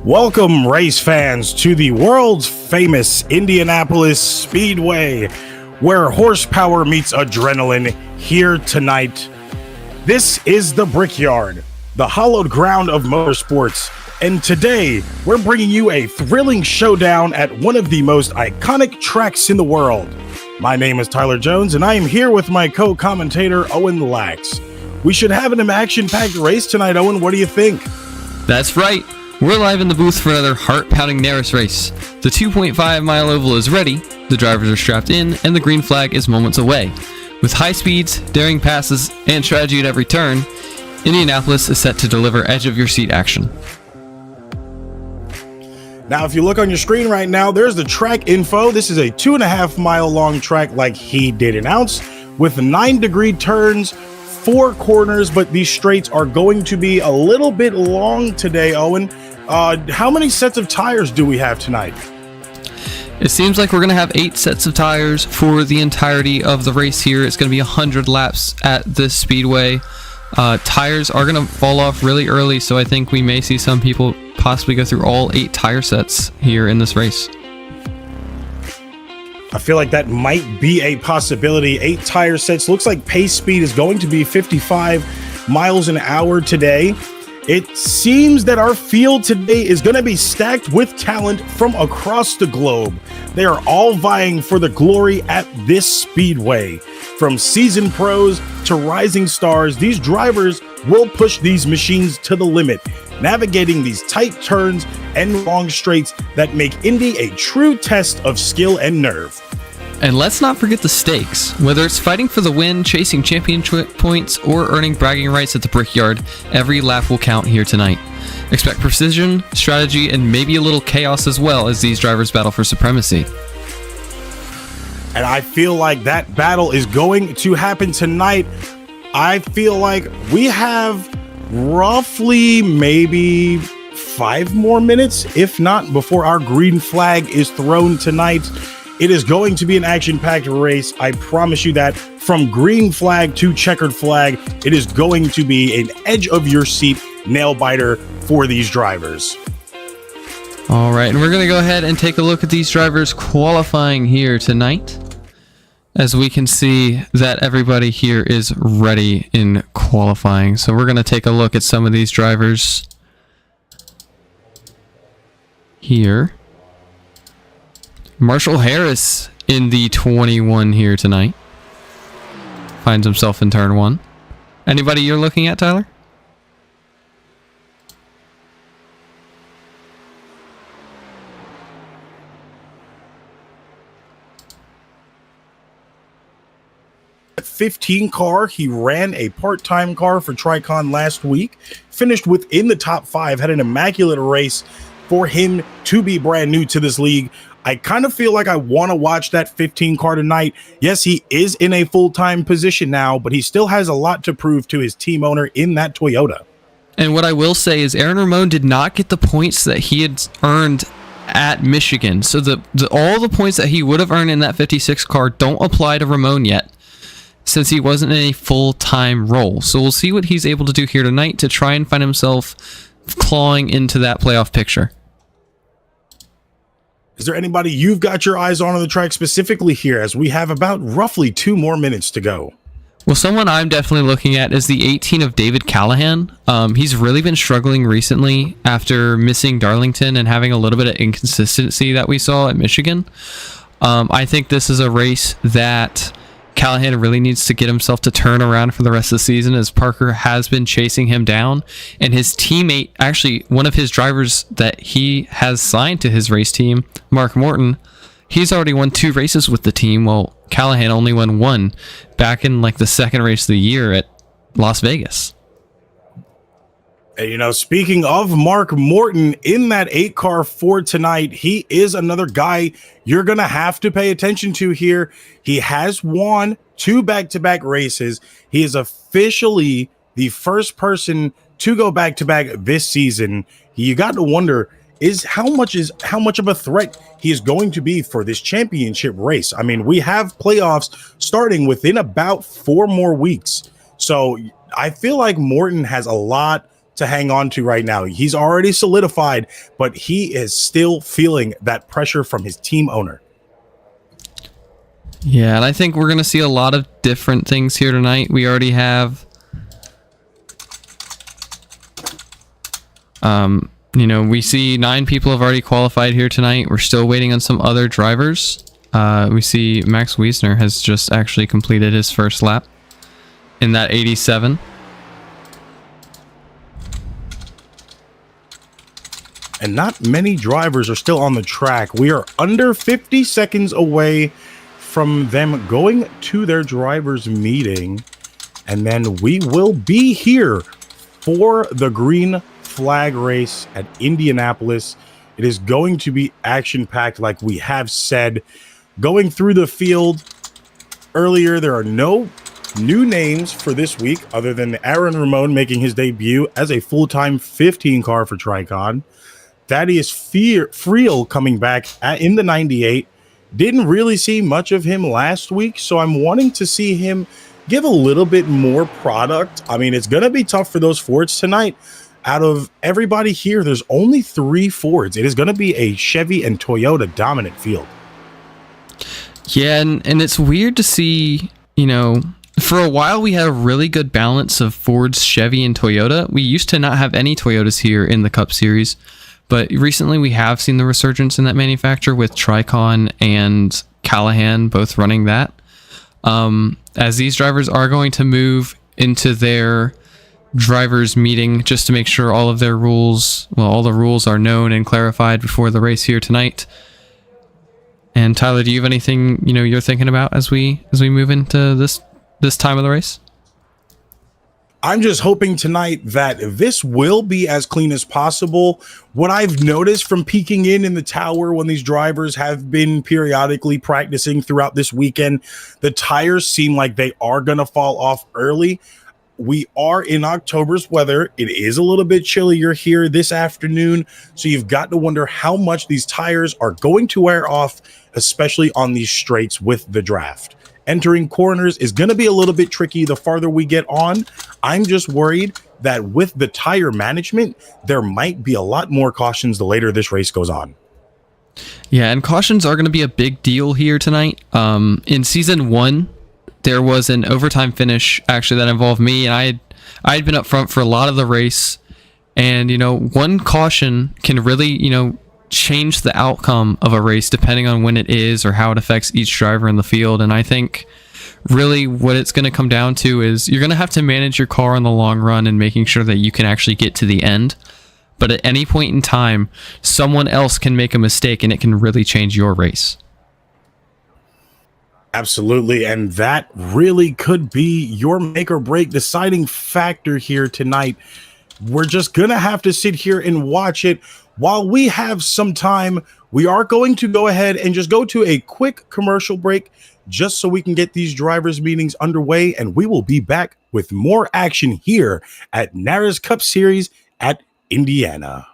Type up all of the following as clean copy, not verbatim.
Welcome, race fans, to the world's famous Indianapolis Speedway, where horsepower meets adrenaline here tonight. This is the Brickyard, the hallowed ground of motorsports, and today we're bringing you a thrilling showdown at one of the most iconic tracks in the world. My name is Tyler Jones, and I am here with my co-commentator, Owen Lax. We should have an action-packed race tonight, Owen. What do you think? That's right. We're live in the booth for another heart-pounding NARAS race. The 2.5-mile oval is ready, the drivers are strapped in, and the green flag is moments away. With high speeds, daring passes, and strategy at every turn, Indianapolis is set to deliver edge-of-your-seat action. Now, if you look on your screen right now, there's the track info. This is a 2.5-mile long track like he did announce, with 9-degree turns, 4 corners, but these straights are going to be a little bit long today, Owen. How many sets of tires do we have tonight? It seems like we're going to have 8 sets of tires for the entirety of the race here. It's going to be 100 laps at this speedway. Tires are going to fall off really early, so I think we may see some people possibly go through all 8 tire sets here in this race. I feel like that might be a possibility. 8 tire sets. Looks like pace speed is going to be 55 miles an hour today. It seems that our field today is going to be stacked with talent from across the globe. They are all vying for the glory at this speedway. From seasoned pros to rising stars, these drivers will push these machines to the limit, navigating these tight turns and long straights that make Indy a true test of skill and nerve. And let's not forget the stakes. Whether it's fighting for the win, chasing championship points, or earning bragging rights at the Brickyard, every lap will count here tonight. Expect precision, strategy, and maybe a little chaos as well as these drivers battle for supremacy. And I feel like that battle is going to happen tonight. I feel like we have roughly maybe 5 more minutes, if not, before our green flag is thrown tonight. It is going to be an action-packed race. I promise you that. From green flag to checkered flag, it is going to be an edge-of-your-seat nail-biter for these drivers. All right, and we're going to go ahead and take a look at these drivers qualifying here tonight. As we can see that everybody here is ready in qualifying. So we're going to take a look at some of these drivers here. Marshall Harris in the 21 here tonight. Finds himself in turn 1. Anybody you're looking at, Tyler? At 15 car, he ran a part-time car for Tricon last week, finished within the top 5, had an immaculate race for him to be brand new to this league. I kind of feel like I want to watch that 15 car tonight. Yes, he is in a full-time position now, but he still has a lot to prove to his team owner in that Toyota. And what I will say is Aaron Ramon did not get the points that he had earned at Michigan. So all the points that he would have earned in that 56 car don't apply to Ramon yet, since he wasn't in a full-time role. So we'll see what he's able to do here tonight to try and find himself clawing into that playoff picture. Is there anybody you've got your eyes on the track specifically here, as we have about roughly 2 more minutes to go? Well, someone I'm definitely looking at is the 18 of David Callahan. He's really been struggling recently after missing Darlington and having a little bit of inconsistency that we saw at Michigan. I think this is a race that Callahan really needs to get himself to turn around for the rest of the season, as Parker has been chasing him down. And his teammate, actually one of his drivers that he has signed to his race team, Mark Morton, he's already won 2 races with the team, while Callahan only won 1 back in like the second race of the year at Las Vegas. And, you know, speaking of Mark Morton, in that 8 car for tonight, he is another guy you're going to have to pay attention to here. He has won 2 back-to-back races. He is officially the first person to go back-to-back this season. You got to wonder, how much of a threat he is going to be for this championship race. I mean, we have playoffs starting within about 4 more weeks. So I feel like Morton has a lot to hang on to right now. He's already solidified, but he is still feeling that pressure from his team owner. Yeah, and I think we're going to see a lot of different things here tonight. We already have, we see 9 people have already qualified here tonight. We're still waiting on some other drivers. We see Max Wiesner has just actually completed his first lap in that 87. And not many drivers are still on the track. We are under 50 seconds away from them going to their drivers meeting. And then we will be here for the green flag race at Indianapolis. It is going to be action-packed, like we have said. Going through the field earlier, there are no new names for this week other than Aaron Ramon making his debut as a full-time 15 car for Tricon. Thaddeus Friel coming back in the 98. Didn't really see much of him last week, so I'm wanting to see him give a little bit more product. I mean, it's going to be tough for those Fords tonight. Out of everybody here, there's only 3 Fords. It is going to be a Chevy and Toyota dominant field. Yeah, and it's weird to see, for a while we had a really good balance of Fords, Chevy, and Toyota. We used to not have any Toyotas here in the Cup Series. But recently we have seen the resurgence in that manufacturer with Tricon and Callahan both running that. As these drivers are going to move into their drivers meeting just to make sure all of their rules, all the rules are known and clarified before the race here tonight. And Tyler, do you have anything, you're thinking about as we move into this time of the race? I'm just hoping tonight that this will be as clean as possible. What I've noticed from peeking in the tower when these drivers have been periodically practicing throughout this weekend, the tires seem like they are going to fall off early. We are in October's weather. It is a little bit chillier here this afternoon, so you've got to wonder how much these tires are going to wear off, especially on these straights with the draft. Entering corners is going to be a little bit tricky the farther we get on. I'm just worried that with the tire management, there might be a lot more cautions the later this race goes on. Yeah, and cautions are going to be a big deal here tonight. In season 1, there was an overtime finish actually that involved me, and I had been up front for a lot of the race. And, one caution can really, change the outcome of a race depending on when it is or how it affects each driver in the field. And I think really what it's going to come down to is you're going to have to manage your car in the long run and making sure that you can actually get to the end. But at any point in time, someone else can make a mistake and it can really change your race. Absolutely. And that really could be your make or break deciding factor here tonight. We're just going to have to sit here and watch it. While we have some time, we are going to go ahead and just go to a quick commercial break just so we can get these drivers meetings underway, and we will be back with more action here at NARAS Cup Series at Indiana.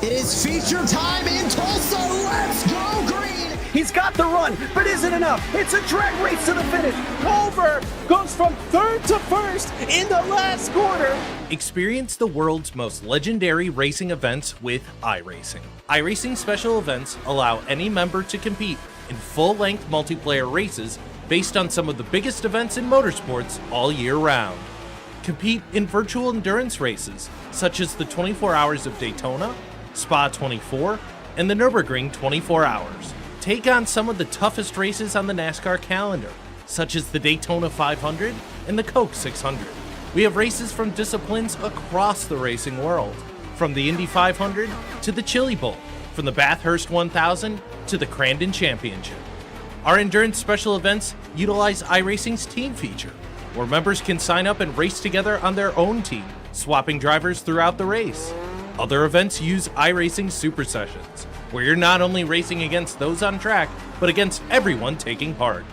It is feature time in Tulsa. Let's go green. He's got the run, but isn't enough. It's a drag race to the finish. Culver goes from third to first in the last quarter. Experience the world's most legendary racing events with iRacing. iRacing special events allow any member to compete in full-length multiplayer races based on some of the biggest events in motorsports all year round. Compete in virtual endurance races, such as the 24 Hours of Daytona, Spa 24, and the Nürburgring 24 Hours. Take on some of the toughest races on the NASCAR calendar, such as the Daytona 500 and the Coke 600. We have races from disciplines across the racing world, from the Indy 500 to the Chili Bowl, from the Bathurst 1000 to the Crandon Championship. Our endurance special events utilize iRacing's team feature, where members can sign up and race together on their own team, swapping drivers throughout the race. Other events use iRacing Super Sessions, where you're not only racing against those on track, but against everyone taking part.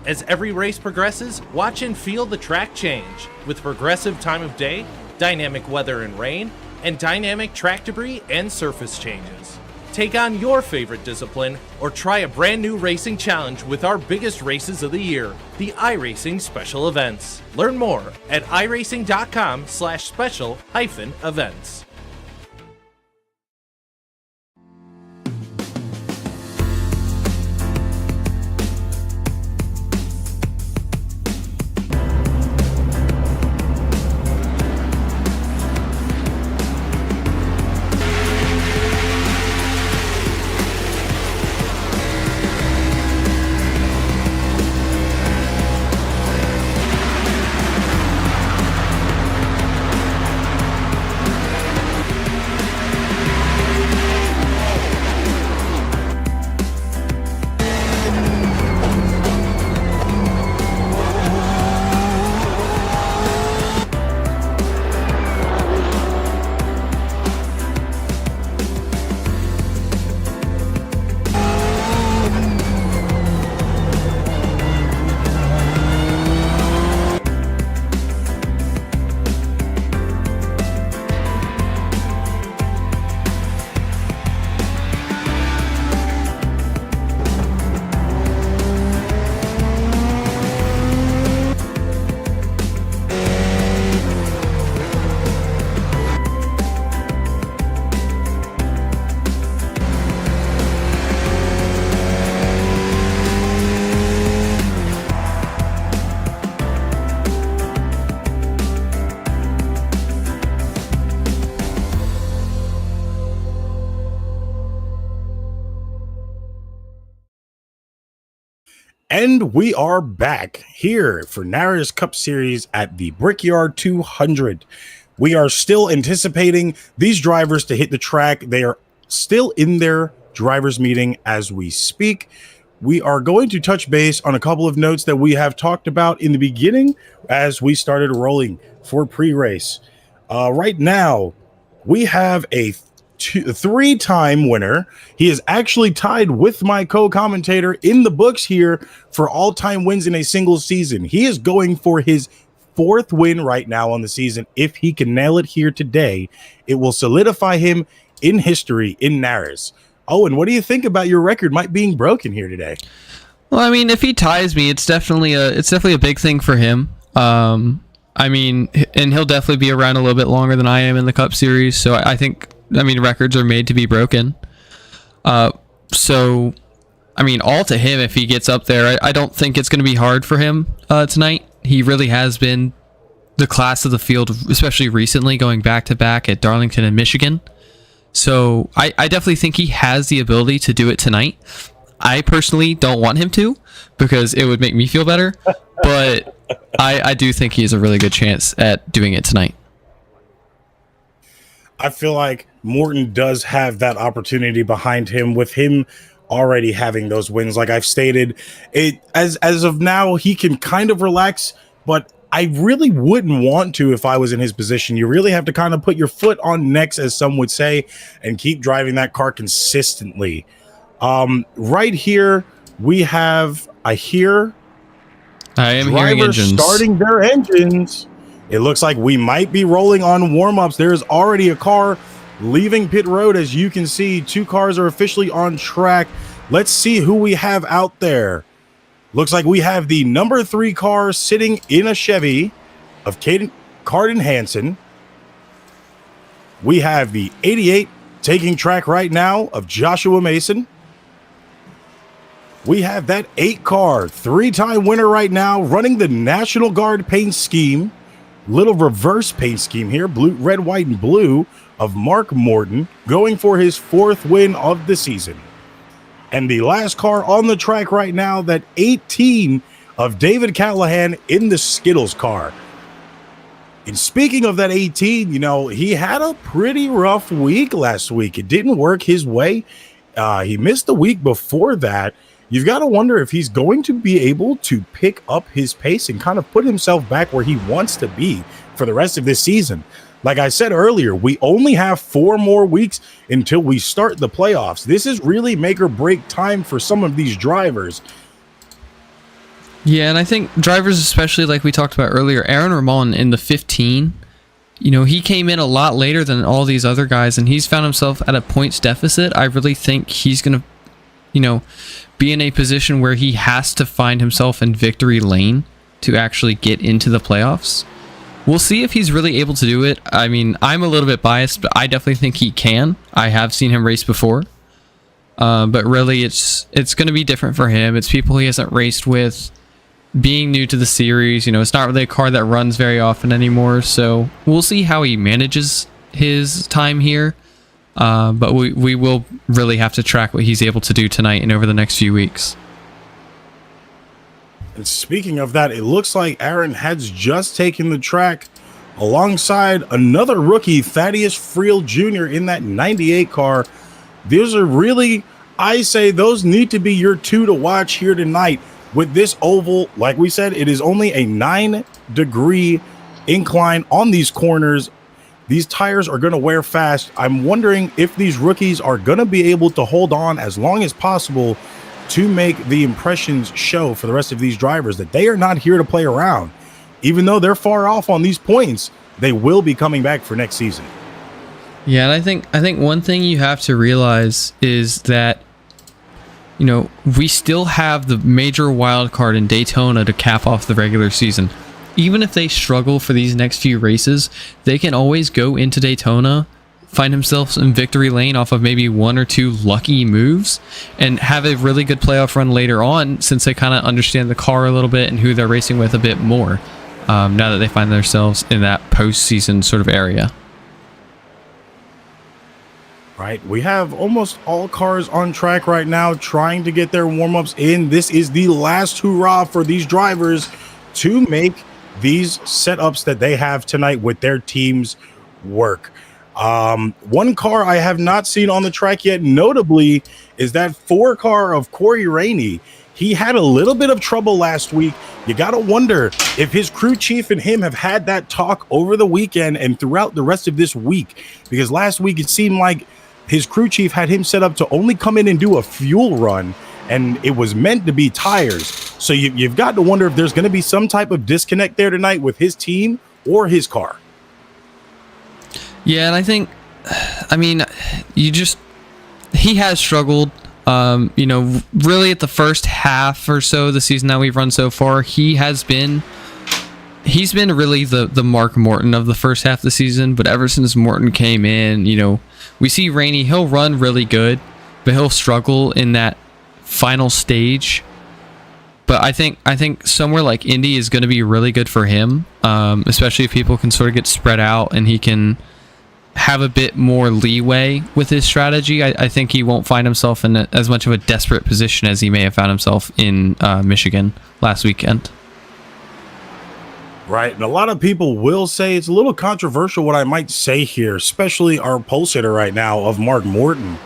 As every race progresses, watch and feel the track change, with progressive time of day, dynamic weather and rain, and dynamic track debris and surface changes. Take on your favorite discipline, or try a brand new racing challenge with our biggest races of the year, the iRacing Special Events. Learn more at iracing.com/special-events. And we are back here for NARAS Cup Series at the Brickyard 200. We are still anticipating these drivers to hit the track. They are still in their drivers meeting as we speak. We are going to touch base on a couple of notes that we have talked about in the beginning as we started rolling for pre-race. Right now, we have a three-time winner. He is actually tied with my co-commentator in the books here for all-time wins in a single season. He is going for his fourth win right now on the season. If he can nail it here today, it will solidify him in history in NARAS. Owen, what do you think about your record might being broken here today? Well, I mean, if he ties me, it's definitely a big thing for him. I mean, and he'll definitely be around a little bit longer than I am in the Cup Series. So I think, records are made to be broken. So, I mean, all to him if he gets up there. I don't think it's going to be hard for him tonight. He really has been the class of the field, especially recently, going back-to-back at Darlington and Michigan. So I definitely think he has the ability to do it tonight. I personally don't want him to because it would make me feel better. But I do think he has a really good chance at doing it tonight. I feel like Morton does have that opportunity behind him, with him already having those wins. Like I've stated, it as of now, he can kind of relax, but I really wouldn't want to if I was in his position. You really have to kind of put your foot on necks, as some would say, and keep driving that car consistently. Right here, we have, I am hearing engines starting their engines. It looks like we might be rolling on warm-ups. There's already a car leaving pit road. As you can see, two cars are officially on track. Let's see who we have out there. Looks like we have the number 3 car sitting in a Chevy of Carden Hansen. We have the 88 taking track right now of Joshua Mason. we have that 8-car, 3-time winner right now, running the National Guard paint scheme. Little reverse paint scheme here, blue, red, white, and blue of Mark Morton, going for his 4th win of the season. And the last car on the track right now, that 18 of David Callahan in the Skittles car. And speaking of that 18, you know, he had a pretty rough week last week. It didn't work his way. He missed the week before that. You've got to wonder if he's going to be able to pick up his pace and kind of put himself back where he wants to be for the rest of this season. Like I said earlier, we only have 4 more weeks until we start the playoffs. This is really make or break time for some of these drivers. Yeah, and I think drivers, especially like we talked about earlier, Aaron Ramon in the 15, you know, he came in a lot later than all these other guys, and he's found himself at a points deficit. I really think he's going to, you know, be in a position where he has to find himself in victory lane to actually get into the playoffs. We'll see if he's really able to do it. I mean, I'm a little bit biased, but I definitely think he can. I have seen him race before. But really, it's going to be different for him. It's people he hasn't raced with. Being new to the series, you know, it's not really a car that runs very often anymore. So we'll see how he manages his time here. But we will really have to track what he's able to do tonight and over the next few weeks. And speaking of that, it looks like Aaron has just taken the track alongside another rookie, Thaddeus Friel Jr. in that 98 car. Those are really, I say, those need to be your 2 to watch here tonight. With this oval, like we said, it is only a 9-degree incline on these corners. These tires are going to wear fast. I'm wondering if these rookies are going to be able to hold on as long as possible to make the impressions show for the rest of these drivers that they are not here to play around. Even though they're far off on these points, they will be coming back for next season. Yeah, and I think one thing you have to realize is that, you know, we still have the major wild card in Daytona to cap off the regular season. Even if they struggle for these next few races, they can always go into Daytona, find themselves in victory lane off of maybe 1 or 2 lucky moves, and have a really good playoff run later on, since they kind of understand the car a little bit and who they're racing with a bit more, now that they find themselves in that postseason sort of area. Right, we have almost all cars on track right now trying to get their warm-ups in. This is the last hurrah for these drivers to make these setups that they have tonight with their teams work. One car I have not seen on the track yet, notably, is that 4 car of Corey Rainey. He had a little bit of trouble last week. You got to wonder if his crew chief and him have had that talk over the weekend and throughout the rest of this week, because last week it seemed like his crew chief had him set up to only come in and do a fuel run, and it was meant to be tires. So you've got to wonder if there's going to be some type of disconnect there tonight with his team or his car. Yeah, and I think, I mean, he has struggled. You know, really at the first half or so of the season that we've run so far, he's been really the Mark Morton of the first half of the season. But ever since Morton came in, you know, we see Rainey, he'll run really good, but he'll struggle in that final stage. But I think somewhere like Indy is going to be really good for him, especially if people can sort of get spread out and he can have a bit more leeway with his strategy. I think he won't find himself in as much of a desperate position as he may have found himself in Michigan last weekend. Right, and a lot of people will say it's a little controversial what I might say here, especially our pulse hitter right now of Mark Morton.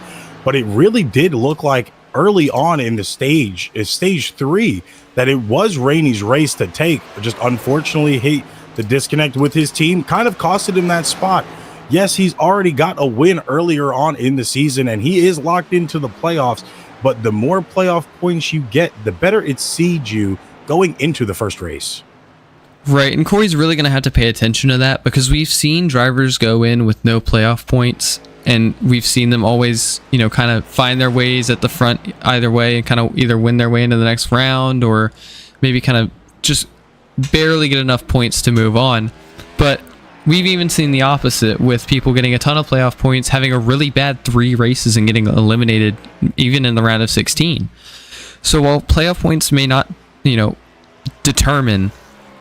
But it really did look like early on in the stage 3, that it was Rainey's race to take. Just unfortunately, the disconnect with his team kind of costed him that spot. Yes, he's already got a win earlier on in the season, and he is locked into the playoffs. But the more playoff points you get, the better it seeds you going into the first race. Right, and Corey's really going to have to pay attention to that, because we've seen drivers go in with no playoff points, and we've seen them always, you know, kind of find their ways at the front either way and kind of either win their way into the next round or maybe kind of just barely get enough points to move on. But we've even seen the opposite, with people getting a ton of playoff points, having a really bad 3 races and getting eliminated even in the round of 16. So while playoff points may not, determine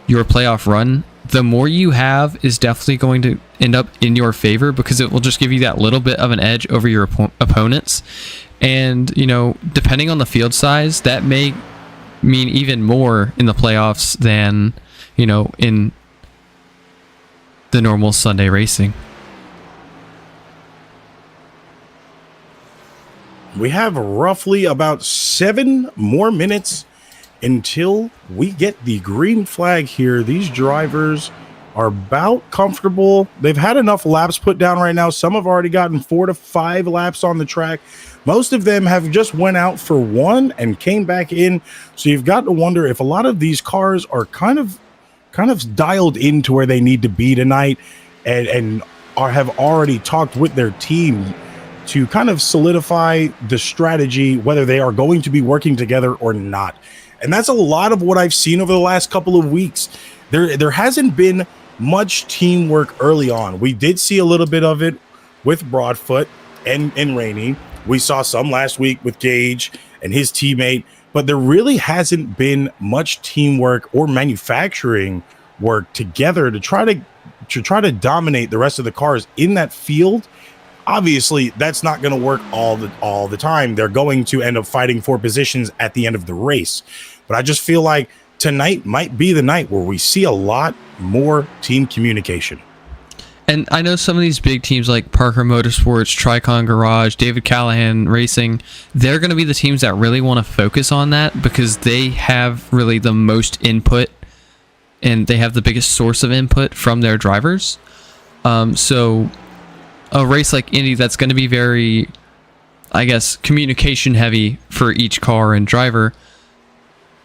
your playoff run, the more you have is definitely going to end up in your favor, because it will just give you that little bit of an edge over your opponents. And, depending on the field size, that may mean even more in the playoffs than, in the normal Sunday racing. We have roughly about 7 more minutes until we get the green flag here. These drivers are about comfortable. They've had enough laps put down right now. Some have already gotten 4 to 5 laps on the track. Most of them have just went out for 1 and came back in. So you've got to wonder if a lot of these cars are kind of dialed into where they need to be tonight, and have already talked with their team to kind of solidify the strategy, whether they are going to be working together or not. And that's a lot of what I've seen over the last couple of weeks. There hasn't been much teamwork early on. We did see a little bit of it with Broadfoot and Rainey. We saw some last week with Gage and his teammate, but there really hasn't been much teamwork or manufacturing work together to try to dominate the rest of the cars in that field. Obviously, that's not going to work all the time. They're going to end up fighting for positions at the end of the race. But I just feel like tonight might be the night where we see a lot more team communication. And I know some of these big teams like Parker Motorsports, Tricon Garage, David Callahan Racing, they're going to be the teams that really want to focus on that, because they have really the most input and they have the biggest source of input from their drivers. So a race like Indy, that's going to be very, I guess, communication heavy for each car and driver.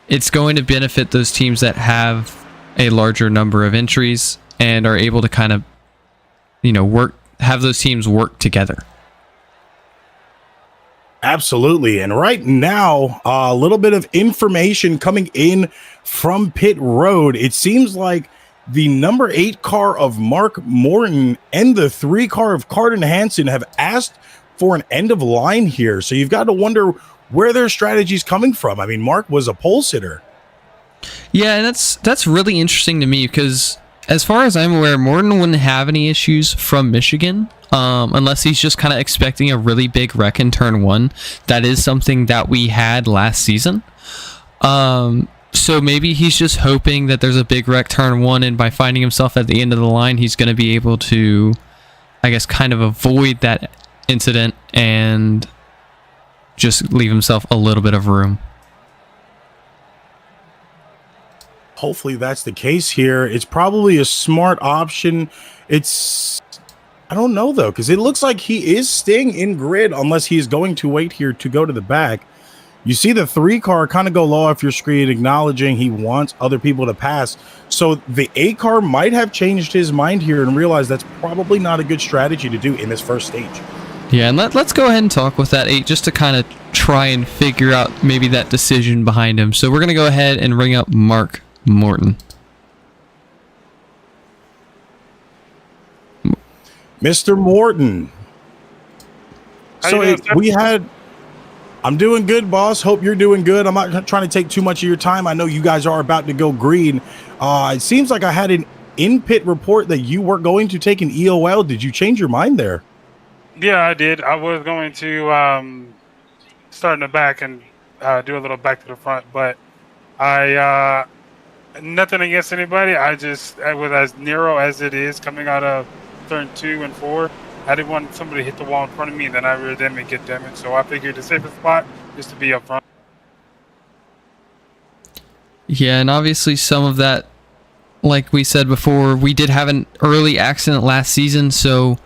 It's going to benefit those teams that have a larger number of entries and are able to kind of, have those teams work together. Absolutely. And right now, a little bit of information coming in from pit road. It seems like the number 8 car of Mark Morton and the 3 car of Carden Hansen have asked for an end of line here. So you've got to wonder where their strategy is coming from. I mean, Mark was a pole sitter. Yeah, and that's really interesting to me, because as far as I'm aware, Morton wouldn't have any issues from Michigan, unless he's just kind of expecting a really big wreck in turn 1. That is something that we had last season. So maybe he's just hoping that there's a big wreck turn 1, and by finding himself at the end of the line, he's going to be able to, I guess, kind of avoid that incident and just leave himself a little bit of room. Hopefully that's the case here. It's probably a smart option. I don't know though, because it looks like he is staying in grid unless he's going to wait here to go to the back. You see the 3 car kind of go low off your screen, acknowledging he wants other people to pass. So the 8 car might have changed his mind here and realized that's probably not a good strategy to do in this first stage. Yeah, and let's go ahead and talk with that 8 just to kind of try and figure out maybe that decision behind him. So we're going to go ahead and ring up Mark Morton. Mr. Morton. I'm doing good, boss. Hope you're doing good. I'm not trying to take too much of your time. I know you guys are about to go green. It seems like I had an in-pit report that you were going to take an EOL. Did you change your mind there? Yeah, I did. I was going to start in the back and do a little back to the front, but I nothing against anybody. I was as narrow as it is coming out of turn 2 and 4. I didn't want somebody to hit the wall in front of me, and then I rear them and get damaged. So I figured the safest spot is to be up front. Yeah, and obviously some of that, like we said before, we did have an early accident last season, so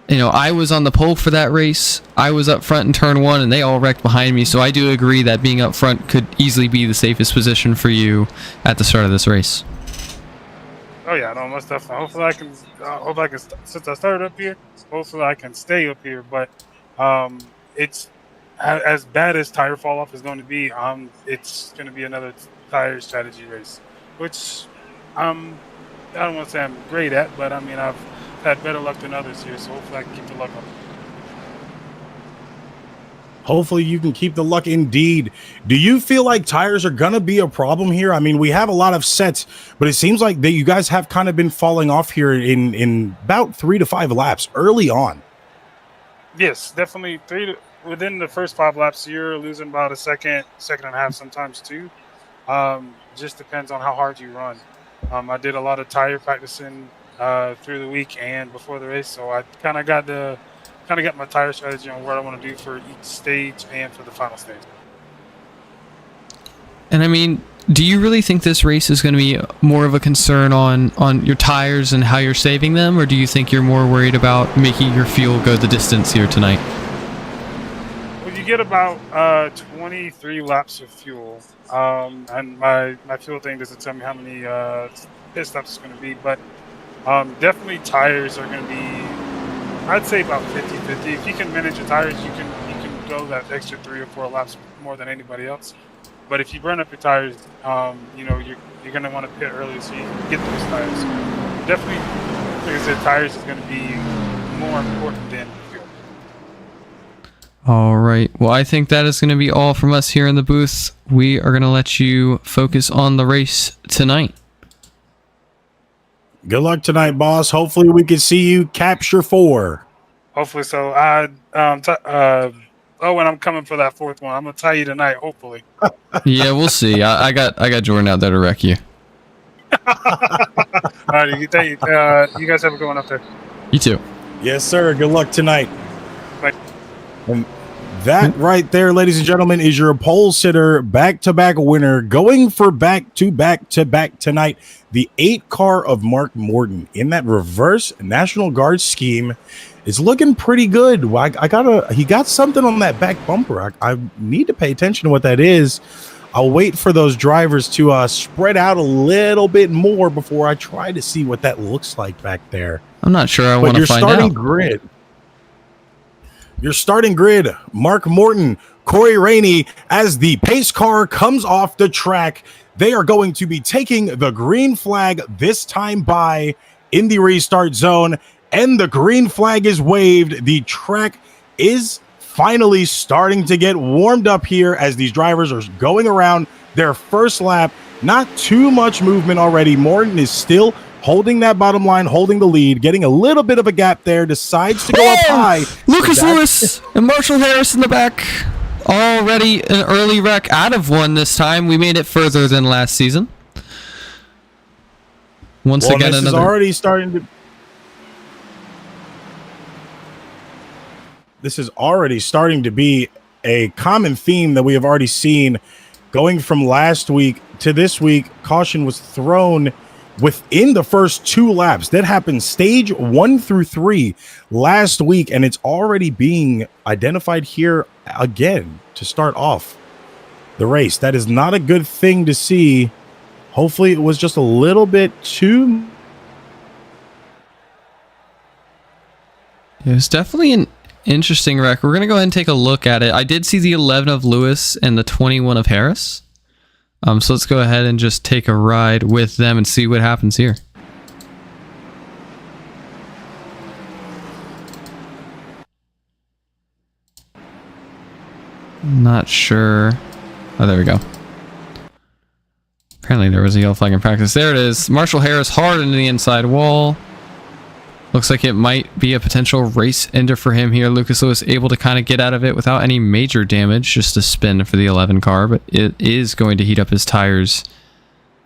I was on the pole for that race. I was up front in turn 1, and they all wrecked behind me. So I do agree that being up front could easily be the safest position for you at the start of this race. Oh yeah, no, most definitely. Hopefully I can. Since I started up here, hopefully I can stay up here. But it's as bad as tire fall off is going to be. It's going to be another tire strategy race, which I don't want to say I'm great at, but I mean I've had better luck than others here, so hopefully I can keep the luck up. Hopefully you can keep the luck indeed. Do you feel like tires are going to be a problem here? I mean, we have a lot of sets, but it seems like that you guys have kind of been falling off here in about 3 to 5 laps early on. Yes, definitely. Within the first 5 laps, you're losing about a second and a half, sometimes 2. Just depends on how hard you run. I did a lot of tire practicing through the week and before the race, so I kind of got my tire strategy on what I want to do for each stage and for the final stage. And I mean, do you really think this race is going to be more of a concern on your tires and how you're saving them, or do you think you're more worried about making your fuel go the distance here tonight? Well, you get about 23 laps of fuel, and my fuel thing doesn't tell me how many pit stops it's going to be, but definitely tires are going to be, I'd say about 50-50. If you can manage your tires, you can go that extra 3 or 4 laps more than anybody else. But if you burn up your tires, you're going to want to pit early so you can get those tires. So definitely, like I said, tires is going to be more important than fuel. All right. Well, I think that is going to be all from us here in the booth. We are going to let you focus on the race tonight. Good luck tonight, boss. Hopefully we can see you capture 4. Hopefully so. And I'm coming for that 4th one. I'm gonna tie you tonight, hopefully. Yeah, we'll see. I got Jordan out there to wreck you. All right, you guys have a good one up there. You too. Yes, sir. Good luck tonight. Bye. And that right there, ladies and gentlemen, is your pole sitter back-to-back winner going for back-to-back tonight. The 8 car of Mark Morton in that reverse National Guard scheme is looking pretty good. He got something on that back bumper. I need to pay attention to what that is. I'll wait for those drivers to spread out a little bit more before I try to see what that looks like back there. I'm not sure I want to find out. Your starting grid, Mark Morton, Corey Rainey, as the pace car comes off the track. They are going to be taking the green flag this time by in the restart zone, and the green flag is waved. The track is finally starting to get warmed up here as these drivers are going around their first lap. Not too much movement already. Morton is still holding that bottom line, holding the lead, getting a little bit of a gap there, decides to go up high. Lucas Lewis and Marshall Harris in the back. Already an early wreck out of one this time. We made it further than last season. Once again, this is already starting to... This is already starting to be a common theme that we have already seen going from last week to this week. Caution was thrown within the first 2 laps. That happened stage 1 through 3 last week, and it's already being identified here again to start off the race. That is not a good thing to see. Hopefully it was just a little bit too... It was definitely an interesting wreck. We're going to go ahead and take a look at it. I did see the 11 of Lewis and the 21 of Harris. So let's go ahead and just take a ride with them and see what happens here. Not sure. Oh, there we go. Apparently there was a yellow flag in practice. There it is. Marshall Harris hard into the inside wall. Looks like it might be a potential race ender for him here. Lucas Lewis able to kind of get out of it without any major damage. Just a spin for the 11 car, but it is going to heat up his tires.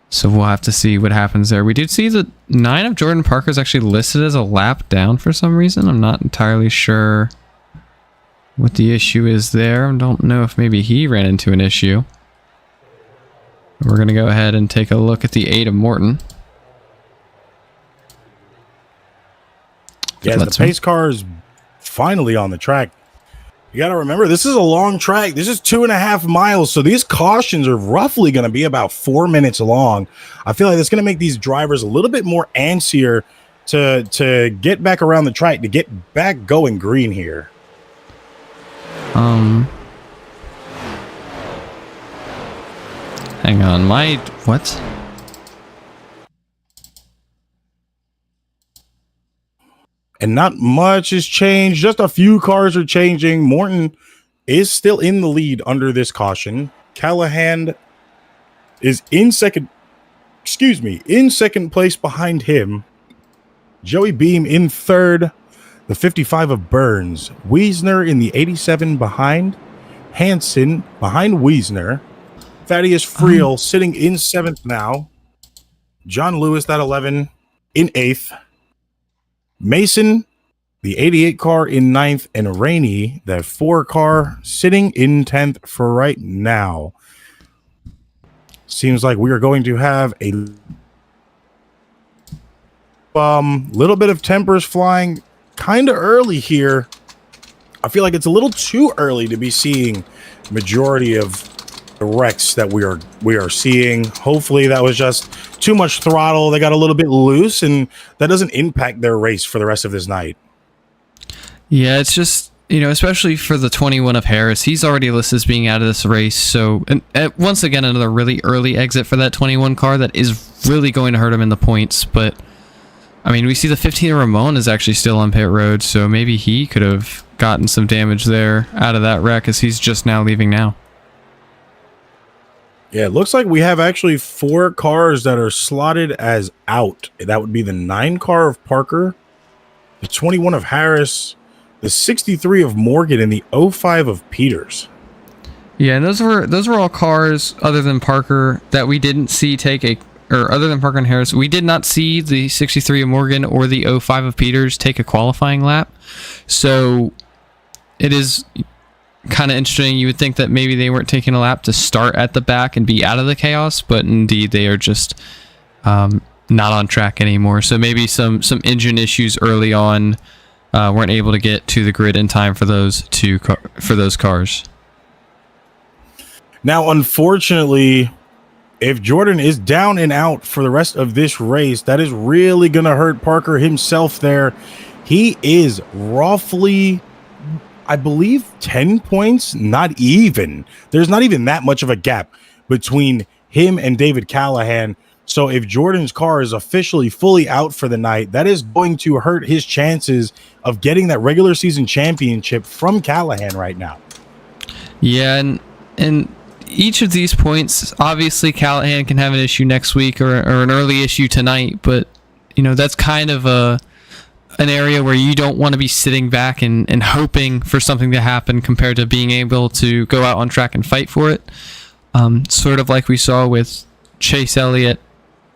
So we'll have to see what happens there. We did see the 9 of Jordan Parker is actually listed as a lap down for some reason. I'm not entirely sure what the issue is there. I don't know if maybe he ran into an issue. We're going to go ahead and take a look at the 8 of Morton. Yeah, the pace car is finally on the track. You got to remember, this is a long track. This is 2.5 miles, so these cautions are roughly going to be about 4 minutes long. I feel like it's going to make these drivers a little bit more antsier to get back around the track, to get back going green here. Hang on, what? And not much has changed. Just a few cars are changing. Morton is still in the lead under this caution. Callahan is in second place behind him. Joey Beam in third, the 55 of Burns. Wiesner in the 87 behind. Hansen behind Wiesner. Thaddeus Friel sitting in seventh now. John Lewis, that 11, in eighth. Mason, the 88 car, in ninth. And Rainey, that 4 car, sitting in 10th for right now. Seems like we are going to have a little bit of tempers flying kind of early here. I feel like it's a little too early to be seeing majority of the wrecks that we are seeing. Hopefully that was just too much throttle. They got a little bit loose, and that doesn't impact their race for the rest of this night. Yeah, it's just, especially for the 21 of Harris, he's already listed as being out of this race. So, and once again, another really early exit for that 21 car that is really going to hurt him in the points. But, I mean, we see the 15 of Ramon is actually still on pit road, so maybe he could have gotten some damage there out of that wreck as he's just now leaving now. Yeah, it looks like we have actually 4 cars that are slotted as out. That would be the 9 car of Parker, the 21 of Harris, the 63 of Morgan, and the 05 of Peters. Yeah, and those were all cars other than Parker that we didn't see other than Parker and Harris, we did not see the 63 of Morgan or the 05 of Peters take a qualifying lap. So it is kind of interesting. You would think that maybe they weren't taking a lap to start at the back and be out of the chaos, but indeed they are just not on track anymore. So maybe some engine issues early on weren't able to get to the grid in time for those cars. Now, unfortunately, if Jordan is down and out for the rest of this race, that is really going to hurt Parker himself there. He is roughly, I believe, 10 points, not even. There's not even that much of a gap between him and David Callahan. So if Jordan's car is officially fully out for the night, that is going to hurt his chances of getting that regular season championship from Callahan right now. Yeah, and each of these points, obviously Callahan can have an issue next week or an early issue tonight, but that's kind of an area where you don't want to be sitting back and hoping for something to happen compared to being able to go out on track and fight for it. Sort of like we saw with Chase Elliott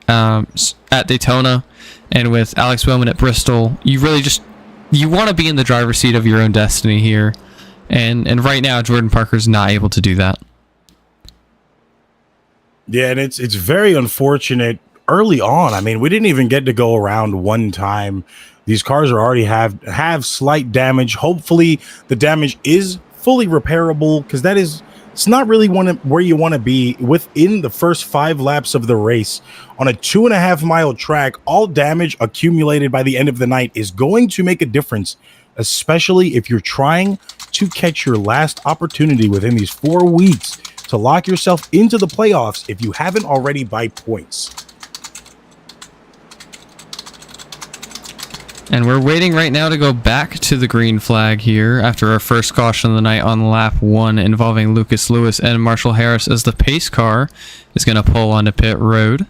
at Daytona and with Alex Bowman at Bristol. You really you want to be in the driver's seat of your own destiny here. And right now, Jordan Parker's not able to do that. Yeah, and it's very unfortunate early on. I mean, we didn't even get to go around one time. These cars are already have slight damage. Hopefully, the damage is fully repairable, because it's not really where you want to be within the first 5 laps of the race. On a 2.5 mile track, all damage accumulated by the end of the night is going to make a difference, especially if you're trying to catch your last opportunity within these 4 weeks to lock yourself into the playoffs if you haven't already by points. And we're waiting right now to go back to the green flag here after our first caution of the night on lap 1 involving Lucas Lewis and Marshall Harris, as the pace car is going to pull onto pit road.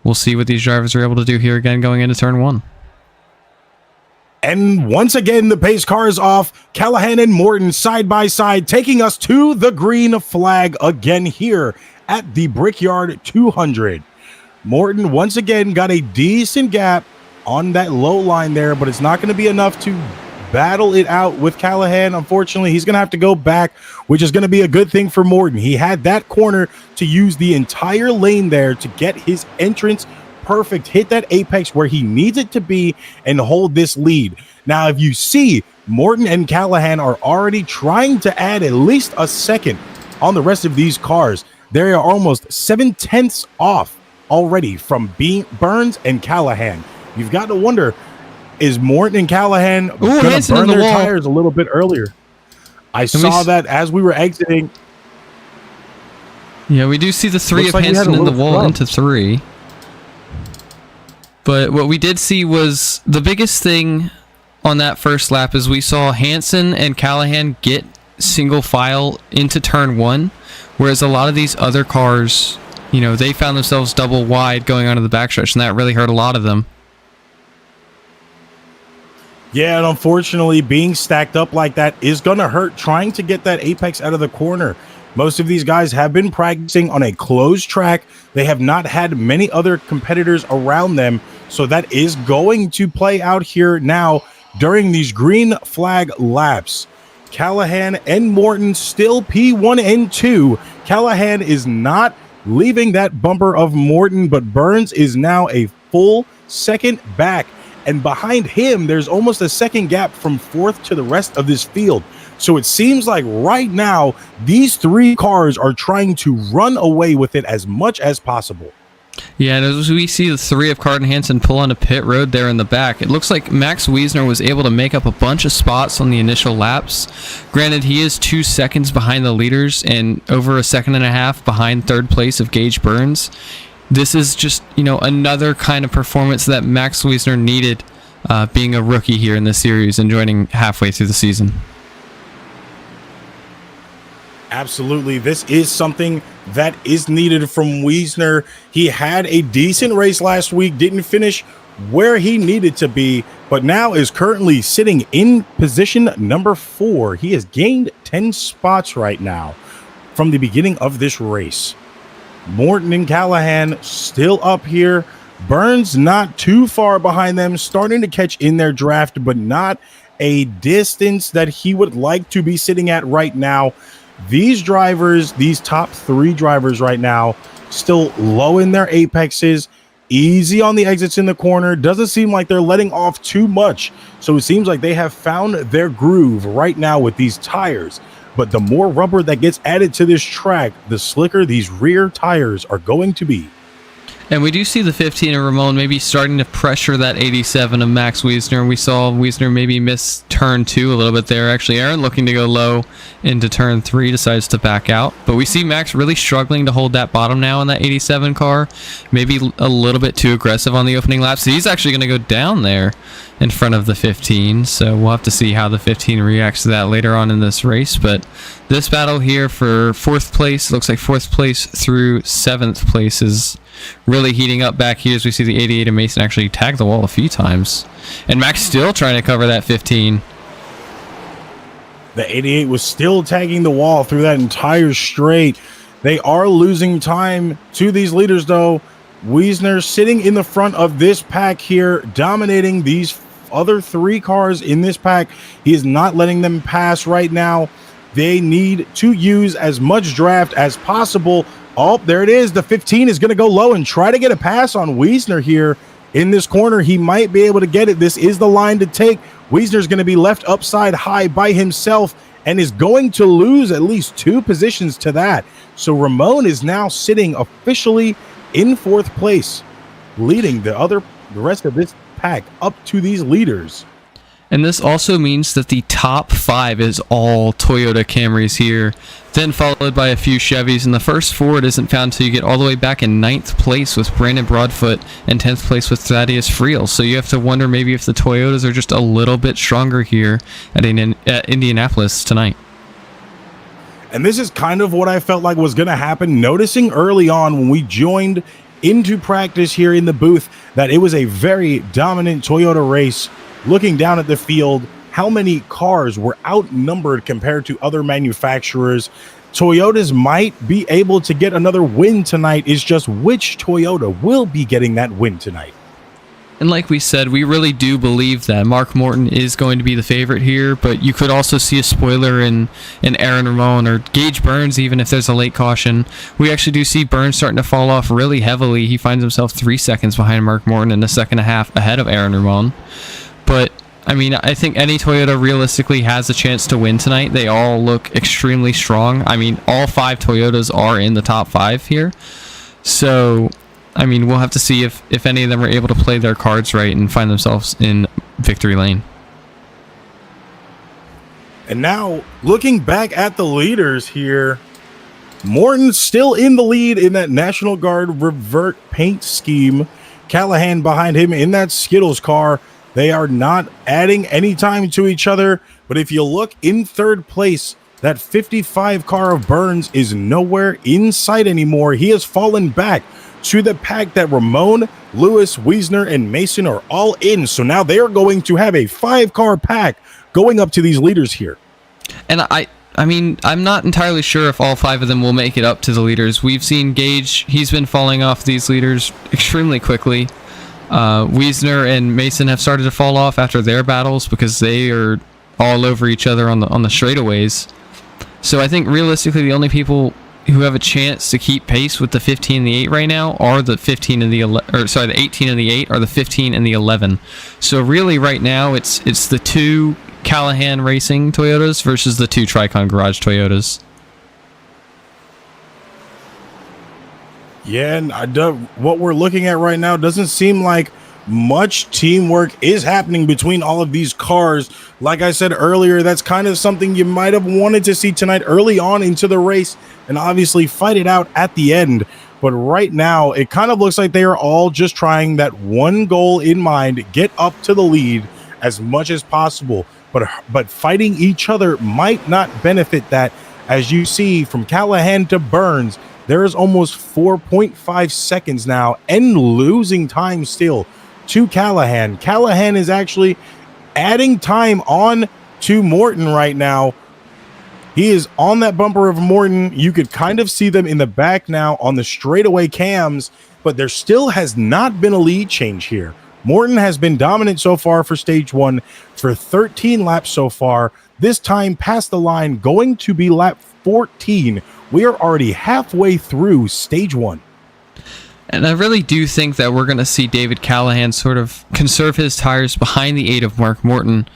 We'll see what these drivers are able to do here again going into turn 1. And once again, the pace car is off. Callahan and Morton side by side, taking us to the green flag again here at the Brickyard 200. Morton once again got a decent gap on that low line there, but it's not going to be enough to battle it out with Callahan. Unfortunately, he's going to have to go back, which is going to be a good thing for Morton. He had that corner to use the entire lane there to get his entrance perfect, hit that apex where he needs it to be, and hold this lead. Now, if you see, Morton and Callahan are already trying to add at least a second on the rest of these cars. They are almost 7/10 off already from Burns and Callahan. You've got to wonder, is Morton and Callahan going to burn their tires a little bit earlier? I saw that as we were exiting. Yeah, we do see the 3 of Hansen in the wall into 3. But what we did see was the biggest thing on that first lap is we saw Hansen and Callahan get single file into turn one, whereas a lot of these other cars, you know, they found themselves double wide going onto the backstretch, and that really hurt a lot of them. Yeah, and unfortunately, being stacked up like that is going to hurt trying to get that apex out of the corner. Most of these guys have been practicing on a closed track. They have not had many other competitors around them, so that is going to play out here now during these green flag laps. Callahan and Morton still P1 and 2. Callahan is not leaving that bumper of Morton, but Burns is now a full second back. And behind him, there's almost a second gap from fourth to the rest of this field. So it seems like right now, these three cars are trying to run away with it as much as possible. Yeah, and as we see the three of Card and Hansen pull onto pit road there in the back, it looks like Max Wiesner was able to make up a bunch of spots on the initial laps. Granted, he is 2 seconds behind the leaders and over a second and a half behind third place of Gage Burns. This is just, you know, another kind of performance that Max Wiesner needed, being a rookie here in this series and joining halfway through the season. Absolutely. This is something that is needed from Wiesner. He had a decent race last week, didn't finish where he needed to be, but now is currently sitting in position number 4. He has gained 10 spots right now from the beginning of this race. Morton and Callahan still up here. Burns not too far behind them, starting to catch in their draft, but not a distance that he would like to be sitting at right now. These drivers, these top 3 drivers right now, still low in their apexes, easy on the exits in the corner. Doesn't seem like they're letting off too much. So it seems like they have found their groove right now with these tires. But the more rubber that gets added to this track, the slicker these rear tires are going to be. And we do see the 15 of Ramon maybe starting to pressure that 87 of Max Wiesner. We saw Wiesner maybe miss turn 2 a little bit there. Actually, Aaron looking to go low into turn 3 decides to back out. But we see Max really struggling to hold that bottom now in that 87 car. Maybe a little bit too aggressive on the opening lap. So he's actually going to go down there in front of the 15. So we'll have to see how the 15 reacts to that later on in this race. But this battle here for 4th place, looks like 4th place through 7th place is really heating up back here as we see the 88 and Mason actually tag the wall a few times. And Max still trying to cover that 15. The 88 was still tagging the wall through that entire straight. They are losing time to these leaders, though. Wiesner sitting in the front of this pack here, dominating these other 3 cars in this pack. He is not letting them pass right now. They need to use as much draft as possible. Oh, there it is. The 15 is going to go low and try to get a pass on Wiesner here in this corner. He might be able to get it. This is the line to take. Wiesner's going to be left upside high by himself and is going to lose at least 2 positions to that. So Ramon is now sitting officially in 4th place, leading the rest of this pack up to these leaders. And this also means that the top 5 is all Toyota Camrys here, then followed by a few Chevys, and the first Ford isn't found until you get all the way back in 9th place with Brandon Broadfoot and 10th place with Thaddeus Friel. So you have to wonder maybe if the Toyotas are just a little bit stronger here at Indianapolis tonight. And this is kind of what I felt like was going to happen, noticing early on when we joined into practice here in the booth that it was a very dominant Toyota race. Looking down at the field, how many cars were outnumbered compared to other manufacturers. Toyotas might be able to get another win tonight. Is just which Toyota will be getting that win tonight. And like we said, we really do believe that Mark Morton is going to be the favorite here, but you could also see a spoiler in Aaron Ramon or Gage Burns, even if there's a late caution. We actually do see Burns starting to fall off really heavily. He finds himself 3 seconds behind Mark Morton and a second and a half ahead of Aaron Ramon. But I mean, I think any Toyota realistically has a chance to win tonight. They all look extremely strong. I mean, all 5 Toyotas are in the top 5 here. So, I mean, we'll have to see if any of them are able to play their cards right and find themselves in victory lane. And now, looking back at the leaders here, Morton's still in the lead in that National Guard revert paint scheme. Callahan behind him in that Skittles car. They are not adding any time to each other, but if you look in 3rd place, That 55 car of Burns is nowhere in sight anymore. He has fallen back to the pack that Ramon, Lewis, Wiesner, and Mason are all in. So now they are going to have a 5-car pack going up to these leaders here. And I mean, I'm not entirely sure if all 5 of them will make it up to the leaders. We've seen Gage, he's been falling off these leaders extremely quickly. Wiesner and Mason have started to fall off after their battles because they are all over each other on the straightaways. So I think realistically the only people who have a chance to keep pace with the 15 and the 8 right now are the 15 and the the 18 and the 8 are the 15 and the 11. So really right now it's the 2 Callahan Racing Toyotas versus the 2 Tricon Garage Toyotas. Yeah, and what we're looking at right now doesn't seem like much teamwork is happening between all of these cars. Like I said earlier, that's kind of something you might have wanted to see tonight early on into the race and obviously fight it out at the end. But right now, it kind of looks like they are all just trying that one goal in mind, get up to the lead as much as possible. But fighting each other might not benefit that. As you see from Callahan to Burns, there is almost 4.5 seconds now and losing time still to Callahan. Callahan is actually adding time on to Morton right now. He is on that bumper of Morton. You could kind of see them in the back now on the straightaway cams, but there still has not been a lead change here. Morton has been dominant so far for stage 1 for 13 laps so far. This time past the line, going to be lap 14. We are already halfway through stage 1. And I really do think that we're going to see David Callahan sort of conserve his tires behind the 8 of Mark Morton.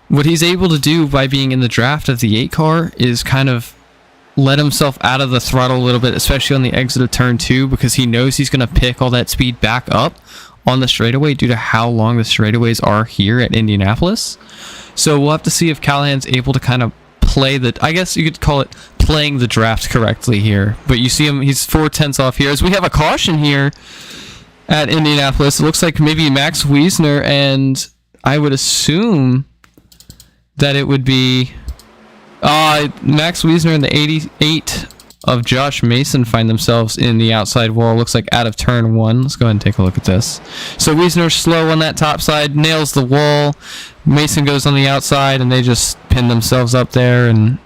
What he's able to do by being in the draft of the 8 car is kind of let himself out of the throttle a little bit, especially on the exit of turn 2, because he knows he's going to pick all that speed back up on the straightaway due to how long the straightaways are here at Indianapolis. So we'll have to see if Callahan's able to kind of play the, I guess you could call it playing the draft correctly here. But you see him, he's 4/10 off here. As we have a caution here at Indianapolis, it looks like maybe Max Wiesner, and I would assume that it would be Max Wiesner and the 88 of Josh Mason find themselves in the outside wall. Looks like out of turn 1. Let's go ahead and take a look at this. So Wiesner slow on that top side, nails the wall. Mason goes on the outside, and they just pin themselves up there, and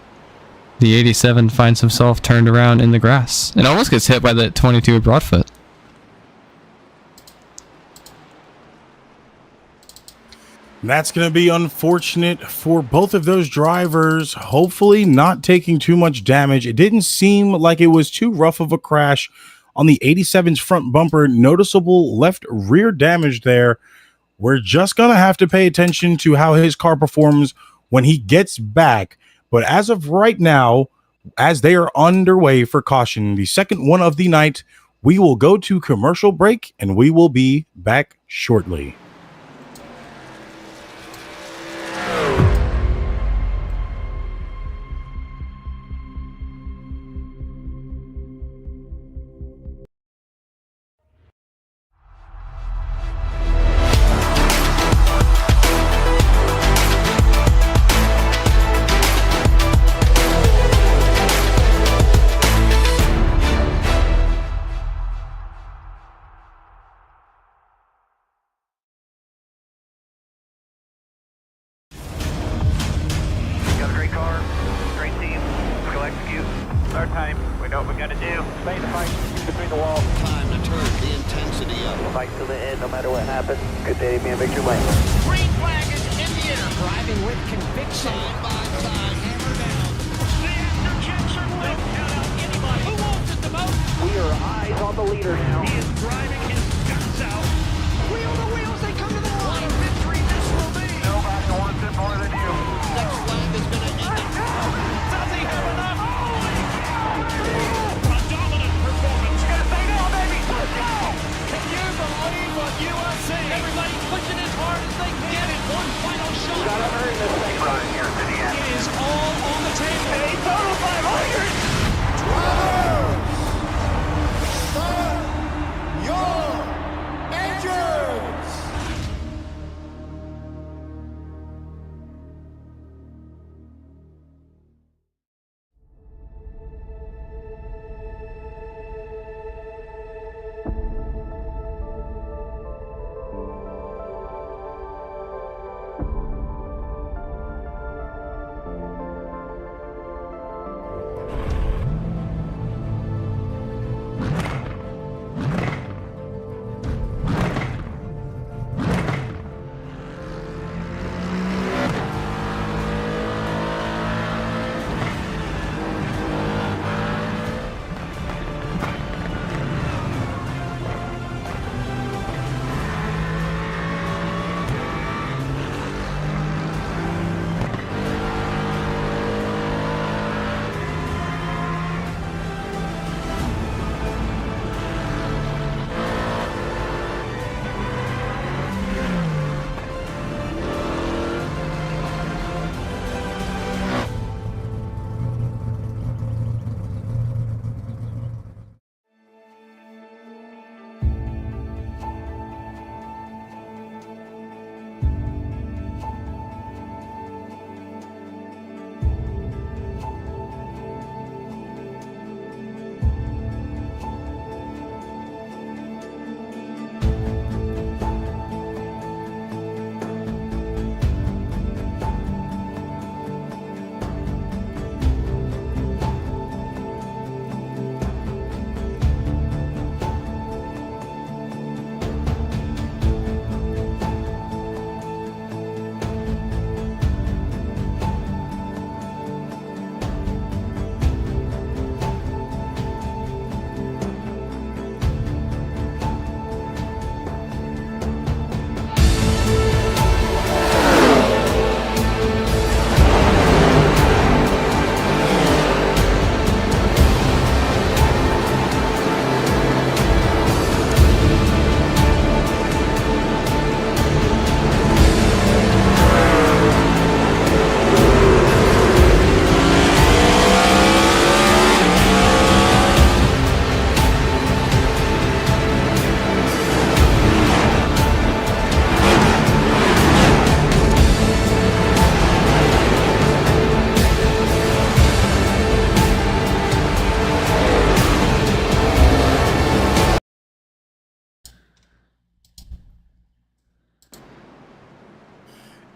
the 87 finds himself turned around in the grass. It almost gets hit by the 22 of Broadfoot. That's going to be unfortunate for both of those drivers. Hopefully not taking too much damage. It didn't seem like it was too rough of a crash on the 87's front bumper. Noticeable left rear damage there. We're just going to have to pay attention to how his car performs when he gets back. But as of right now, as they are underway for caution, the second one of the night, we will go to commercial break and we will be back shortly.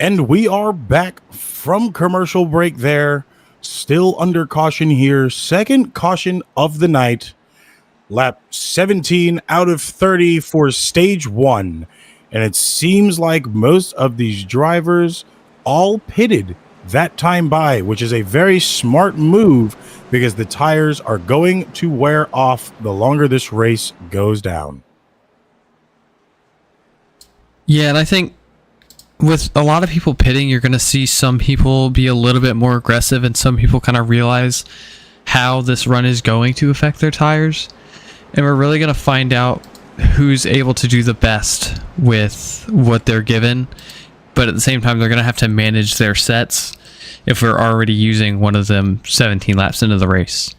And we are back from commercial break there. Still under caution here. Second caution of the night. Lap 17 out of 30 for stage 1. And it seems like most of these drivers all pitted that time by, which is a very smart move because the tires are going to wear off the longer this race goes down. Yeah, and I think with a lot of people pitting, you're going to see some people be a little bit more aggressive and some people kind of realize how this run is going to affect their tires. And we're really going to find out who's able to do the best with what they're given. But at the same time, they're going to have to manage their sets if we're already using one of them 17 laps into the race.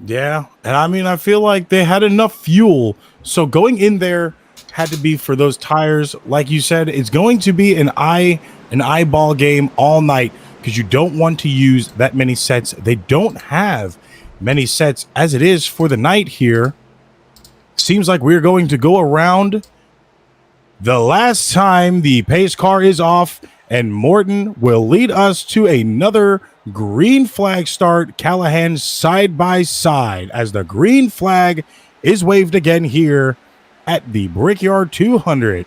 Yeah, and I mean, I feel like they had enough fuel. So going in there had to be for those tires. Like you said, it's going to be an eyeball game all night because you don't want to use that many sets. They don't have many sets as it is for the night here. Seems like we're going to go around the last time the pace car is off, and Morton will lead us to another green flag start. Callahan side by side as the green flag is waved again here at the Brickyard 200.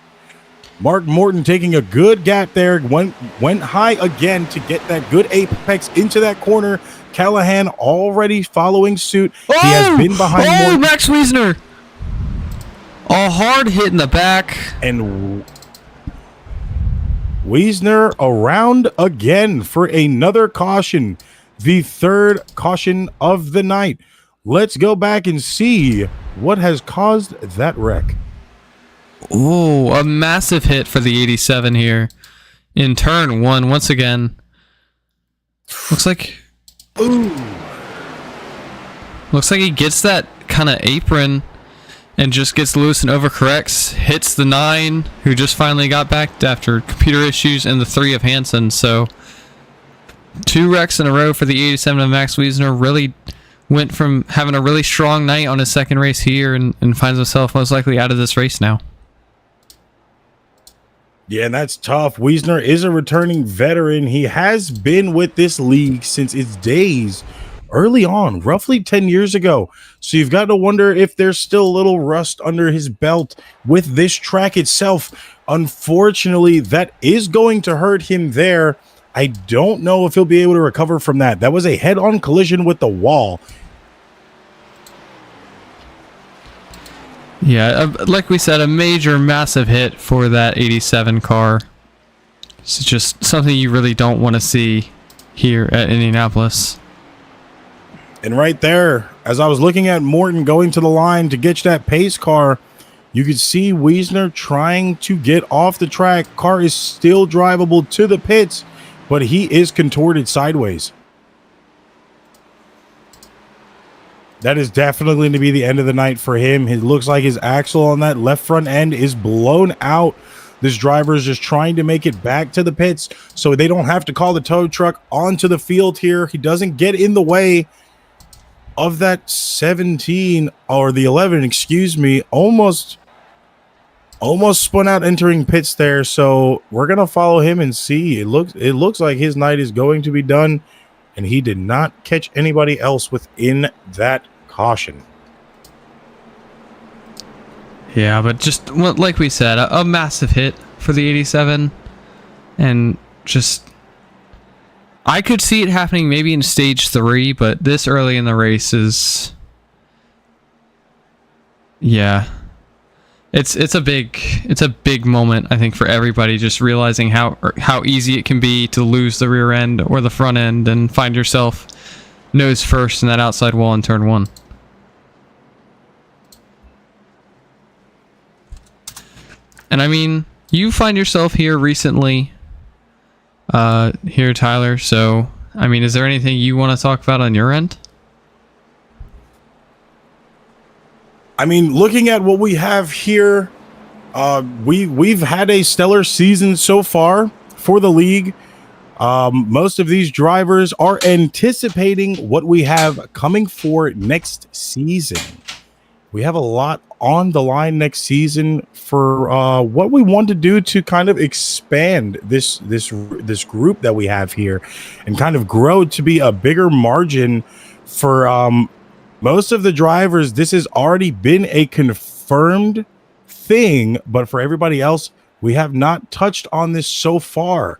Mark Morton taking a good gap there, went high again to get that good apex into that corner. Callahan already following suit. He has been behind Morton. Max Wiesner. A hard hit in the back. And Wiesner around again for another caution. The third caution of the night. Let's go back and see what has caused that wreck. Oh, a massive hit for the 87 here in turn 1 once again. Looks like he gets that kind of apron and just gets loose and overcorrects, hits the 9 who just finally got back after computer issues, and the 3 of Hansen. So 2 wrecks in a row for the 87 of Max Wiesner. Really went from having a really strong night on his second race here and finds himself most likely out of this race now. Yeah, and that's tough. Wiesner is a returning veteran. He has been with this league since its days early on, roughly 10 years ago. So you've got to wonder if there's still a little rust under his belt with this track itself. Unfortunately, that is going to hurt him there. I don't know if he'll be able to recover from that. That was a head-on collision with the wall. Yeah, like we said, a major, massive hit for that 87 car. It's just something you really don't want to see here at Indianapolis. And right there, as I was looking at Morton going to the line to get that pace car, you could see Wiesner trying to get off the track. Car is still drivable to the pits, but he is contorted sideways. That is definitely going to be the end of the night for him. It looks like his axle on that left front end is blown out. This driver is just trying to make it back to the pits so they don't have to call the tow truck onto the field here. He doesn't get in the way of that 17 or the 11, excuse me. Almost spun out entering pits there. So we're going to follow him and see. It looks like his night is going to be done. And he did not catch anybody else within that caution. Yeah, but just like we said, a massive hit for the 87. And just, I could see it happening maybe in stage 3, but this early in the race is, yeah. It's a big moment, I think, for everybody, just realizing how easy it can be to lose the rear end or the front end and find yourself nose first in that outside wall in turn 1. And I mean, you find yourself here recently, here, Tyler. So, I mean, is there anything you want to talk about on your end? I mean, looking at what we have here, we've had a stellar season so far for the league. Most of these drivers are anticipating what we have coming for next season. we have a lot on the line next season for what we want to do to kind of expand this group that we have here and kind of grow to be a bigger margin for most of the drivers. This has already been a confirmed thing, but for everybody else, we have not touched on this so far.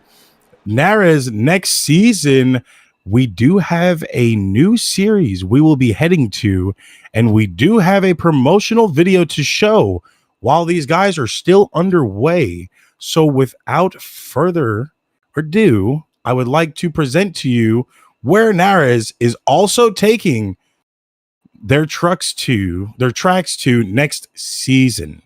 NARAS next season, we do have a new series we will be heading to, and we do have a promotional video to show while these guys are still underway. So without further ado, I would like to present to you where NARAS is also taking their tracks to next season.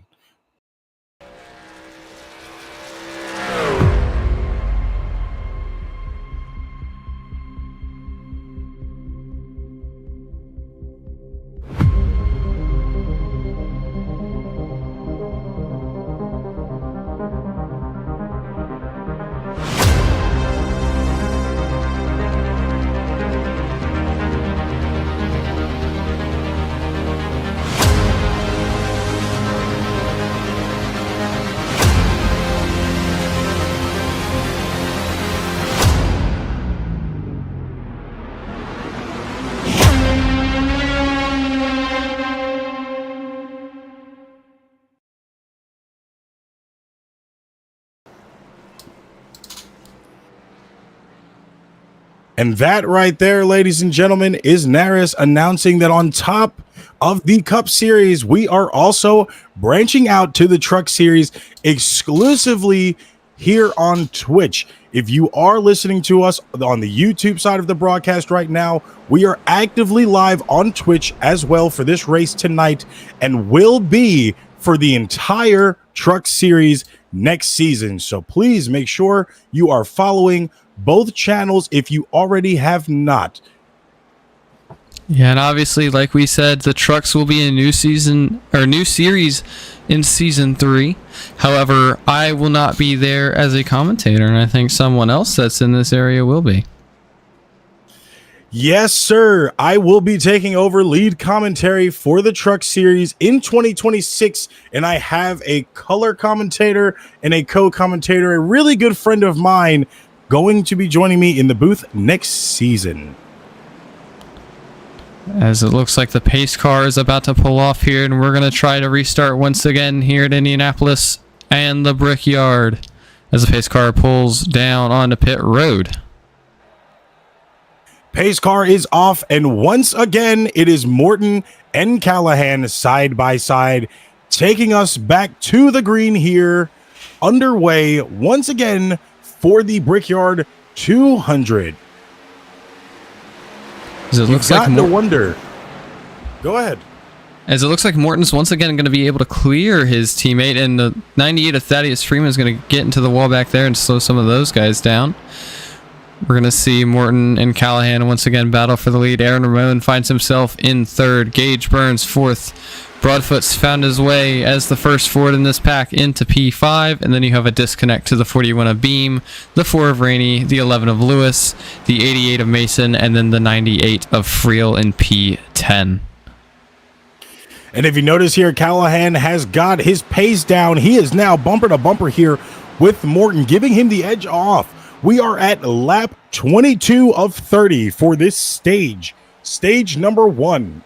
And that right there, ladies and gentlemen, is NARAS announcing that on top of the Cup Series, we are also branching out to the Truck Series exclusively here on Twitch. If you are listening to us on the YouTube side of the broadcast right now, we are actively live on Twitch as well for this race tonight and will be for the entire Truck Series next season. So please make sure you are following both channels if you already have not. Yeah, and obviously, like we said, the trucks will be a new season or new series in season 3. However, I will not be there as a commentator, and I think someone else that's in this area will be. Yes, sir. I will be taking over lead commentary for the Truck Series in 2026, and I have a color commentator and a co-commentator, a really good friend of mine, going to be joining me in the booth next season. As it looks like the pace car is about to pull off here, and we're going to try to restart once again here at Indianapolis and the Brickyard as the pace car pulls down onto pit road. Pace car is off, and once again, it is Morton and Callahan side by side, taking us back to the green here, underway once again for the Brickyard 200. As it looks like no wonder. Go ahead. As it looks like Morton's once again going to be able to clear his teammate, and the 98 of Thaddeus Freeman is going to get into the wall back there and slow some of those guys down. We're going to see Morton and Callahan once again battle for the lead. Aaron Ramon finds himself in third. Gage Burns fourth. Broadfoot's found his way as the first Ford in this pack into P5, and then you have a disconnect to the 41 of Beam, the 4 of Rainey, the 11 of Lewis, the 88 of Mason, and then the 98 of Friel in P10. And if you notice here, Callahan has got his pace down. He is now bumper to bumper here with Morton, giving him the edge off. We are at lap 22 of 30 for this stage. Stage number 1.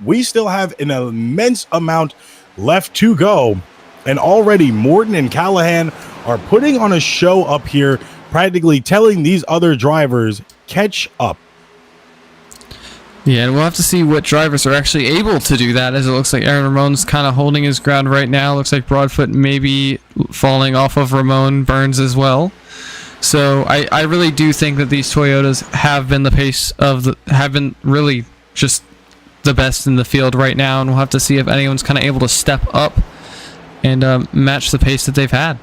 We still have an immense amount left to go, and already Morton and Callahan are putting on a show up here, practically telling these other drivers, catch up. Yeah, and we'll have to see what drivers are actually able to do that, as it looks like Aaron Ramon's kind of holding his ground right now. Looks like Broadfoot may be falling off of Ramon Burns as well. So I really do think that these Toyotas have been the pace of have been really just the best in the field right now, and we'll have to see if anyone's kind of able to step up and match the pace that they've had.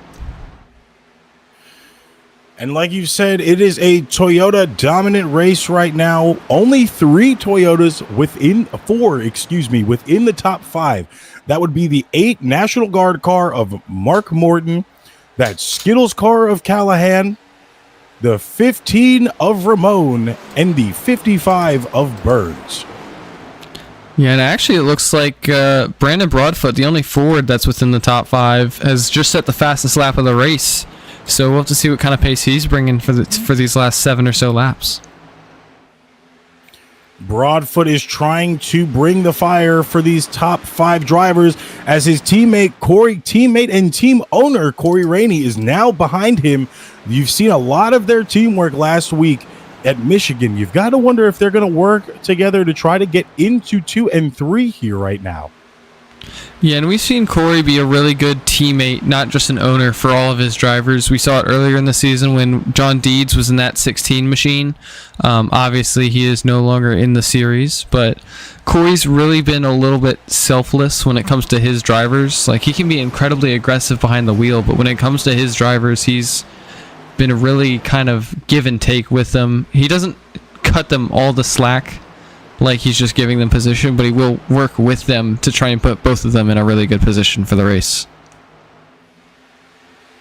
And like you said, it is a Toyota dominant race right now. Only four, within the top 5. That would be the 8 National Guard car of Mark Morton, that Skittles car of Callahan, the 15 of Ramon, and the 55 of Burns. Yeah, and actually it looks like Brandon Broadfoot, the only Ford that's within the top 5, has just set the fastest lap of the race. So we'll have to see what kind of pace he's bringing for these last 7 or so laps. Broadfoot is trying to bring the fire for these top 5 drivers as his teammate and team owner Corey Rainey is now behind him. You've seen a lot of their teamwork last week at Michigan. You've got to wonder if they're going to work together to try to get into 2 and 3 here right now. Yeah, and we've seen Corey be a really good teammate, not just an owner for all of his drivers. We saw it earlier in the season when John Deeds was in that 16 machine. Obviously, he is no longer in the series, but Corey's really been a little bit selfless when it comes to his drivers. Like, he can be incredibly aggressive behind the wheel, but when it comes to his drivers, he's been a really kind of give and take with them. He doesn't cut them all the slack like he's just giving them position, but he will work with them to try and put both of them in a really good position for the race.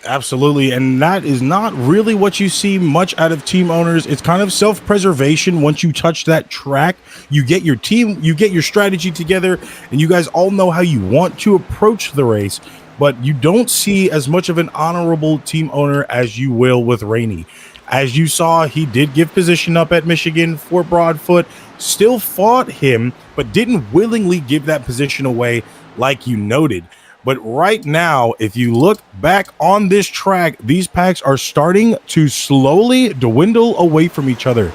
Absolutely, and that is not really what you see much out of team owners. It's kind of self-preservation. Once you touch that track, you get your team, you get your strategy together, and you guys all know how you want to approach the race, but you don't see as much of an honorable team owner as you will with Rainey. As you saw, he did give position up at Michigan for Broadfoot, still fought him, but didn't willingly give that position away like you noted. But right now, if you look back on this track, these packs are starting to slowly dwindle away from each other.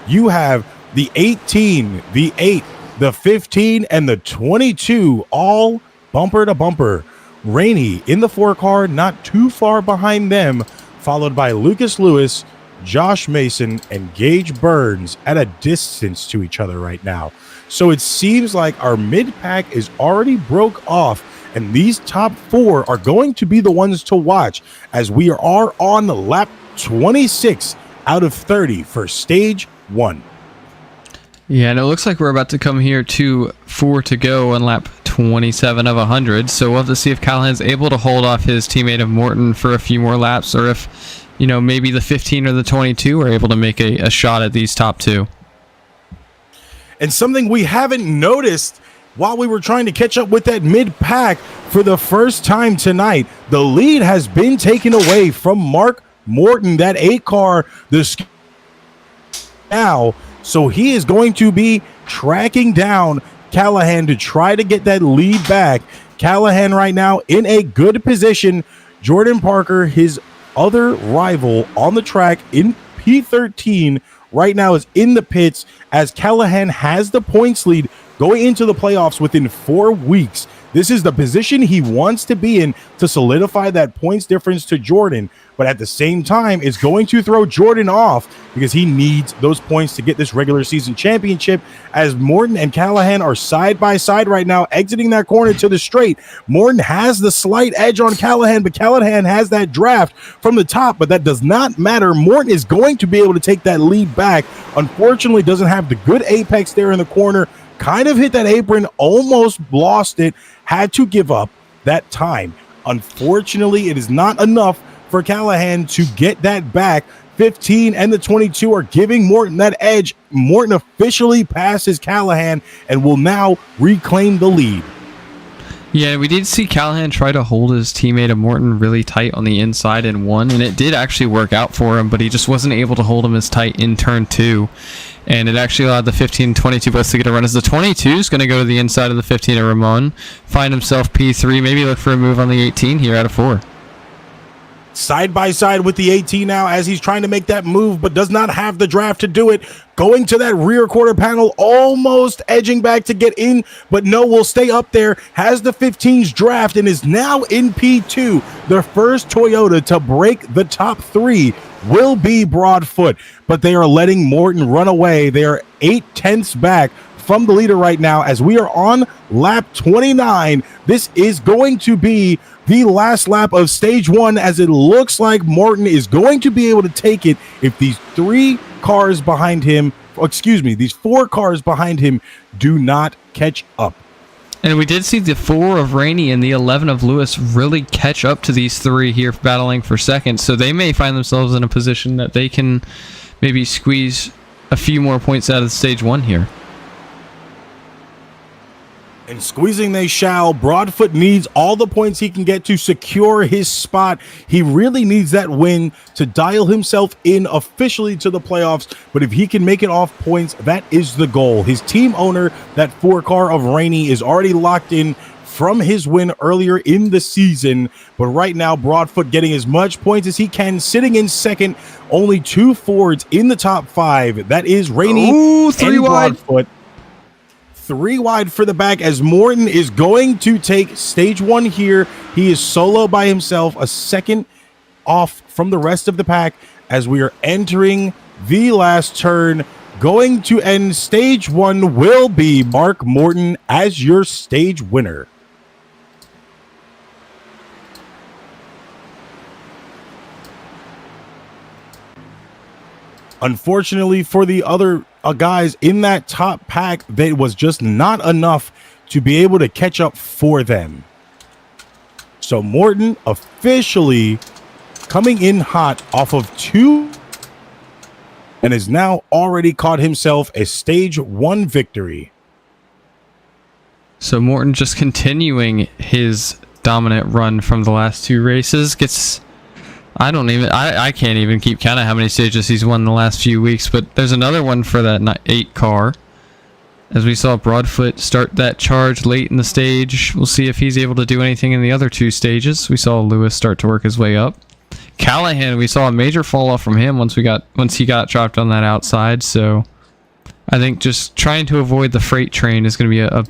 You have the 18, the 8, the 15, and the 22 all bumper to bumper. Rainey in the 4 car, not too far behind them, followed by Lucas Lewis, Josh Mason, and Gage Burns at a distance to each other right now. So it seems like our mid-pack is already broke off, and these top 4 are going to be the ones to watch as we are on lap 26 out of 30 for stage 1. Yeah, and it looks like we're about to come here to 4 to go on lap 27 of 100. So we'll have to see if Callahan's able to hold off his teammate of Morton for a few more laps, or if, you know, maybe the 15 or the 22 are able to make a shot at these top 2. And something we haven't noticed while we were trying to catch up with that mid-pack for the first time tonight, the lead has been taken away from Mark Morton, that 8 car, now. So he is going to be tracking down Callahan to try to get that lead back. Callahan right now in a good position. Jordan Parker, his other rival on the track in P13, right now is in the pits as Callahan has the points lead going into the playoffs within 4 weeks. This is the position he wants to be in to solidify that points difference to Jordan. But at the same time, it's going to throw Jordan off because he needs those points to get this regular season championship, as Morton and Callahan are side by side right now, exiting that corner to the straight. Morton has the slight edge on Callahan, but Callahan has that draft from the top, but that does not matter. Morton is going to be able to take that lead back. Unfortunately, doesn't have the good apex there in the corner. Kind of hit that apron, almost lost it, had to give up that time. Unfortunately, it is not enough for Callahan to get that back. 15 and the 22 are giving Morton that edge. Morton officially passes Callahan and will now reclaim the lead. Yeah, we did see Callahan try to hold his teammate of Morton really tight on the inside in 1, and it did actually work out for him, but he just wasn't able to hold him as tight in turn 2. And it actually allowed the 15 and 22 both to get a run, as the 22 is going to go to the inside of the 15 of Ramon, find himself P3, maybe look for a move on the 18 here out of 4. Side by side with the 18 now as he's trying to make that move, but does not have the draft to do it. Going to that rear quarter panel, almost edging back to get in, but no, will stay up there. Has the 15's draft and is now in P2. The first Toyota to break the top 3 will be Broadfoot, but they are letting Morton run away. They are 8/10 back from the leader right now as we are on lap 29. This is going to be the last lap of stage 1, as it looks like Morton is going to be able to take it if these 4 cars behind him do not catch up. And we did see the 4 of Rainey and the 11 of Lewis really catch up to these 3 here battling for second, so they may find themselves in a position that they can maybe squeeze a few more points out of stage 1 here. And squeezing they shall. Broadfoot needs all the points he can get to secure his spot. He really needs that win to dial himself in officially to the playoffs. But if he can make it off points, that is the goal. His team owner, that 4-car of Rainey, is already locked in from his win earlier in the season. But right now, Broadfoot getting as much points as he can, sitting in second. Only 2 Fords in the top 5. That is Rainey and Broadfoot. 3 wide for the back as Morton is going to take stage 1 here. He is solo by himself, a second off from the rest of the pack as we are entering the last turn. Going to end stage 1 will be Mark Morton as your stage winner. Unfortunately for the other guys in that top pack, that was just not enough to be able to catch up for them. So Morton officially coming in hot off of 2 and has now already caught himself a stage 1 victory. So Morton just continuing his dominant run from the last 2 races. Gets, I can't even keep count of how many stages he's won in the last few weeks, but there's another one for that 8 car. As we saw Broadfoot start that charge late in the stage. We'll see if he's able to do anything in the other 2 stages. We saw Lewis start to work his way up. Callahan, we saw a major fall off from him once he got dropped on that outside. So I think just trying to avoid the freight train is going to be a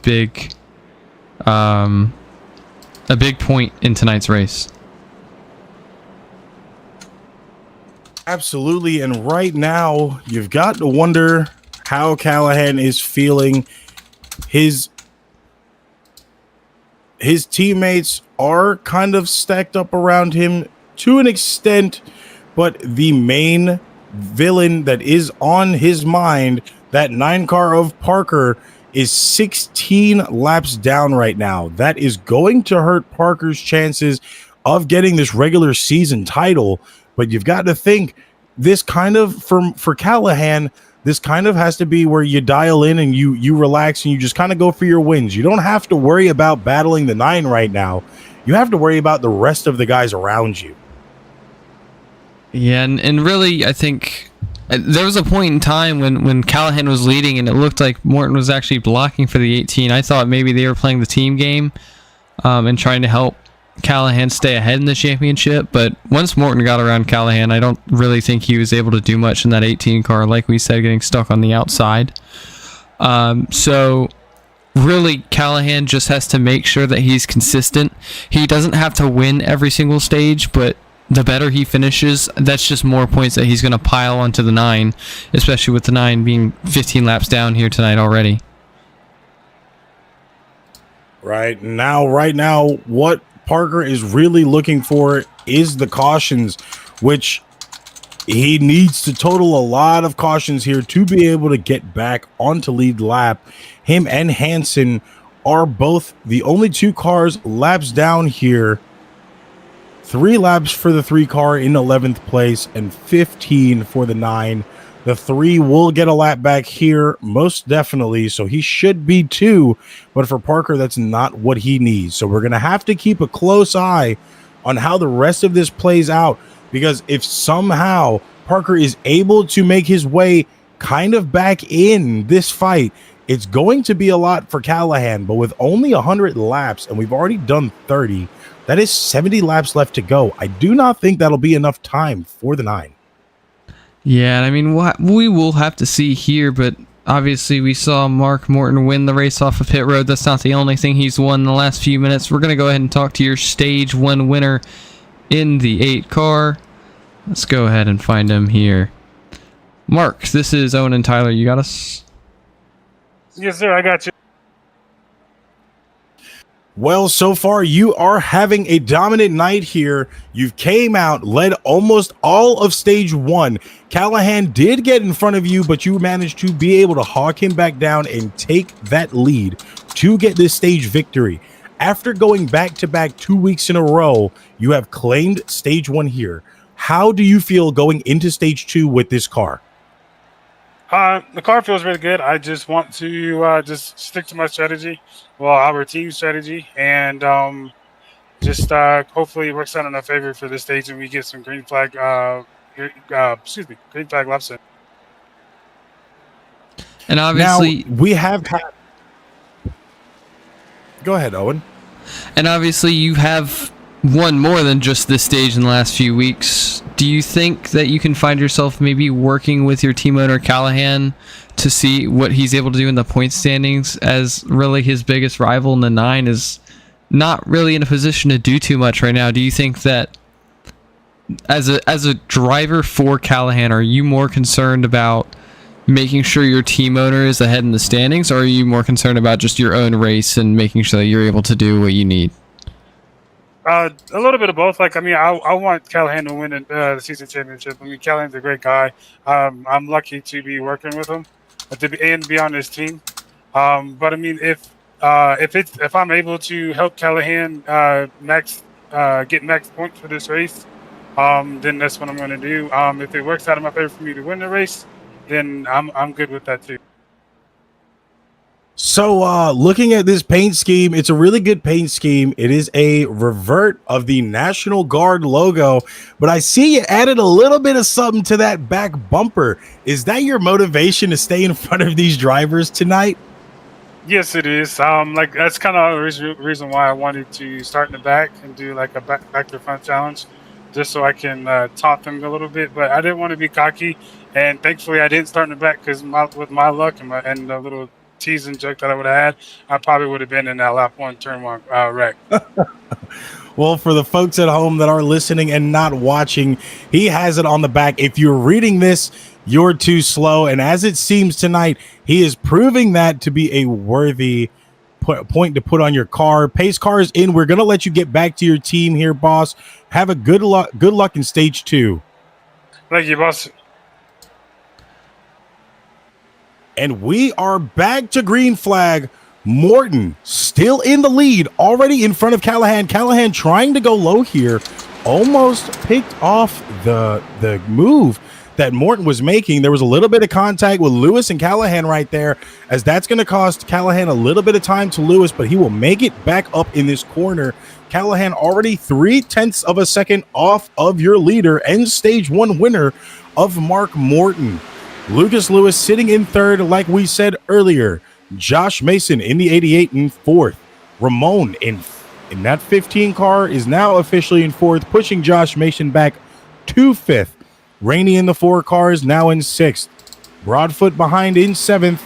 big point in tonight's race. Absolutely, and right now you've got to wonder how Callahan is feeling. His teammates are kind of stacked up around him to an extent, but the main villain that is on his mind, that 9 car of Parker, is 16 laps down right now. That is going to hurt Parker's chances of getting this regular season title. But you've got to think, this kind of, for Callahan, this kind of has to be where you dial in and you relax and you just kind of go for your wins. You don't have to worry about battling the 9 right now. You have to worry about the rest of the guys around you. Yeah, and really, I think there was a point in time when Callahan was leading and it looked like Morton was actually blocking for the 18. I thought maybe they were playing the team game and trying to help Callahan stay ahead in the championship, but once Morton got around Callahan, I don't really think he was able to do much in that 18 car, like we said, getting stuck on the outside. So really, Callahan just has to make sure that he's consistent. He doesn't have to win every single stage, but the better he finishes, that's just more points that he's going to pile onto the 9, especially with the 9 being 15 laps down here tonight already. Right now, what Parker is really looking for is the cautions, which he needs to total a lot of cautions here to be able to get back onto lead lap. Him and Hansen are both the only 2 cars laps down here. 3 laps for the 3 car in 11th place and 15 for the 9. The 3 will get a lap back here, most definitely, so he should be 2. But for Parker, that's not what he needs. So we're going to have to keep a close eye on how the rest of this plays out, because if somehow Parker is able to make his way kind of back in this fight, it's going to be a lot for Callahan. But with only 100 laps, and we've already done 30, that is 70 laps left to go. I do not think that'll be enough time for the 9. Yeah, and I mean, what we will have to see here, but obviously we saw Mark Morton win the race off of pit road. That's not the only thing he's won in the last few minutes. We're going to go ahead and talk to your stage 1 winner in the 8 car. Let's go ahead and find him here. Mark, this is Owen and Tyler. You got us? Yes, sir. I got you. Well, so far you are having a dominant night here. You came out, led almost all of stage 1. Callahan did get in front of you, but you managed to be able to hawk him back down and take that lead to get this stage victory. After going back-to-back 2 weeks in a row, you have claimed stage 1 here. How do you feel going into stage 2 with this car? The car feels really good. I just want to just stick to my strategy, well, our team strategy, and just hopefully it works out in our favor for this stage, and we get some green flag. Green flag laps in. And obviously, now we have had. Go ahead, Owen. And obviously, you have won more than just this stage in the last few weeks. Do you think that you can find yourself maybe working with your team owner Callahan to see what he's able to do in the point standings, as really his biggest rival in the 9 is not really in a position to do too much right now? Do you think that as a driver for Callahan, are you more concerned about making sure your team owner is ahead in the standings, or are you more concerned about just your own race and making sure that you're able to do what you need? A little bit of both. Like, I mean, I want Callahan to win the season championship. I mean, Callahan's a great guy. I'm lucky to be working with him and to be on his team. But I mean, if I'm able to help Callahan get max points for this race, then that's what I'm going to do. If it works out in my favor for me to win the race, then I'm good with that too. So looking at this paint scheme, it's a really good paint scheme. It is a revert of the National Guard logo, but I see you added a little bit of something to that back bumper. Is that your motivation to stay in front of these drivers tonight? Yes, it is. Like, that's kind of the reason why I wanted to start in the back and do like a back to front challenge, just so I can taunt them a little bit. But I didn't want to be cocky, and thankfully I didn't start in the back because with my luck and the little teasing joke that I would have had, I probably would have been in that lap 1 turn 1 wreck. Well, for the folks at home that are listening and not watching, he has it on the back. If you're reading this, you're too slow. And as it seems tonight, he is proving that to be a worthy point to put on your car. Pace car is in. We're going to let you get back to your team here, boss. Have a good luck in stage 2. Thank you, boss. And we are back to green flag. Morton still in the lead, already in front of Callahan. Callahan trying to go low here, almost picked off the move that Morton was making. There was a little bit of contact with Lewis and Callahan right there, as that's going to cost Callahan a little bit of time to Lewis, but he will make it back up in this corner. Callahan already 0.3 of a second off of your leader and stage 1 winner of Mark Morton. Lucas Lewis sitting in 3rd, like we said earlier. Josh Mason in the 88 in 4th. Ramon in that 15 car is now officially in 4th, pushing Josh Mason back to 5th. Rainey in the 4 cars now in 6th. Broadfoot behind in 7th.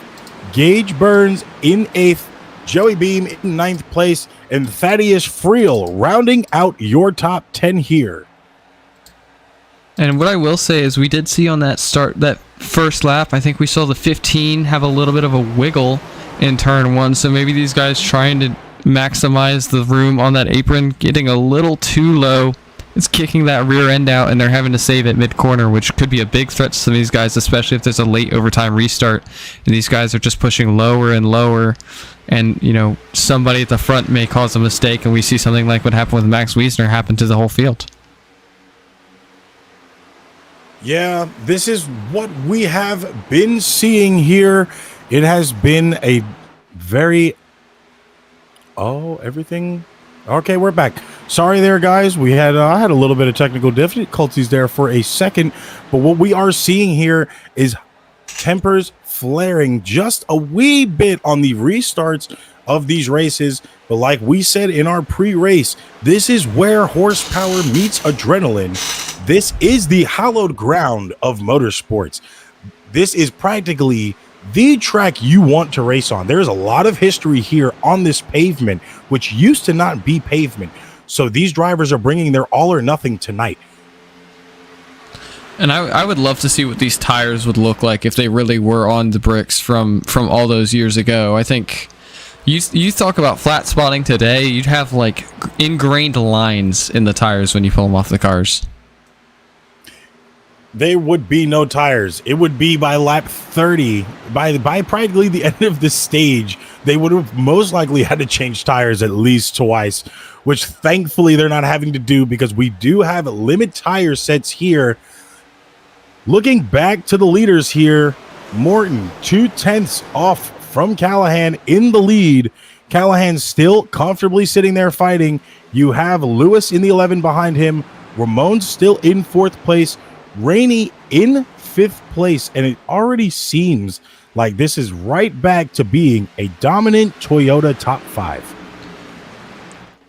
Gage Burns in 8th. Joey Beam in 9th place. And Thaddeus Friel rounding out your top 10 here. And what I will say is we did see on that first lap, I think we saw the 15 have a little bit of a wiggle in turn 1. So maybe these guys trying to maximize the room on that apron, getting a little too low. It's kicking that rear end out, and they're having to save it mid-corner, which could be a big threat to some of these guys, especially if there's a late overtime restart. And these guys are just pushing lower and lower. And, somebody at the front may cause a mistake, and we see something like what happened with Max Wiesner happen to the whole field. Yeah, this is what we have been seeing here. It has been a very... everything... Okay, we're back. Sorry there, guys. We had I had a little bit of technical difficulties there for a second, but what we are seeing here is tempers flaring just a wee bit on the restarts of these races. But like we said in our pre-race, this is where horsepower meets adrenaline. This is the hallowed ground of motorsports. This is practically the track you want to race on. There's a lot of history here on this pavement, which used to not be pavement. So these drivers are bringing their all or nothing tonight. And I would love to see what these tires would look like if they really were on the bricks from all those years ago. I think you talk about flat spotting today, you'd have like ingrained lines in the tires when you pull them off the cars. There would be no tires. It would be by lap 30, by practically the end of the stage, they would have most likely had to change tires at least twice, which thankfully they're not having to do because we do have limit tire sets here. Looking back to the leaders here, Morton 2/10 off from Callahan in the lead. Callahan still comfortably sitting there fighting. You have Lewis in the 11 behind him. Ramon's still in 4th place. Rainey in 5th place. And it already seems like this is right back to being a dominant Toyota top 5.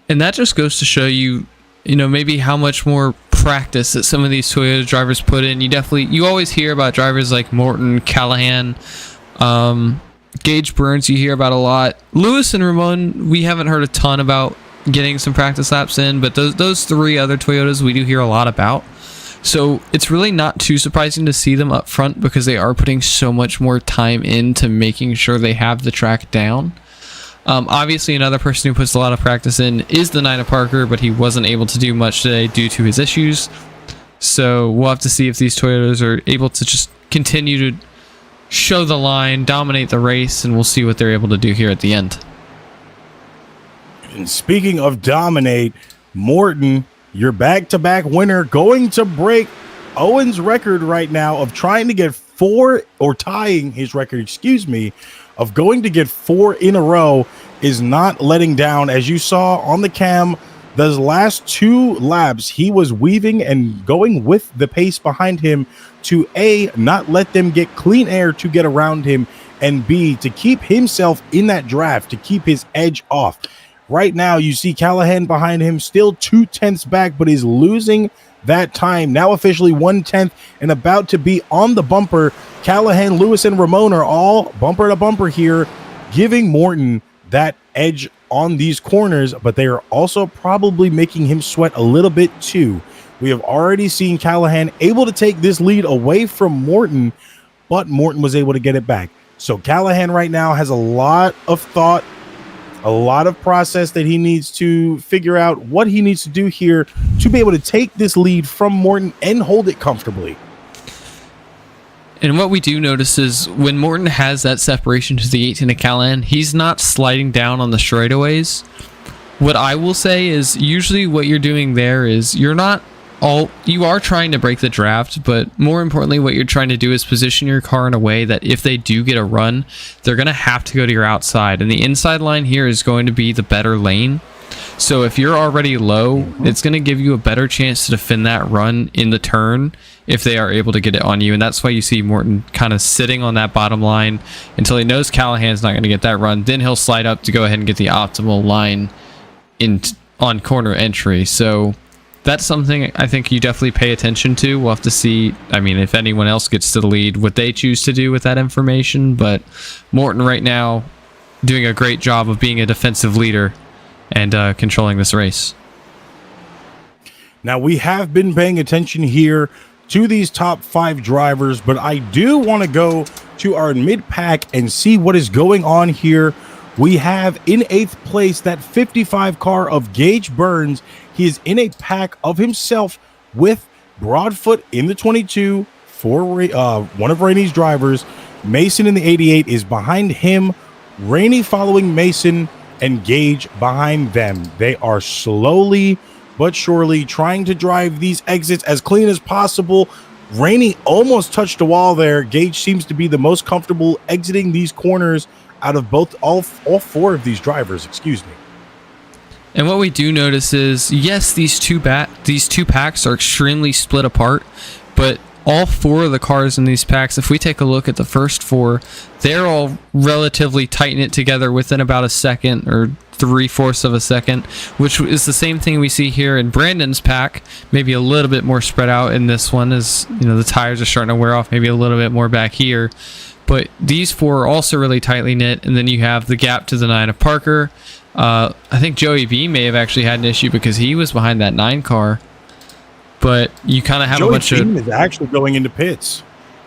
And that just goes to show you, maybe how much more practice that some of these Toyota drivers put in. You always hear about drivers like Morton, Callahan, Gage Burns, you hear about a lot. Lewis and Ramon, we haven't heard a ton about getting some practice laps in, but those 3 other Toyotas we do hear a lot about. So it's really not too surprising to see them up front because they are putting so much more time into making sure they have the track down. Obviously, another person who puts a lot of practice in is the Nina Parker, but he wasn't able to do much today due to his issues. So we'll have to see if these Toyotas are able to just continue to show the line, dominate the race, and we'll see what they're able to do here at the end. And speaking of dominate, Morton, your back-to-back winner, going to break Owen's record right now of trying to get 4, or tying his record, of going to get 4 in a row, is not letting down. As you saw on the cam, those last 2 laps, he was weaving and going with the pace behind him to A, not let them get clean air to get around him, and B, to keep himself in that draft, to keep his edge off. Right now, you see Callahan behind him, still 2/10 back, but is losing that time. Now officially 1/10 and about to be on the bumper. Callahan, Lewis, and Ramon are all bumper to bumper here, giving Morton that edge on these corners, but they are also probably making him sweat a little bit too. We have already seen Callahan able to take this lead away from Morton, but Morton was able to get it back. So Callahan right now has a lot of thought, a lot of process that he needs to figure out what he needs to do here to be able to take this lead from Morton and hold it comfortably. And what we do notice is when Morton has that separation to the 18 of Callahan, he's not sliding down on the straightaways. What I will say is usually what you're doing there is you are trying to break the draft, but more importantly, what you're trying to do is position your car in a way that if they do get a run, they're going to have to go to your outside. And the inside line here is going to be the better lane. So if you're already low, it's going to give you a better chance to defend that run in the turn if they are able to get it on you. And that's why you see Morton kind of sitting on that bottom line until he knows Callahan's not going to get that run. Then he'll slide up to go ahead and get the optimal line on corner entry. So that's something I think you definitely pay attention to. We'll have to see, if anyone else gets to the lead, what they choose to do with that information. But Morton right now doing a great job of being a defensive leader and controlling this race. Now, we have been paying attention here to these top 5 drivers, but I do want to go to our mid-pack and see what is going on here. We have in 8th place that 55 car of Gage Burns. He is in a pack of himself with Broadfoot in the 22 for one of Rainey's drivers. Mason in the 88 is behind him. Rainey following Mason and Gage behind them. They are slowly but surely trying to drive these exits as clean as possible. Rainey almost touched the wall there. Gage seems to be the most comfortable exiting these corners out of all 4 of these drivers, And what we do notice is, yes, these two packs are extremely split apart, but all 4 of the cars in these packs, if we take a look at the first 4, they're all relatively tight knit together within about a second or 3/4 of a second, which is the same thing we see here in Brandon's pack, maybe a little bit more spread out in this one as the tires are starting to wear off, maybe a little bit more back here. But these 4 are also really tightly knit, and then you have the gap to the 9 of Parker. I think Joey B may have actually had an issue because he was behind that 9 car. But you kind of have a bunch of... Joey B is actually going into pits.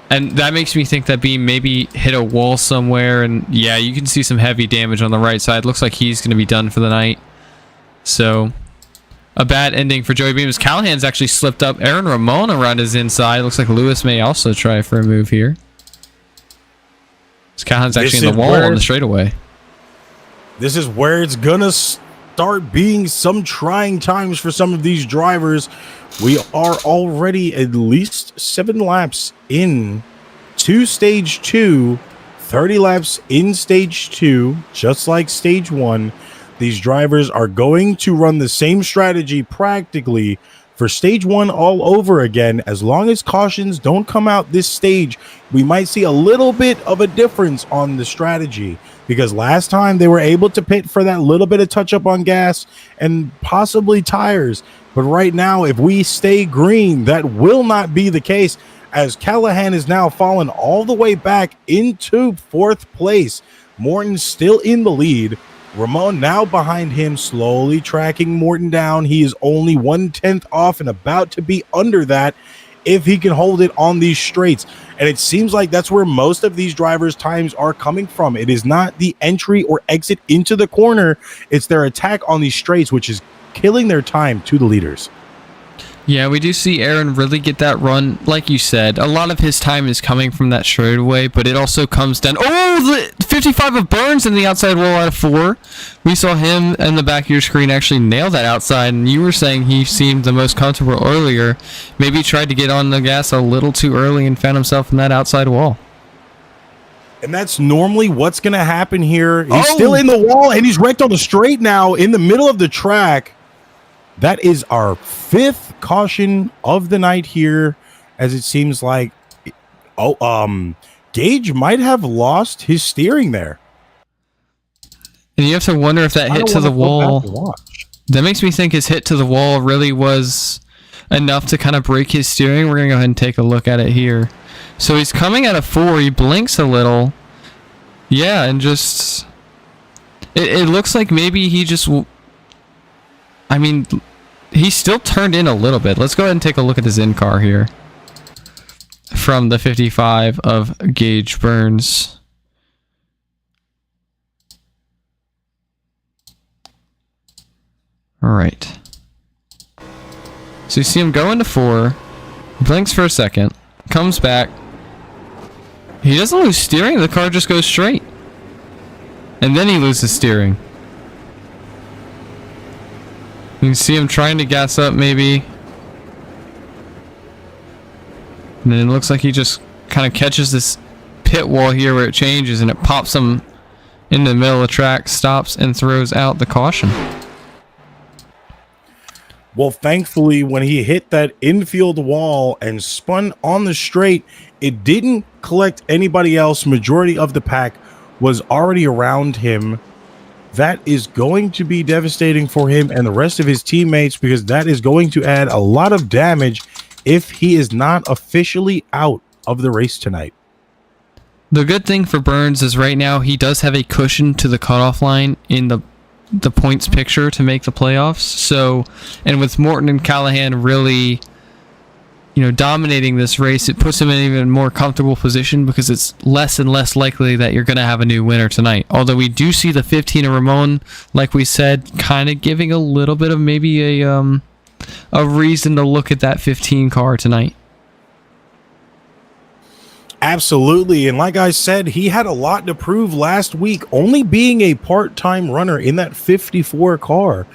And that makes me think that B maybe hit a wall somewhere. And yeah, you can see some heavy damage on the right side. Looks like he's going to be done for the night. So a bad ending for Joey Beams. Callahan's actually slipped up. Aaron Ramon around his inside. Looks like Lewis may also try for a move here. Callahan's actually in the wall on the straightaway. This is where it's going to start being some trying times for some of these drivers. We are already at least 7 laps in to stage 2, 30 laps in stage 2, just like stage 1. These drivers are going to run the same strategy practically for stage 1 all over again. As long as cautions don't come out this stage, we might see a little bit of a difference on the strategy, because last time they were able to pit for that little bit of touch up on gas and possibly tires. But right now, if we stay green, that will not be the case, as Callahan is now fallen all the way back into 4th place. Morton still in the lead. Ramon now behind him, slowly tracking Morton down. He is only 1/10 off and about to be under that if he can hold it on these straights. And it seems like that's where most of these drivers' times are coming from. It is not the entry or exit into the corner. It's their attack on these straights, which is killing their time to the leaders. Yeah, we do see Aaron really get that run. Like you said, a lot of his time is coming from that straightaway, but it also comes down. Oh, the 55 of Burns in the outside wall out of 4. We saw him in the back of your screen actually nail that outside, and you were saying he seemed the most comfortable earlier. Maybe he tried to get on the gas a little too early and found himself in that outside wall. And that's normally what's going to happen here. He's still in the wall, and he's wrecked on the straight now in the middle of the track. That is our 5th caution of the night here, as it seems like Gage might have lost his steering there. And you have to wonder if that hit to the wall. That makes me think his hit to the wall really was enough to kind of break his steering. We're going to go ahead and take a look at it here. So he's coming out of 4. He blinks a little. Yeah, and just... It looks like maybe he just... I mean, he still turned in a little bit. Let's go ahead and take a look at his in-car here. From the 55 of Gage Burns. Alright. So you see him go into 4. Blinks for a second. Comes back. He doesn't lose steering. The car just goes straight. And then he loses steering. You can see him trying to gas up, maybe. And then it looks like he just kind of catches this pit wall here where it changes, and it pops him in the middle of the track, stops, and throws out the caution. Well, thankfully, when he hit that infield wall and spun on the straight, it didn't collect anybody else. Majority of the pack was already around him. That is going to be devastating for him and the rest of his teammates, because that is going to add a lot of damage if he is not officially out of the race tonight. The good thing for Burns is right now he does have a cushion to the cutoff line in the points picture to make the playoffs. So, and with Morton and Callahan really, dominating this race, it puts him in an even more comfortable position, because it's less and less likely that you're going to have a new winner tonight. Although we do see the 15 of Ramon, like we said, kind of giving a little bit of maybe a reason to look at that 15 car tonight. Absolutely. And like I said, he had a lot to prove last week, only being a part-time runner in that 54 car.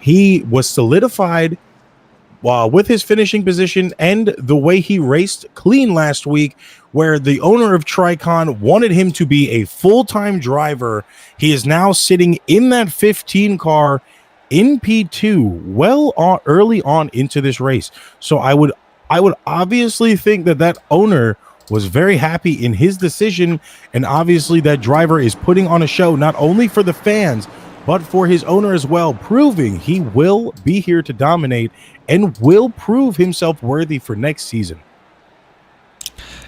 He was solidified with his finishing position and the way he raced clean last week, where the owner of Tricon wanted him to be a full-time driver. He is now sitting in that 15 car in P2 early on into this race. So I would obviously think that owner was very happy in his decision, and obviously that driver is putting on a show not only for the fans but for his owner as well, proving he will be here to dominate and will prove himself worthy for next season.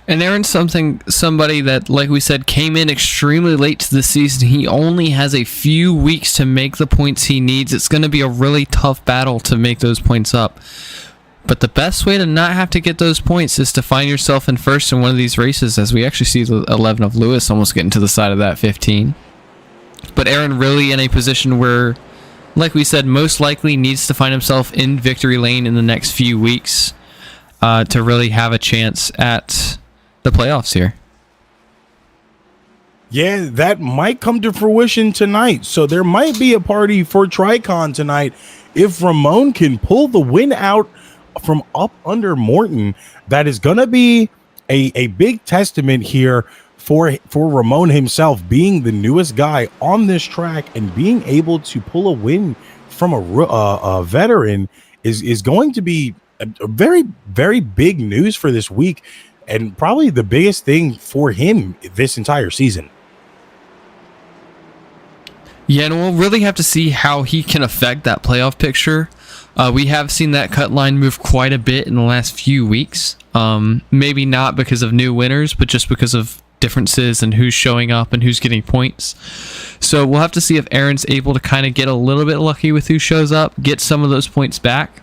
And Aaron's somebody that, like we said, came in extremely late to the season. He only has a few weeks to make the points he needs. It's going to be a really tough battle to make those points up. But the best way to not have to get those points is to find yourself in first in one of these races, as we actually see the 11 of Lewis almost getting to the side of that 15. But Aaron really in a position where, like we said, most likely needs to find himself in victory lane in the next few weeks to really have a chance at the playoffs here. Yeah, that might come to fruition tonight. So there might be a party for Tricon tonight if Ramon can pull the win out from up under Morton. That is going to be a big testament here for Ramon himself, being the newest guy on this track and being able to pull a win from a veteran is going to be a very, very big news for this week, and probably the biggest thing for him this entire season. Yeah, and we'll really have to see how he can affect that playoff picture. We have seen that cut line move quite a bit in the last few weeks. Maybe not because of new winners, but just because of differences and who's showing up and who's getting points. So we'll have to see if Aaron's able to kind of get a little bit lucky with who shows up, get some of those points back,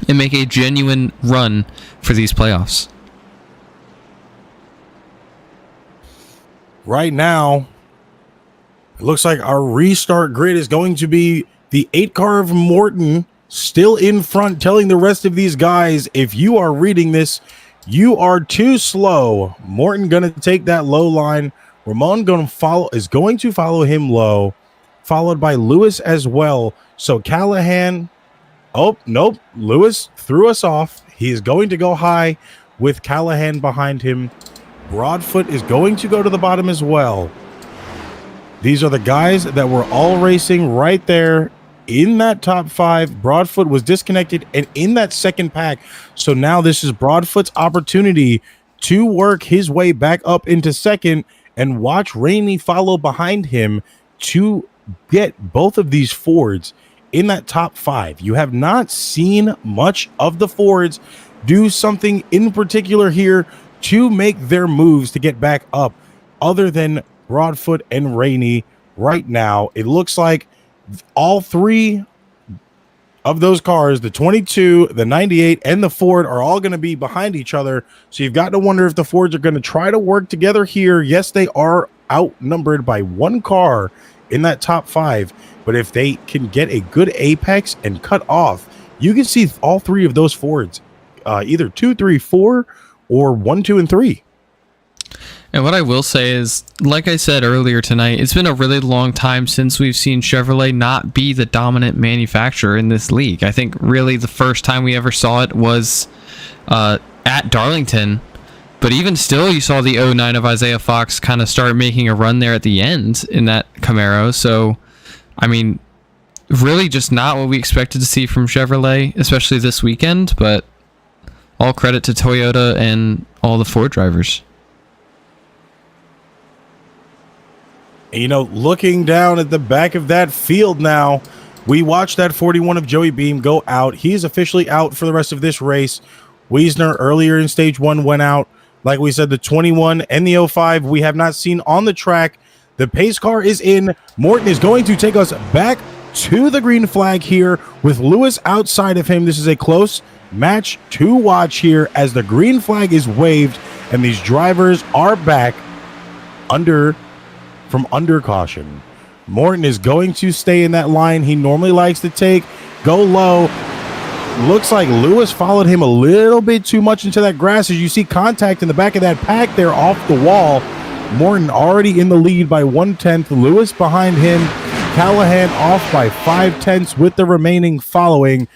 and make a genuine run for these playoffs. Right now, it looks like our restart grid is going to be the 8 car of Morton still in front, telling the rest of these guys, if you are reading this, you are too slow. Morton going to take that low line. Ramon is going to follow him low, followed by Lewis as well. So Callahan, oh, nope, Lewis threw us off. He is going to go high with Callahan behind him. Broadfoot is going to go to the bottom as well. These are the guys that were all racing right there in that top 5. Broadfoot was disconnected and in that second pack. So now this is Broadfoot's opportunity to work his way back up into second and watch Rainey follow behind him to get both of these Fords in that top 5. You have not seen much of the Fords do something in particular here to make their moves to get back up, other than Broadfoot and Rainey. Right now, it looks like all 3 of those cars, the 22, the 98, and the Ford, are all going to be behind each other. So you've got to wonder if the Fords are going to try to work together here. Yes, they are outnumbered by 1 car in that top 5, but if they can get a good apex and cut off, you can see all 3 of those Fords, either 2, 3, 4, or 1, 2, and 3. And what I will say is, like I said earlier tonight, it's been a really long time since we've seen Chevrolet not be the dominant manufacturer in this league. I think really the first time we ever saw it was at Darlington. But even still, you saw the 09 of Isaiah Fox kind of start making a run there at the end in that Camaro. So, I mean, really just not what we expected to see from Chevrolet, especially this weekend. But all credit to Toyota and all the Ford drivers. You know, looking down at the back of that field now, we watched that 41 of Joey Beam go out. He's officially out for the rest of this race. Wiesner earlier in stage 1 went out. Like we said, the 21 and the 05 we have not seen on the track. The pace car is in. Morton is going to take us back to the green flag here with Lewis outside of him. This is a close match to watch here as the green flag is waved and these drivers are back from under caution. Morton is going to stay in that line he normally likes to take, go low. Looks like Lewis followed him a little bit too much into that grass as you see contact in the back of that pack there off the wall. Morton already in the lead by 1/10. Lewis behind him. Callahan off by 5/10 with the remaining following.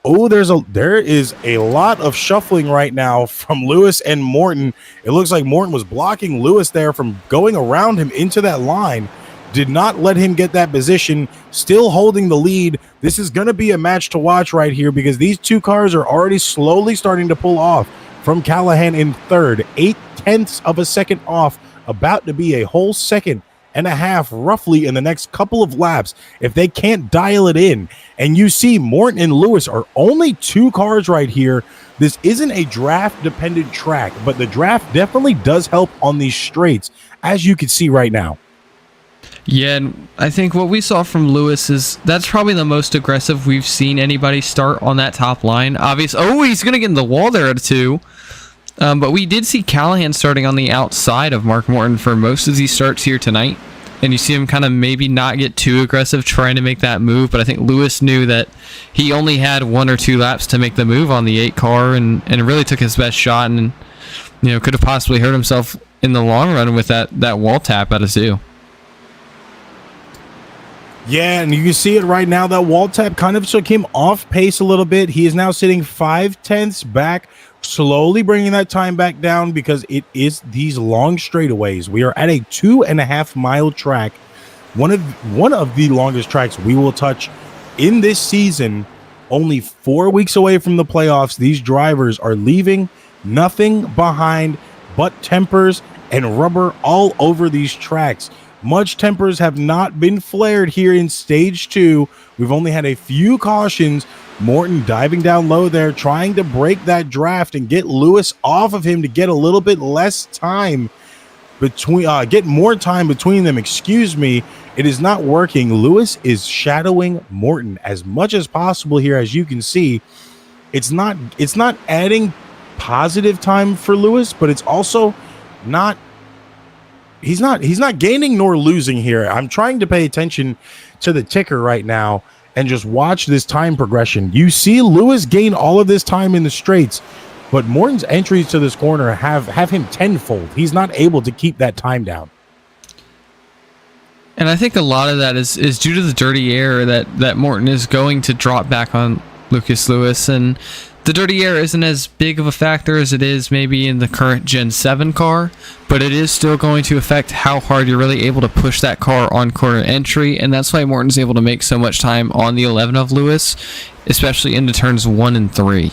Oh, there is a lot of shuffling right now from Lewis and Morton. It looks like Morton was blocking Lewis there from going around him into that line. Did not let him get that position. Still holding the lead. This is going to be a match to watch right here because these 2 cars are already slowly starting to pull off from Callahan in third. 0.8 of a second off. About to be a whole second and a half roughly in the next couple of laps if they can't dial it in. And you see Morton and Lewis are only 2 cars right here. This isn't a draft dependent track, but the draft definitely does help on these straights, as you can see right now. Yeah, and I think what we saw from Lewis is that's probably the most aggressive we've seen anybody start on that top line. Obviously, he's going to get in the wall there at 2. But we did see Callahan starting on the outside of Mark Morton for most of these starts here tonight. And you see him kind of maybe not get too aggressive trying to make that move. But I think Lewis knew that he only had 1 or 2 laps to make the move on the 8 car and really took his best shot and could have possibly hurt himself in the long run with that wall tap out of 2. Yeah, and you can see it right now. That wall tap kind of took him off pace a little bit. He is now sitting 5/10 back slowly bringing that time back down because it is these long straightaways. We are at a 2.5 mile track, one of the longest tracks we will touch in this season. Only 4 weeks away from the playoffs. These drivers are leaving nothing behind but tempers and rubber all over these tracks. Much tempers have not been flared here in stage 2. We've only had a few cautions. Morton diving down low there, trying to break that draft and get Lewis off of him to get a little bit less time between, get more time between them. Excuse me. It is not working. Lewis is shadowing Morton as much as possible here, as you can see. It's not adding positive time for Lewis, but it's also not. He's not gaining nor losing here. I'm trying to pay attention to the ticker right now and just watch this time progression. You see Lewis gain all of this time in the straights, but Morton's entries to this corner have him tenfold. He's not able to keep that time down. And I think a lot of that is due to the dirty air that Morton is going to drop back on Lucas Lewis. And the dirty air isn't as big of a factor as it is maybe in the current Gen 7 car, but it is still going to affect how hard you're really able to push that car on corner entry. And that's why Morton's able to make so much time on the 11 of Lewis, especially into turns 1 and 3.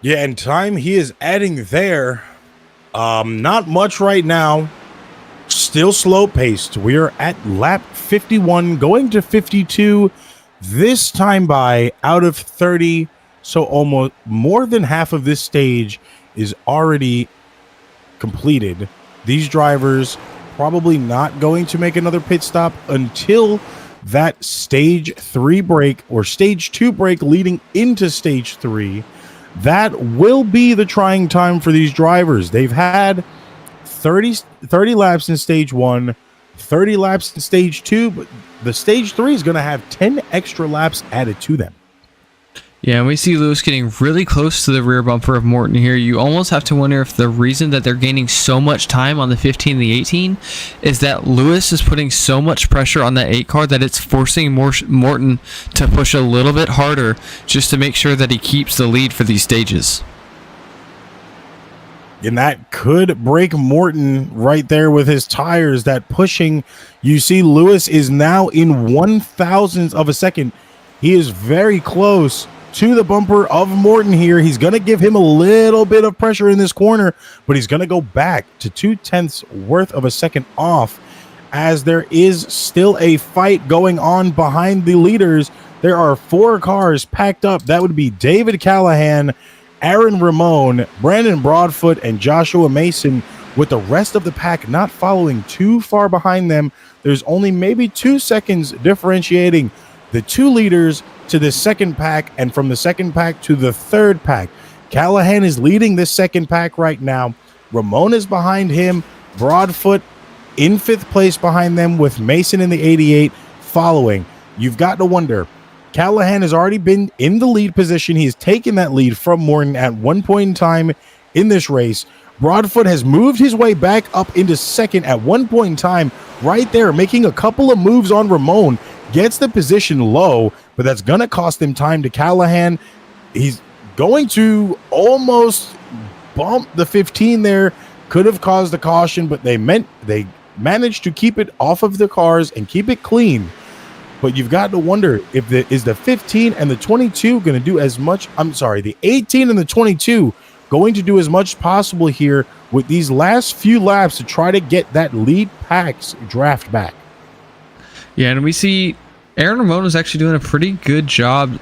Yeah, and time he is adding there. Not much right now. Still slow paced. We are at lap 51, going to 52. This time by out of 30. So almost more than half of this stage is already completed. These drivers probably not going to make another pit stop until that stage 3 break or stage 2 break leading into stage 3. That will be the trying time for these drivers. They've had 30 laps in stage 1, 30 laps in stage 2, but the stage 3 is going to have 10 extra laps added to them. Yeah, and we see Lewis getting really close to the rear bumper of Morton here. You almost have to wonder if the reason that they're gaining so much time on the 15 and the 18 is that Lewis is putting so much pressure on that 8 car that it's forcing Morton to push a little bit harder just to make sure that he keeps the lead for these stages. And that could break Morton right there with his tires. That pushing, you see Lewis is now in 1,000th of a second. He is very close to the bumper of Morton here. He's going to give him a little bit of pressure in this corner, but he's going to go back to 0.2 worth of a second off, as there is still a fight going on behind the leaders. There are 4 cars packed up. That would be David Callahan, Aaron Ramon, Brandon Broadfoot, and Joshua Mason, with the rest of the pack not following too far behind them. There's only maybe 2 seconds differentiating the 2 leaders to the second pack, and from the second pack to the third pack. Callahan is leading this second pack right now. Ramon is behind him. Broadfoot in 5th place behind them, with Mason in the 88 following. You've got to wonder, Callahan has already been in the lead position. He has taken that lead from Morton at one point in time in this race. Broadfoot has moved his way back up into second at one point in time, right there, making a couple of moves on Ramon. Gets the position low, but that's going to cost him time to Callahan. He's going to almost bump the 15 there. Could have caused a caution, but they managed to keep it off of the cars and keep it clean. But you've got to wonder if is the 15 and the 22 going to do as much. I'm sorry, the 18 and the 22 going to do as much as possible here with these last few laps to try to get that lead pack's draft back. Yeah, and we see Aaron Ramon was actually doing a pretty good job,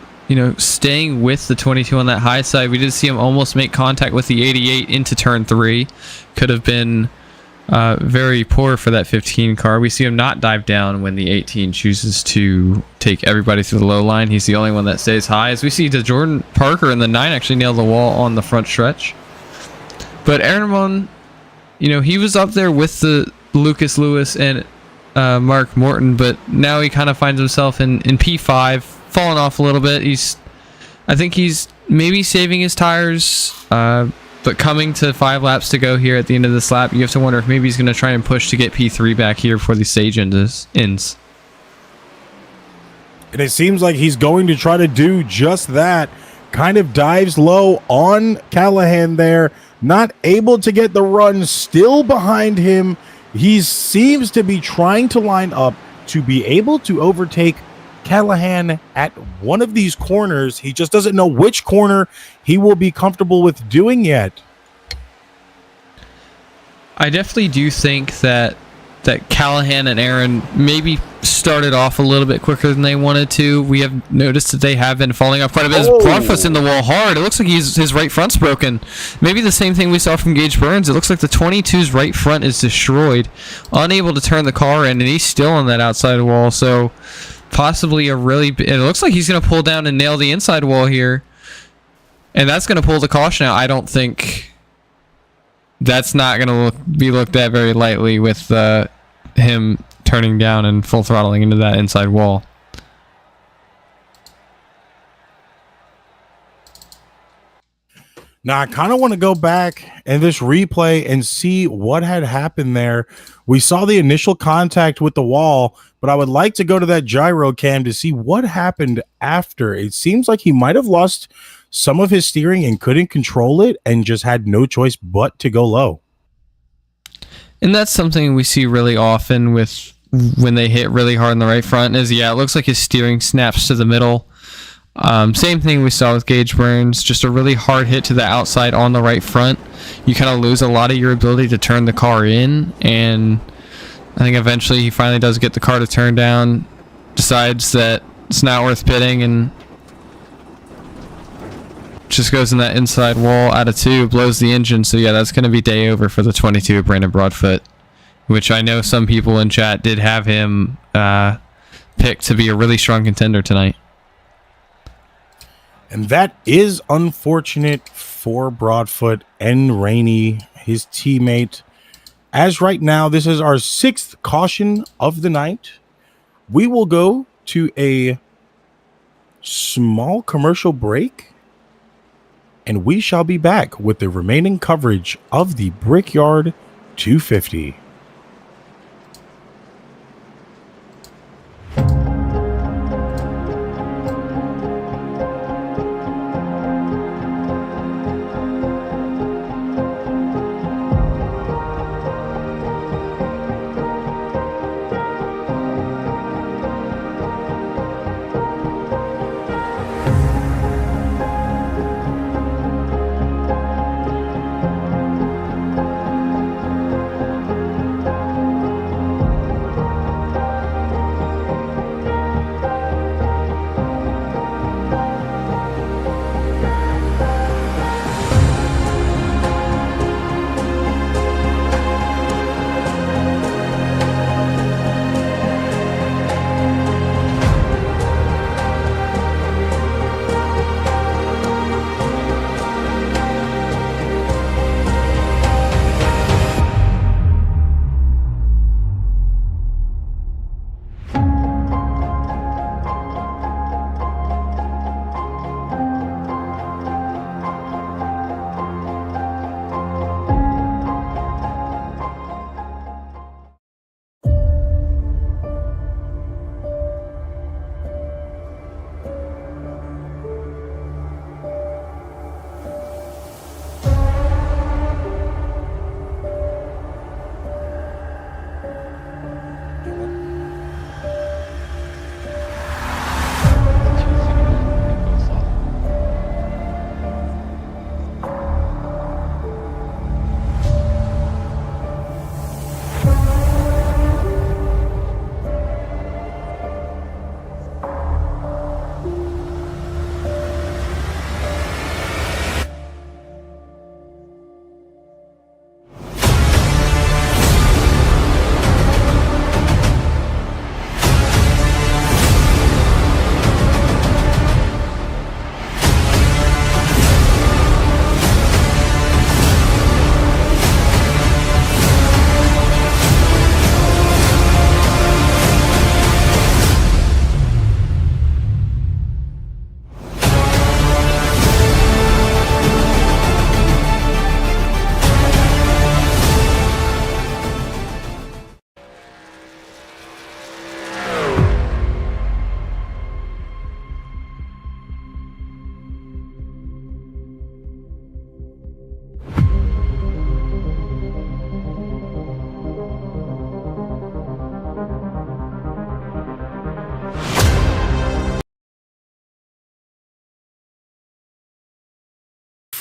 staying with the 22 on that high side. We did see him almost make contact with the 88 into turn 3. Could have been very poor for that 15 car. We see him not dive down when the 18 chooses to take everybody through the low line. He's the only one that stays high. As we see the Jordan Parker and the 9 actually nail the wall on the front stretch. But Aaron Ramon, he was up there with the Lucas Lewis and Mark Morton, but now he kind of finds himself in P5, falling off a little bit. I think he's maybe saving his tires, but coming to 5 laps to go here at the end of this lap, you have to wonder if maybe he's going to try and push to get P3 back here before the stage ends. And it seems like he's going to try to do just that. kind of dives low on Callahan there, not able to get the run, still behind him. He seems to be trying to line up to be able to overtake Callahan at one of these corners. He just doesn't know which corner he will be comfortable with doing yet. I definitely do think that Callahan and Aaron maybe started off a little bit quicker than they wanted to. We have noticed that they have been falling off quite a bit. His Broadfoot's in the wall hard. It looks like his right front's broken. Maybe the same thing we saw from Gage Burns. It looks like the 22's right front is destroyed, unable to turn the car in, and he's still on that outside wall. So possibly it looks like he's going to pull down and nail the inside wall here, and that's going to pull the caution out. I don't think that's not going to be looked at very lightly with him turning down and full throttling into that inside wall. Now, I kind of want to go back and this replay and see what had happened there. We saw the initial contact with the wall, but I would like to go to that gyro cam to see what happened after. It seems like he might have lost some of his steering and couldn't control it and just had no choice but to go low. And that's something we see really often with when they hit really hard in the right front is, it looks like his steering snaps to the middle. Same thing we saw with Gage Burns, just a really hard hit to the outside on the right front. You kind of lose a lot of your ability to turn the car in, and I think eventually he finally does get the car to turn down, decides that it's not worth pitting, and just goes in that inside wall out of two, blows the engine. So that's going to be day over for the 22 of Brandon Broadfoot, which I know some people in chat did have him picked to be a really strong contender tonight. And that is unfortunate for Broadfoot and Rainey, his teammate. As right now, this is our 6th caution of the night. We will go to a small commercial break, and we shall be back with the remaining coverage of the Brickyard 250.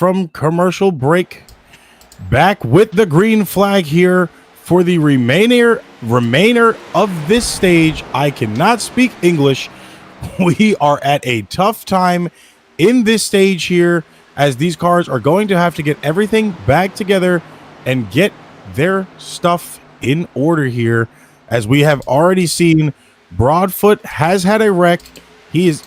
from commercial break. Back with the green flag here for the remainder of this stage. I cannot speak English. We are at a tough time in this stage here, as these cars are going to have to get everything back together and get their stuff in order here. As we have already seen, Broadfoot has had a wreck. He is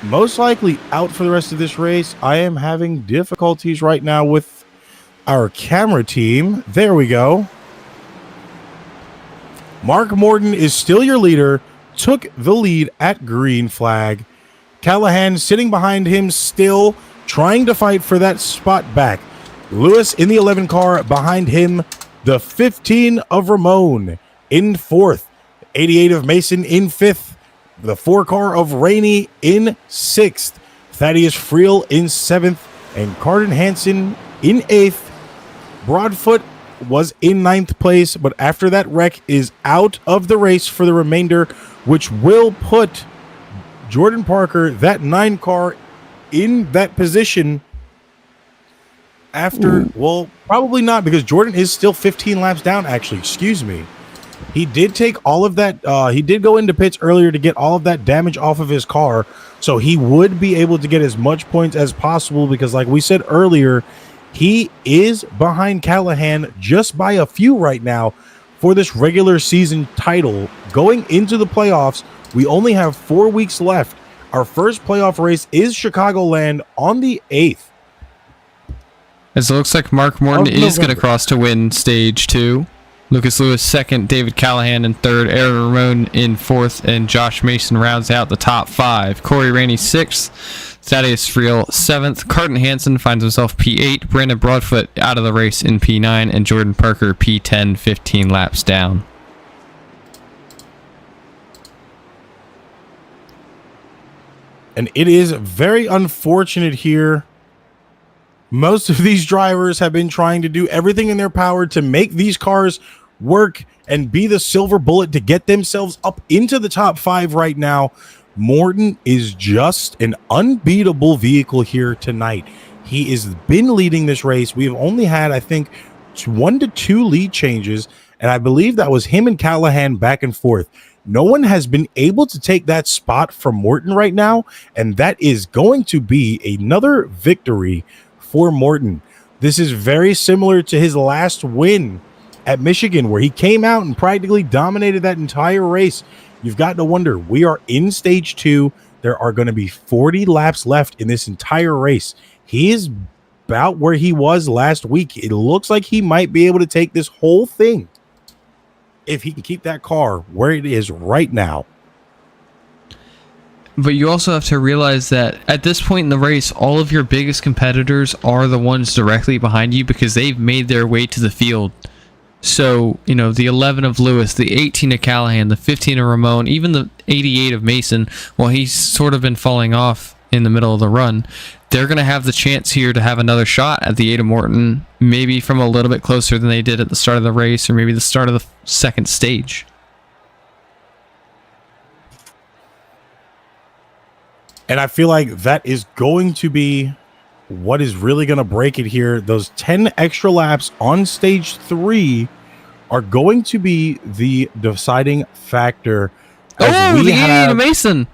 most likely out for the rest of this race. I am having difficulties right now with our camera team. There we go. Mark Morton is still your leader, took the lead at green flag. Callahan sitting behind him, still trying to fight for that spot back. Lewis in the 11 car behind him. The 15 of Ramon in fourth. 88 of Mason in fifth. The 4 car of Rainey in sixth. Thaddeus Friel in seventh. And Carden Hansen in eighth. Broadfoot was in ninth place, but after that wreck is out of the race for the remainder, which will put Jordan Parker, that 9 car, in that position after, well, probably not, because Jordan is still 15 laps down, actually. Excuse me. He did take all of that. He did go into pits earlier to get all of that damage off of his car, so he would be able to get as much points as possible, because like we said earlier, he is behind Callahan just by a few right now for this regular season title. Going into the playoffs, we only have 4 weeks left. Our first playoff race is Chicagoland on the 8th. As it looks like Mark Morton is going to cross to win stage 2. Lucas Lewis second, David Callahan in third, Aaron Ramon in fourth, and Josh Mason rounds out the top 5. Corey Rainey sixth, Thaddeus Friel seventh, Carden Hansen finds himself P8, Brandon Broadfoot out of the race in P9, and Jordan Parker P10, 15 laps down. And it is very unfortunate here. Most of these drivers have been trying to do everything in their power to make these cars work and be the silver bullet to get themselves up into the top 5 right now. Morton is just an unbeatable vehicle here tonight. He has been leading this race. We've only had, I think, 1 to 2 lead changes, and I believe that was him and Callahan back and forth. No one has been able to take that spot from Morton right now, and that is going to be another victory for Morton. This is very similar to his last win at Michigan, where he came out and practically dominated that entire race. You've got to wonder, we are in stage 2. There are going to be 40 laps left in this entire race. He is about where he was last week. It looks like he might be able to take this whole thing if he can keep that car where it is right now. But you also have to realize that at this point in the race, all of your biggest competitors are the ones directly behind you because they've made their way to the field. So, you know, the 11 of Lewis, the 18 of Callahan, the 15 of Ramon, even the 88 of Mason, while he's sort of been falling off in the middle of the run, they're going to have the chance here to have another shot at the 8 of Morton, maybe from a little bit closer than they did at the start of the race, or maybe the start of the second stage. And I feel like that is going to be what is really going to break it here. Those 10 extra laps on stage 3 are going to be the deciding factor. Oh, the 88 of Mason.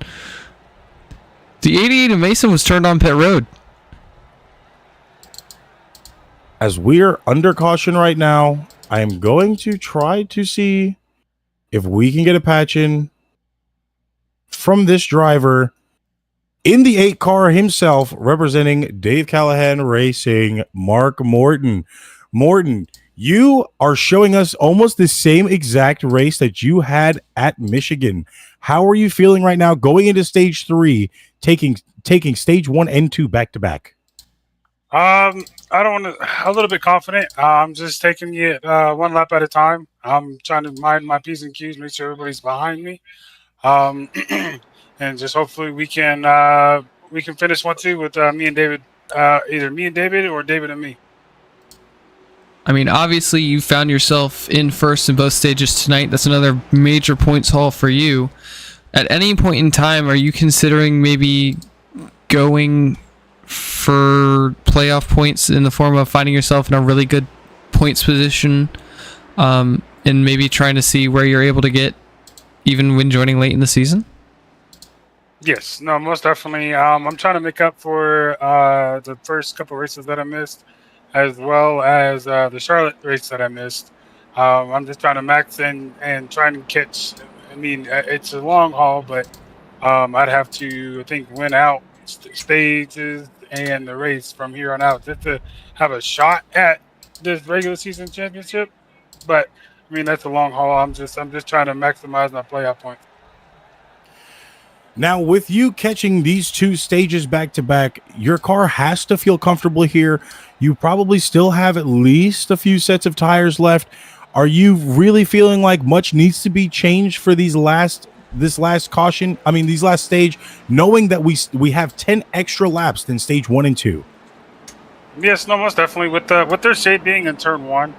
The 88 of Mason was turned on pit road. As we're under caution right now, I am going to try to see if we can get a patch in from this driver in the 8 car himself, representing Dave Callahan Racing, Mark Morton. Morton, you are showing us almost the same exact race that you had at Michigan. How are you feeling right now going into stage 3, taking stage 1 and 2 back to back? I don't want to. A little bit confident. I'm just taking it 1 lap at a time. I'm trying to mind my P's and Q's, make sure everybody's behind me, and just hopefully we can finish 1-2 with me and David, either me and David or David and me. I mean, obviously you found yourself in first in both stages tonight. That's another major points haul for you. At any point in time, are you considering maybe going for playoff points in the form of finding yourself in a really good points position, and maybe trying to see where you're able to get even when joining late in the season? Yes, no, most definitely. I'm trying to make up for the first couple races that I missed, as well as the Charlotte race that I missed. I'm just trying to max in and trying to catch. I mean, it's a long haul, but I'd have to, I think, win out stages and the race from here on out just to have a shot at this regular season championship. But I mean, that's a long haul. I'm just trying to maximize my playoff points. Now, with you catching these two stages back to back, your car has to feel comfortable here. You probably still have at least a few sets of tires left. Are you really feeling like much needs to be changed for this last stage, knowing that we have 10 extra laps than stage 1 and 2? Yes, no, most definitely. With their shade being in turn 1,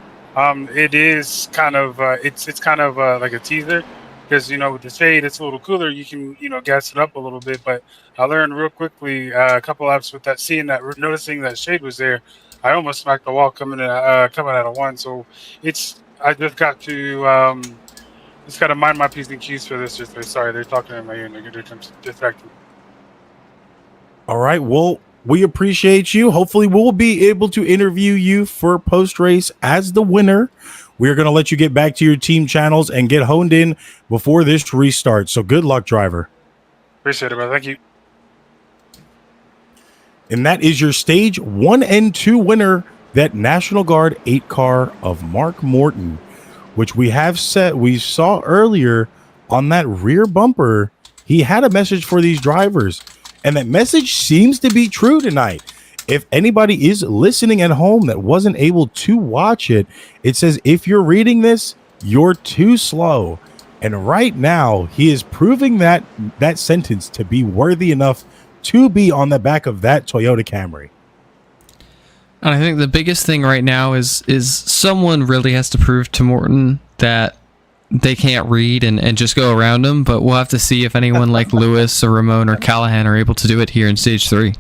it is kind of it's kind of like a teaser. Because, with the shade, it's a little cooler. You can, gas it up a little bit. But I learned real quickly a couple laps with that, noticing that shade was there. I almost smacked the wall coming out of 1. So I just got to mind my P's and Q's for this. Sorry, they're talking in my ear and they're distracting. All right. Well, we appreciate you. Hopefully, we'll be able to interview you for post race as the winner. We're going to let you get back to your team channels and get honed in before this restart. So good luck, driver. Appreciate it, brother. Thank you. And that is your stage 1 and 2 winner, that National Guard 8 car of Mark Morton, which we saw earlier on that rear bumper. He had a message for these drivers, and that message seems to be true tonight. If anybody is listening at home that wasn't able to watch it, it says, if you're reading this, you're too slow. And right now, he is proving that sentence to be worthy enough to be on the back of that Toyota Camry. And I think the biggest thing right now is someone really has to prove to Morton that they can't read and just go around him. But we'll have to see if anyone like Lewis or Ramon or Callahan are able to do it here in stage 3.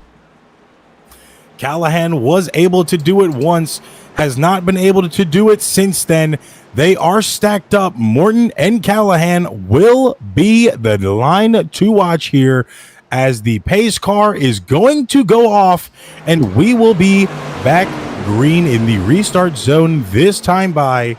Callahan was able to do it once, has not been able to do it since then. They are stacked up. Morton and Callahan will be the line to watch here as the pace car is going to go off, and we will be back green in the restart zone, this time by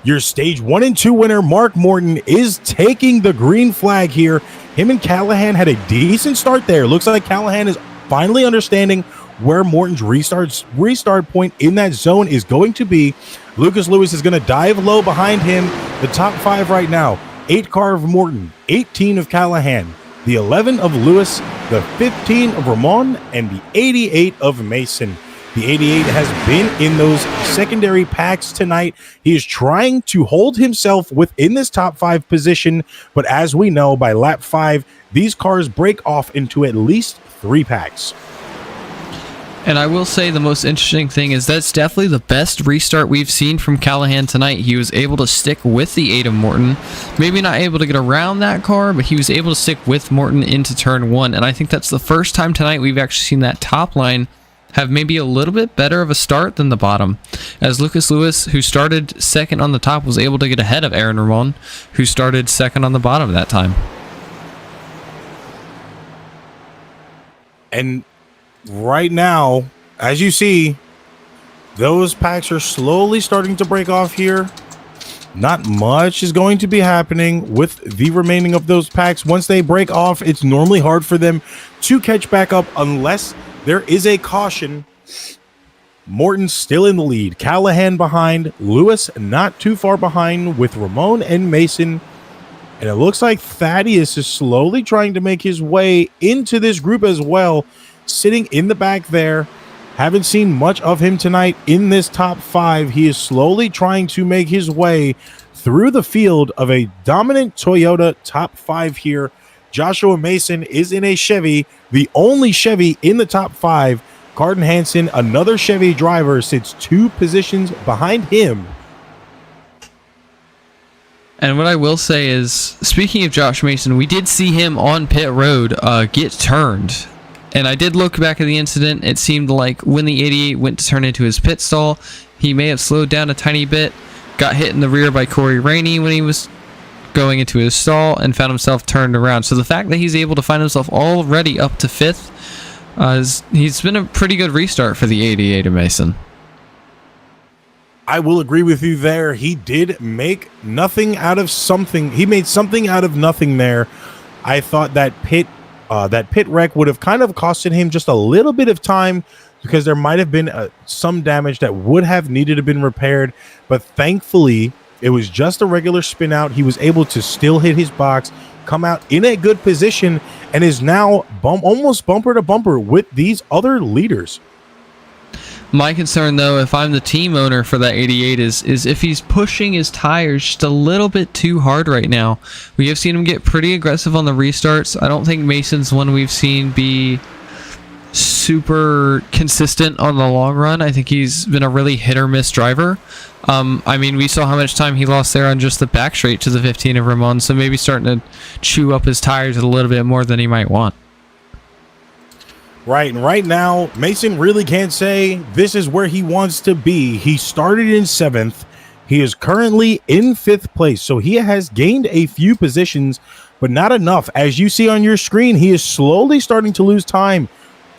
your stage 1 and 2 winner. Mark Morton is taking the green flag here. Him and Callahan had a decent start there. Looks like Callahan is finally understanding where Morton's restart point in that zone is going to be. Lucas Lewis is going to dive low behind him. The top 5 right now: 8 car of Morton, 18 of Callahan, the 11 of Lewis, the 15 of Ramon, and the 88 of Mason. The 88 has been in those secondary packs tonight. He is trying to hold himself within this top 5 position, but as we know, by lap 5, these cars break off into at least 3 packs. And I will say the most interesting thing is that's definitely the best restart we've seen from Callahan tonight. He was able to stick with the 8 of Morton. Maybe not able to get around that car, but he was able to stick with Morton into turn 1. And I think that's the first time tonight we've actually seen that top line have maybe a little bit better of a start than the bottom. As Lucas Lewis, who started second on the top, was able to get ahead of Aaron Ramon, who started second on the bottom that time. And right now, as you see, those packs are slowly starting to break off here. Not much is going to be happening with the remaining of those packs. Once they break off, it's normally hard for them to catch back up unless there is a caution. Morton still in the lead. Callahan behind. Lewis not too far behind with Ramon and Mason. And it looks like Thaddeus is slowly trying to make his way into this group as well, sitting in the back there. Haven't seen much of him tonight in this top 5. He is slowly trying to make his way through the field of a dominant Toyota top 5 here. Joshua Mason is in a Chevy, the only Chevy in the top 5. Carden Hansen, another Chevy driver, sits 2 positions behind him. And what I will say is, speaking of Josh Mason, we did see him on pit road get turned And I did look back at the incident. It seemed like when the 88 went to turn into his pit stall, he may have slowed down a tiny bit, got hit in the rear by Corey Rainey when he was going into his stall, and found himself turned around. So the fact that he's able to find himself already up to 5th, he's been a pretty good restart for the 88 of Mason. I will agree with you there. He did make nothing out of something. He made something out of nothing there. I thought that pit wreck would have kind of costed him just a little bit of time, because there might have been some damage that would have needed to been repaired. But thankfully, it was just a regular spin out. He was able to still hit his box, come out in a good position, and is now almost bumper to bumper with these other leaders. My concern, though, if I'm the team owner for that 88, is if he's pushing his tires just a little bit too hard right now. We have seen him get pretty aggressive on the restarts. I don't think Mason's one we've seen be super consistent on the long run. I think he's been a really hit or miss driver. I mean, we saw how much time he lost there on just the back straight to the 15 of Ramon, so maybe starting to chew up his tires a little bit more than he might want. Right, and right now, Mason really can't say this is where he wants to be. He started in 7th. He is currently in 5th place, so he has gained a few positions, but not enough. As you see on your screen, he is slowly starting to lose time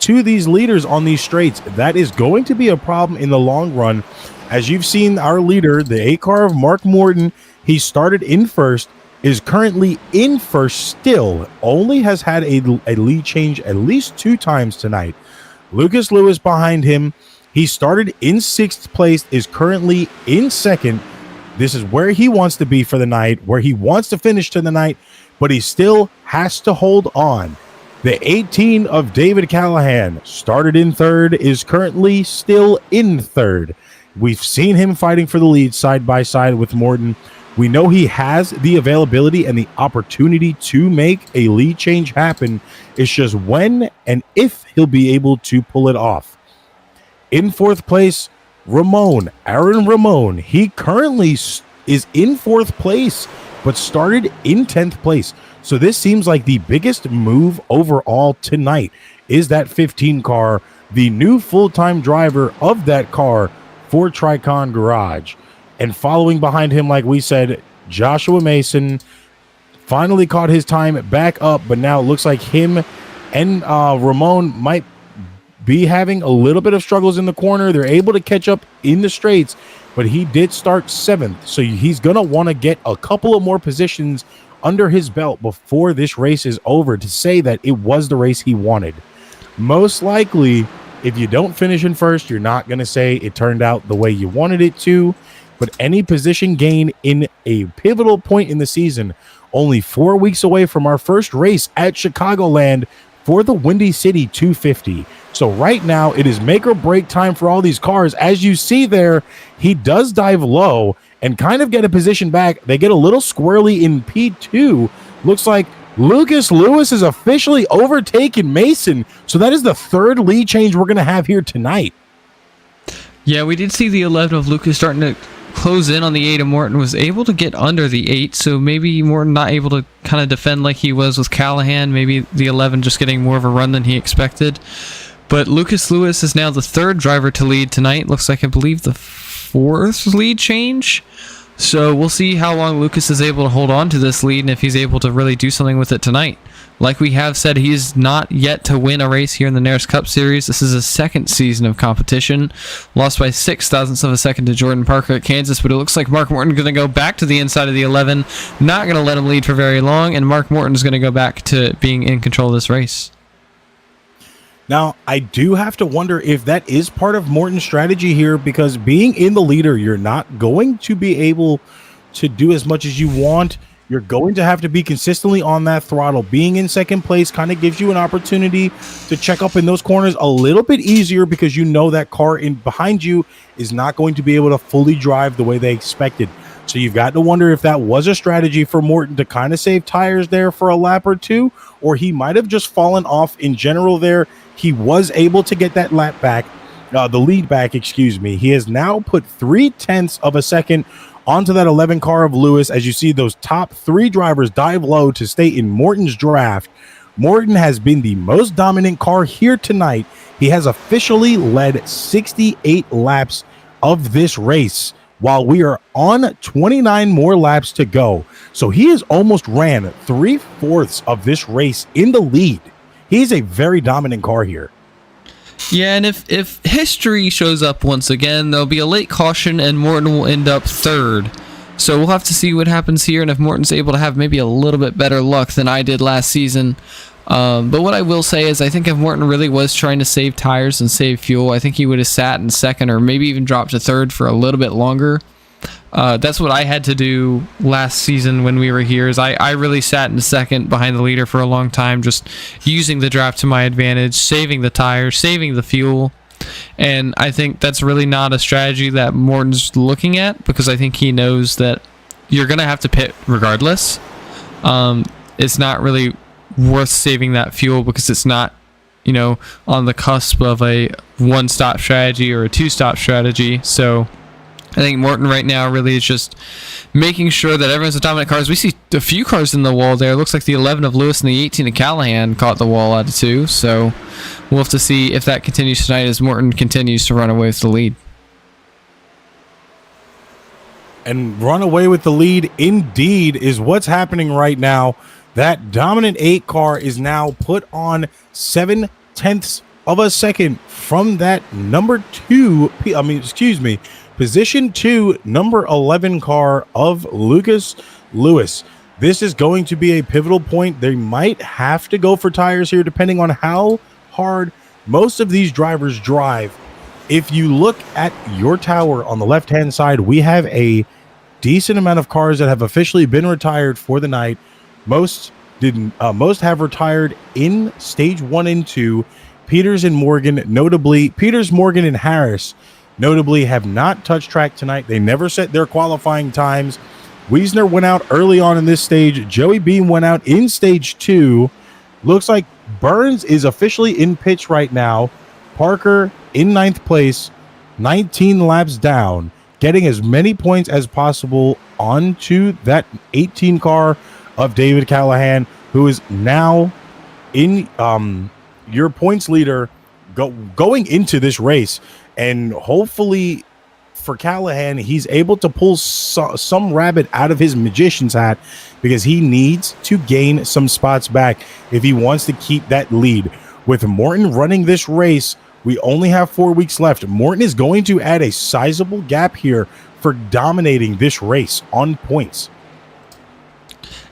to these leaders on these straights. That is going to be a problem in the long run. As you've seen, our leader, the 8 car of Mark Morton, he started in 1st, is currently in 1st still, only has had a lead change at least 2 times tonight. Lucas Lewis behind him, he started in 6th place, is currently in 2nd. This is where he wants to be for the night, where he wants to finish to the night, but he still has to hold on. The 18 of David Callahan started in 3rd, is currently still in 3rd. We've seen him fighting for the lead side by side with Morton. We know he has the availability and the opportunity to make a lead change happen. It's just when and if he'll be able to pull it off. In 4th place, Aaron Ramon. He currently is in 4th place, but started in 10th place. So this seems like the biggest move overall tonight is that 15 car, the new full-time driver of that car for Tricon Garage. And following behind him, like we said, Joshua Mason finally caught his time back up, but now it looks like him and Ramon might be having a little bit of struggles in the corner. They're able to catch up in the straights, but he did start 7th, so he's going to want to get a couple of more positions under his belt before this race is over to say that it was the race he wanted. Most likely, if you don't finish in 1st, you're not going to say it turned out the way you wanted it to. But any position gain in a pivotal point in the season, only 4 weeks away from our first race at Chicagoland for the Windy City 250. So right now, it is make or break time for all these cars. As you see there, he does dive low and kind of get a position back. They get a little squirrely in P2. Looks like Lucas Lewis has officially overtaken Mason. So that is the 3rd lead change we're going to have here tonight. Yeah, we did see the 11 of Lucas starting to close in on the 8 of Morton, was able to get under the 8, so maybe Morton not able to kind of defend like he was with Callahan, maybe the 11 just getting more of a run than he expected. But Lucas Lewis is now the 3rd driver to lead tonight. Looks like, I believe, the 4th lead change. So we'll see how long Lucas is able to hold on to this lead and if he's able to really do something with it tonight. Like we have said, he's not yet to win a race here in the NARAS Cup Series. This is his 2nd season of competition. Lost by 0.06 of a second to Jordan Parker at Kansas, but it looks like Mark Morton going to go back to the inside of the 11. Not going to let him lead for very long, and Mark Morton's going to go back to being in control of this race. Now, I do have to wonder if that is part of Morton's strategy here, because being in the leader, you're not going to be able to do as much as you want. You're going to have to be consistently on that throttle. Being in 2nd place kind of gives you an opportunity to check up in those corners a little bit easier, because you know that car in behind you is not going to be able to fully drive the way they expected. So you've got to wonder if that was a strategy for Morton to kind of save tires there for a lap or two, or he might have just fallen off in general there. He was able to get that lap back, the lead back, excuse me. He has now put 0.3 of a second onto that 11 car of Lewis. As you see, those top 3 drivers dive low to stay in Morton's draft. Morton has been the most dominant car here tonight. He has officially led 68 laps of this race while we are on 29 more laps to go. So he has almost ran 3/4 of this race in the lead. He's a very dominant car here. Yeah, and if history shows up once again, there'll be a late caution and Morton will end up third. So we'll have to see what happens here and if Morton's able to have maybe a little bit better luck than I did last season. But what I will say is I think if Morton really was trying to save tires and save fuel, I think he would have sat in second or maybe even dropped to third for a little bit longer. That's what I had to do last season when we were here. Is I really sat in second behind the leader for a long time, just using the draft to my advantage, saving the tires, saving the fuel. And I think that's really not a strategy that Morton's looking at, because I think he knows that you're going to have to pit regardless. It's not really worth saving that fuel because it's not, on the cusp of a one-stop strategy or a two-stop strategy. So I think Morton right now really is just making sure that everyone's a dominant cars. We see a few cars in the wall there. It looks like the 11 of Lewis and the 18 of Callahan caught the wall out of two. So we'll have to see if that continues tonight as Morton continues to run away with the lead. And run away with the lead indeed is what's happening right now. That dominant 8 car is now put on 7/10 of a second from that position 2, number 11 car of Lucas Lewis. This is going to be a pivotal point. They might have to go for tires here depending on how hard most of these drivers drive. If you look at your tower on the left-hand side, we have a decent amount of cars that have officially been retired for the night. Most didn't. Most have retired in stage 1 and 2. Peters, Morgan, and Harris notably have not touched track tonight. They never set their qualifying times. Wiesner went out early on in this stage. Joey Beam went out in stage 2. Looks like Burns is officially in pits right now. Parker in 9th place, 19 laps down, getting as many points as possible onto that 18 car of David Callahan, who is now in your points leader going into this race. And hopefully for Callahan, he's able to pull some rabbit out of his magician's hat, because he needs to gain some spots back if he wants to keep that lead. With Morton running this race, we only have 4 weeks left. Morton is going to add a sizable gap here for dominating this race on points.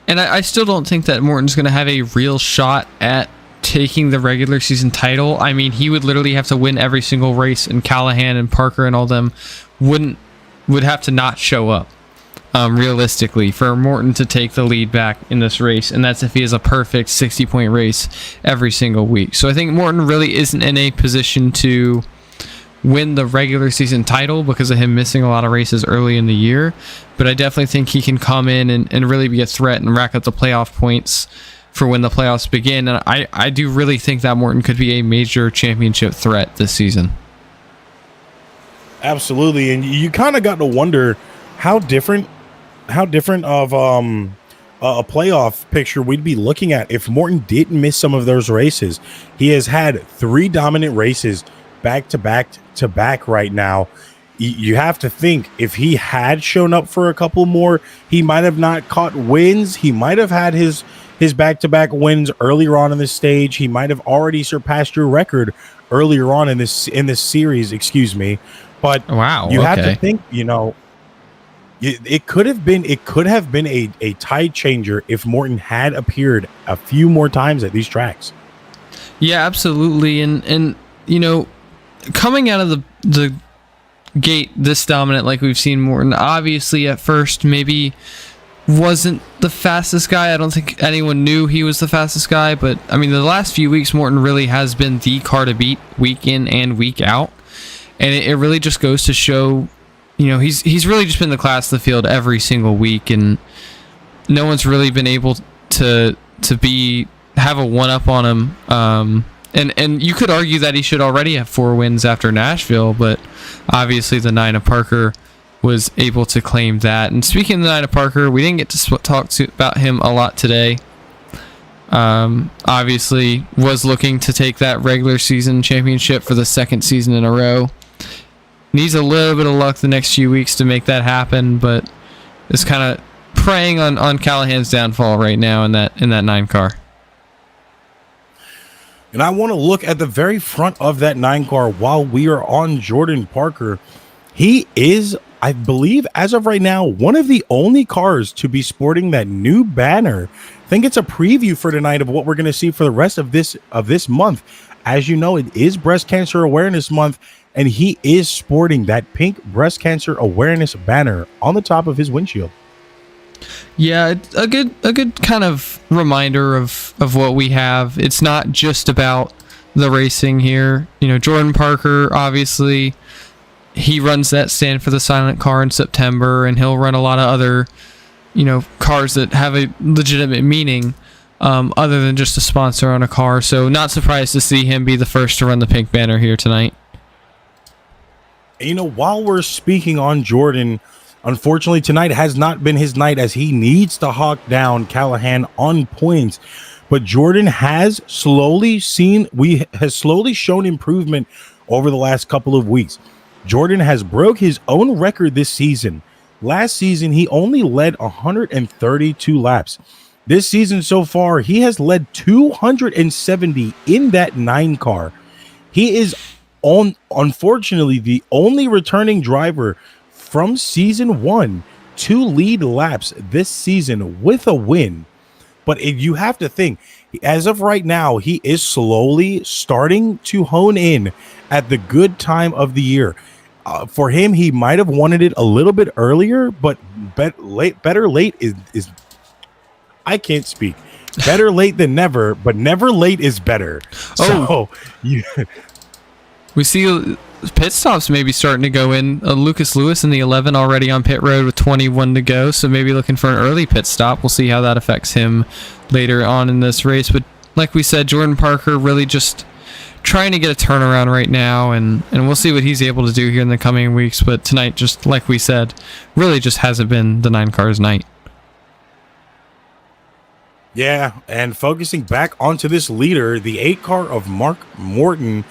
And I still don't think that Morton's going to have a real shot at taking the regular season title. I mean, he would literally have to win every single race, and Callahan and Parker and all them would have to not show up realistically for Morton to take the lead back in this race, and that's if he has a perfect 60-point race every single week. So I think Morton really isn't in a position to win the regular season title because of him missing a lot of races early in the year, but I definitely think he can come in and really be a threat and rack up the playoff points for when the playoffs begin. And I do really think that Morton could be a major championship threat this season. Absolutely. And you kind of got to wonder how different of a playoff picture we'd be looking at if Morton didn't miss some of those races. He has had 3 dominant races back to back right now. You have to think, if he had shown up for a couple more, he might have not caught wins. He might have had his back-to-back wins earlier on in this stage. He might have already surpassed your record earlier on in this series, excuse me. But wow, you have to think, it could have been a tide changer if Morton had appeared a few more times at these tracks. Yeah, absolutely. And coming out of the gate this dominant like we've seen Morton, obviously at first maybe wasn't the fastest guy. I don't think anyone knew he was the fastest guy, but I mean, the last few weeks Morton really has been the car to beat week in and week out, and it really just goes to show, he's really just been the class of the field every single week, and no one's really been able to have a one-up on him. And you could argue that he should already have 4 wins after Nashville, but obviously the 9 of Parker was able to claim that. And speaking of the 9 of Parker, we didn't get to talk about him a lot today. Obviously was looking to take that regular season championship for the second season in a row. Needs a little bit of luck the next few weeks to make that happen, but is kind of preying on Callahan's downfall right now in that 9 car. And I want to look at the very front of that 9 car while we are on Jordan Parker. He is, I believe, as of right now, one of the only cars to be sporting that new banner. I think it's a preview for tonight of what we're going to see for the rest of this month. As you know, it is Breast Cancer Awareness Month, and he is sporting that pink Breast Cancer Awareness banner on the top of his windshield. Yeah, it's a good kind of reminder of what we have. It's not just about the racing here. You know, Jordan Parker, obviously, he runs that Stand for the Silent car in September, and he'll run a lot of other, you know, cars that have a legitimate meaning other than just a sponsor on a car. So not surprised to see him be the first to run the pink banner here tonight. You know, while we're speaking on Jordan, unfortunately, tonight has not been his night as he needs to hawk down Callahan on points. But Jordan has slowly shown improvement over the last couple of weeks. Jordan has broke his own record this season. Last season, he only led 132 laps. This season so far, he has led 270 in that 9 car. He is unfortunately the only returning driver from season 1 to lead laps this season with a win. But you have to think, as of right now, he is slowly starting to hone in at the good time of the year. For him, he might have wanted it a little bit earlier, but better late is I can't speak. Better late than never, but never late is better. We see pit stops maybe starting to go in. Lucas Lewis in the 11 already on pit road with 21 to go, so maybe looking for an early pit stop. We'll see how that affects him later on in this race. But like we said, Jordan Parker really just trying to get a turnaround right now, and we'll see what he's able to do here in the coming weeks. But tonight, just like we said, really just hasn't been the 9 cars night. Yeah, and focusing back onto this leader, the 8 car of Mark Morton,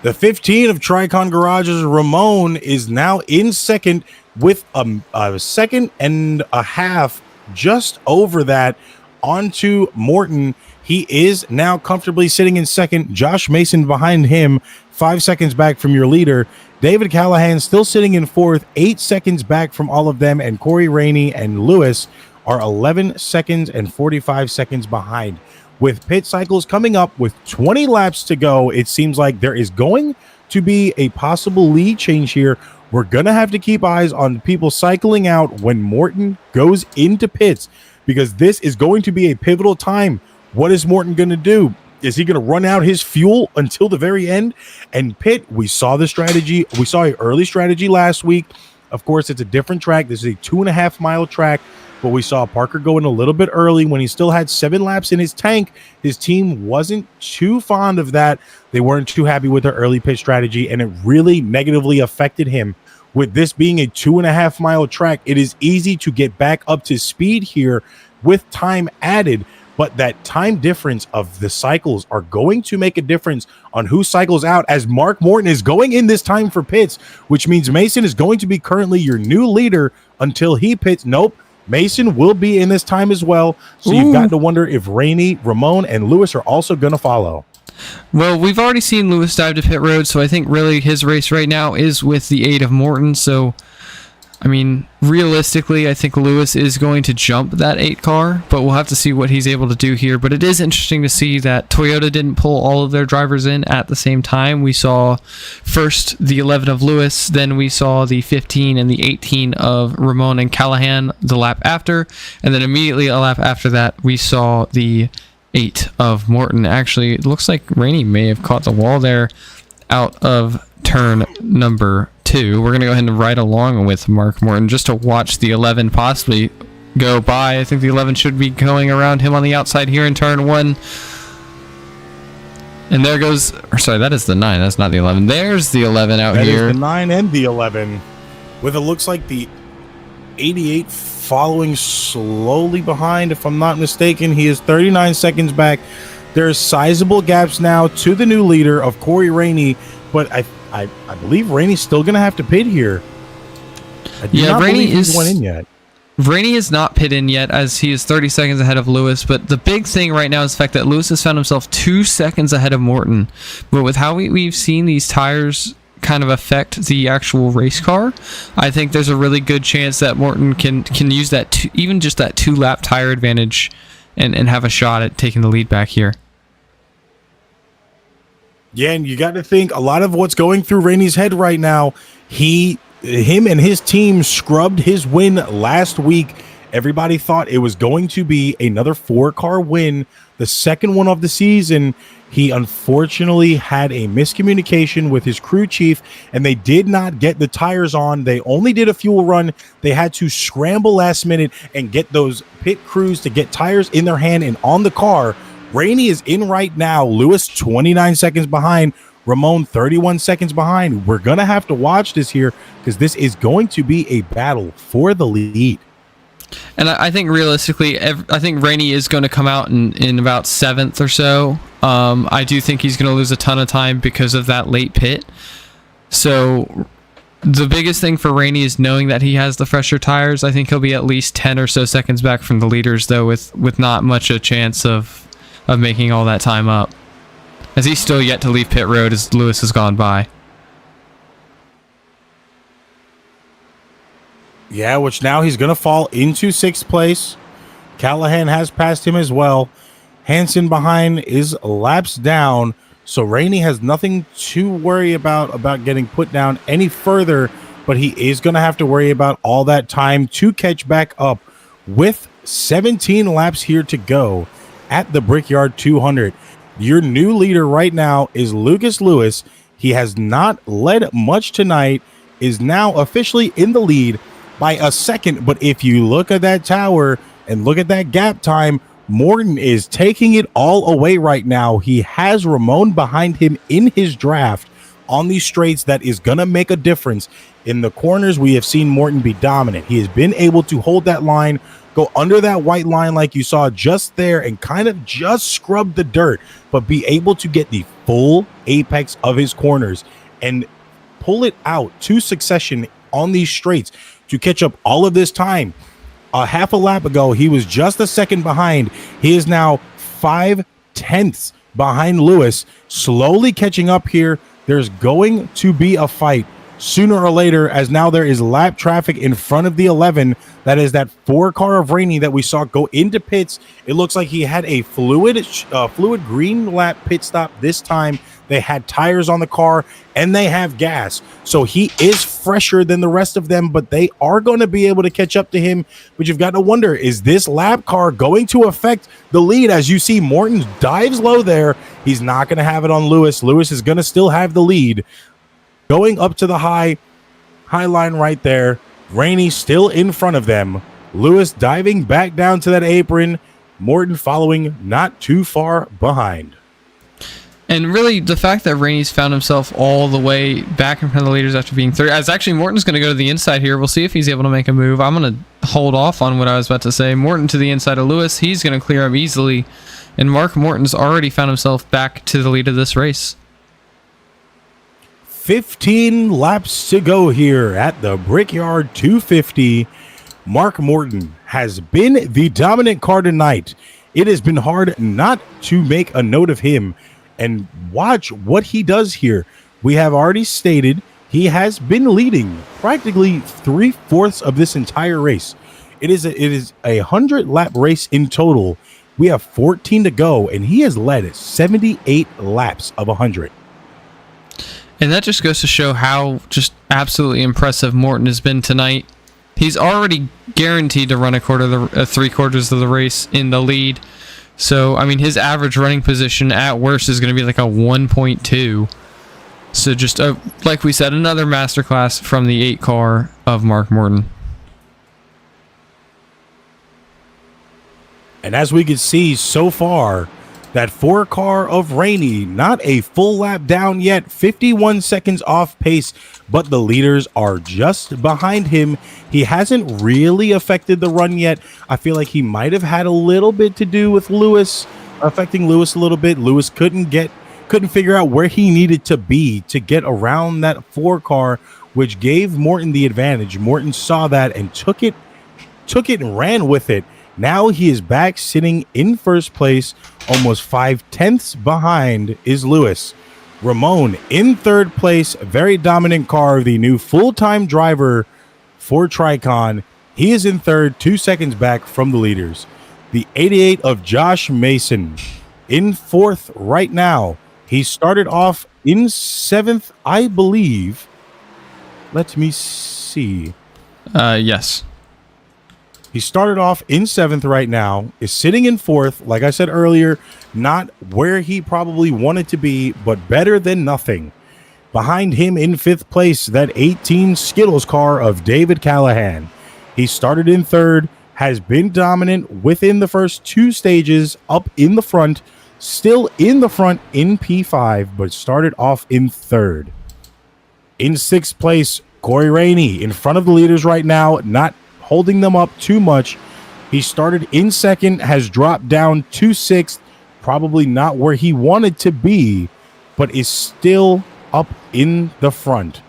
the 15 of Tricon Garage's Ramon is now in second with a second and a half just over that onto Morton. He is now comfortably sitting in second. Josh Mason behind him, 5 seconds back from your leader. David Callahan still sitting in fourth, 8 seconds back from all of them. And Corey Rainey and Lewis are 11 seconds and 45 seconds behind. With pit cycles coming up with 20 laps to go, it seems like there is going to be a possible lead change here. We're going to have to keep eyes on people cycling out when Morton goes into pits, because this is going to be a pivotal time. What is Morton going to do? Is he going to run out his fuel until the very end and pit? We saw the strategy. We saw an early strategy last week. Of course, it's a different track. This is a 2.5 mile track. But we saw Parker go in a little bit early when he still had 7 laps in his tank. His team wasn't too fond of that. They weren't too happy with their early pit strategy, and it really negatively affected him. With this being a 2.5 mile track, it is easy to get back up to speed here with time added. But that time difference of the cycles are going to make a difference on who cycles out, as Mark Morton is going in this time for pits, which means Mason is going to be currently your new leader until he pits. Nope. Mason will be in this time as well. So you've got to wonder if Rainey, Ramon, and Lewis are also going to follow. Well, we've already seen Lewis dive to pit road, so I think really his race right now is with the aid of Morton. So, I mean, realistically, I think Lewis is going to jump that 8 car, but we'll have to see what he's able to do here. But it is interesting to see that Toyota didn't pull all of their drivers in at the same time. We saw first the 11 of Lewis, then we saw the 15 and the 18 of Ramon and Callahan the lap after, and then immediately a lap after that, we saw the 8 of Morton. Actually, it looks like Rainey may have caught the wall there out of turn number 2. We're going to go ahead and ride along with Mark Morton just to watch the 11 possibly go by. I think the 11 should be going around him on the outside here in turn 1. And there goes, or sorry, that is the 9. That's not the 11. There's the 11 out here. That is the 9 and the 11. With it looks like the 88 following slowly behind, if I'm not mistaken. He is 39 seconds back. There's sizable gaps now to the new leader of Corey Rainey, but I believe Rainey's still going to have to pit here. Rainey went in yet. Rainey is not pit in yet, as he is 30 seconds ahead of Lewis, but the big thing right now is the fact that Lewis has found himself 2 seconds ahead of Morton. But with how we've seen these tires kind of affect the actual race car, I think there's a really good chance that Morton can use that even just that 2-lap tire advantage and have a shot at taking the lead back here. Yeah, and you got to think a lot of what's going through Rainey's head right now, him and his team scrubbed his win last week. Everybody thought it was going to be another 4-car win, the second one of the season. He unfortunately had a miscommunication with his crew chief, and they did not get the tires on. They only did a fuel run. They had to scramble last minute and get those pit crews to get tires in their hand and on the car. Rainey is in right now. Lewis 29 seconds behind. Ramon 31 seconds behind. We're going to have to watch this here because this is going to be a battle for the lead. And I think realistically, I think Rainey is going to come out in about 7th or so. I do think he's going to lose a ton of time because of that late pit. So the biggest thing for Rainey is knowing that he has the fresher tires. I think he'll be at least 10 or so seconds back from the leaders, though, with not much a chance of making all that time up, as he's still yet to leave pit road as Lewis has gone by. Yeah, which now he's going to fall into 6th place. Callahan has passed him as well. Hansen behind is laps down, so Rainey has nothing to worry about getting put down any further, but he is going to have to worry about all that time to catch back up with 17 laps here to go at the Brickyard 200. Your new leader right now is Lucas Lewis. He has not led much tonight, is now officially in the lead by a second. But if you look at that tower and look at that gap time, Morton is taking it all away right now. He has Ramon behind him in his draft on these straights. That is going to make a difference. In the corners, we have seen Morton be dominant. He has been able to hold that line, go under that white line like you saw just there, and kind of just scrub the dirt, but be able to get the full apex of his corners and pull it out to succession on these straights to catch up all of this time. A half a lap ago, he was just a second behind. He is now 5/10 behind Lewis, slowly catching up here. There's going to be a fight sooner or later, as now there is lap traffic in front of the 11. That is that 4-car of Rainey that we saw go into pits. It looks like he had a fluid green lap pit stop this time. They had tires on the car and they have gas, so he is fresher than the rest of them, but they are going to be able to catch up to him. But you've got to wonder, is this lap car going to affect the lead? As you see, Morton dives low there. He's not going to have it on Lewis. Lewis is going to still have the lead. Going up to the high line right there. Rainey still in front of them. Lewis diving back down to that apron. Morton following not too far behind. And really, the fact that Rainey's found himself all the way back in front of the leaders after being third, as actually Morton's going to go to the inside here. We'll see if he's able to make a move. I'm going to hold off on what I was about to say. Morton to the inside of Lewis. He's going to clear him easily. And Mark Morton's already found himself back to the lead of this race. 15 laps to go here at the Brickyard 250. Mark Morton has been the dominant car tonight. It has been hard not to make a note of him and watch what he does here. We have already stated he has been leading practically 3/4 of this entire race. It is a 100 lap race in total. We have 14 to go, and he has led 78 laps of 100. And that just goes to show how just absolutely impressive Morton has been tonight. He's already guaranteed to run 3/4 of the race in the lead. So, I mean, his average running position at worst is going to be like a 1.2. So just, like we said, another masterclass from the 8 car of Mark Morton. And as we can see so far, That 4 car of Rainey, not a full lap down yet, 51 seconds off pace, but the leaders are just behind him. He hasn't really affected the run yet. I feel like he might have had a little bit to do with Lewis, affecting Lewis a little bit. Lewis couldn't figure out where he needed to be to get around that 4 car, which gave Morton the advantage. Morton saw that and took it and ran with it. Now he is back sitting in first place, almost 5/10 behind is Lewis. Ramon in third place, very dominant car, the new full-time driver for Tricon. He is in third, 2 seconds back from the leaders. The 88 of Josh Mason in fourth right now. He started off in 7th, I believe. Let me see. Yes. He started off in 7th right now, is sitting in 4th. Like I said earlier, not where he probably wanted to be, but better than nothing. Behind him in 5th place, that 18 Skittles car of David Callahan. He started in 3rd, has been dominant within the first 2 stages, up in the front, still in the front in P5, but started off in 3rd. In 6th place, Corey Rainey in front of the leaders right now, not holding them up too much. He started in 2nd, has dropped down to 6th, probably not where he wanted to be, but is still up in the front.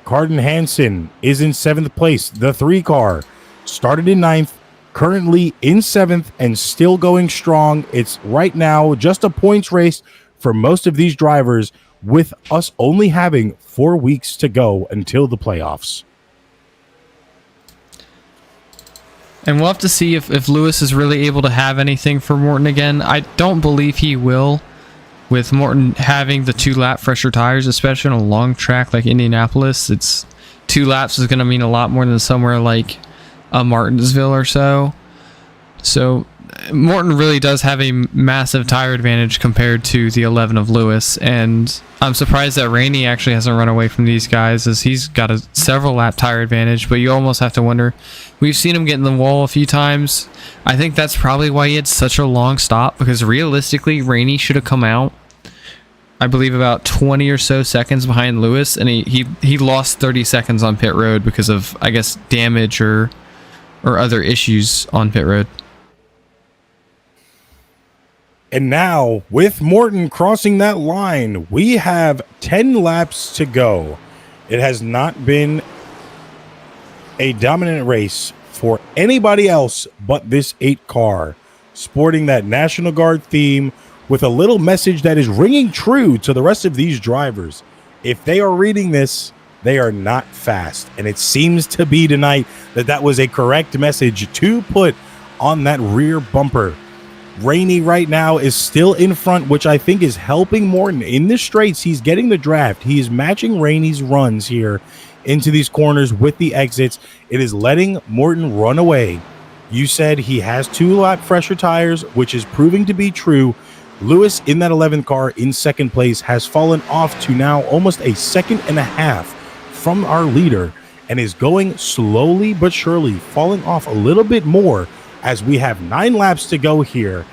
Carden Hansen is in 7th place, the 3 car, started in 9th, currently in 7th and still going strong. It's right now just a points race for most of these drivers, with us only having 4 weeks to go until the playoffs. And we'll have to see if Lewis is really able to have anything for Morton again. I don't believe he will, with Morton having the 2 lap fresher tires, especially on a long track like Indianapolis. It's 2 laps is going to mean a lot more than somewhere like a Martinsville or so. So Morton really does have a massive tire advantage compared to the 11 of Lewis, and I'm surprised that Rainey actually hasn't run away from these guys, as he's got a several lap tire advantage. But you almost have to wonder, we've seen him get in the wall a few times. I think that's probably why he had such a long stop, because realistically Rainey should have come out, I believe, about 20 or so seconds behind Lewis, and he lost 30 seconds on pit road because of, I guess, damage or other issues on pit road. And now, with Morton crossing that line, we have 10 laps to go. It has not been a dominant race for anybody else but this 8 car, sporting that National Guard theme with a little message that is ringing true to the rest of these drivers. If they are reading this, they are not fast. And it seems to be tonight that was a correct message to put on that rear bumper. Rainey right now is still in front, which I think is helping Morton in the straights. He's getting the draft. He is matching Rainey's runs here into these corners with the exits. It is letting Morton run away. You said he has 2 lap fresher tires, which is proving to be true. Lewis in that 11 car in 2nd place has fallen off to now almost a 1.5 seconds from our leader, and is going slowly but surely, falling off a little bit more as we have 9 laps to go here.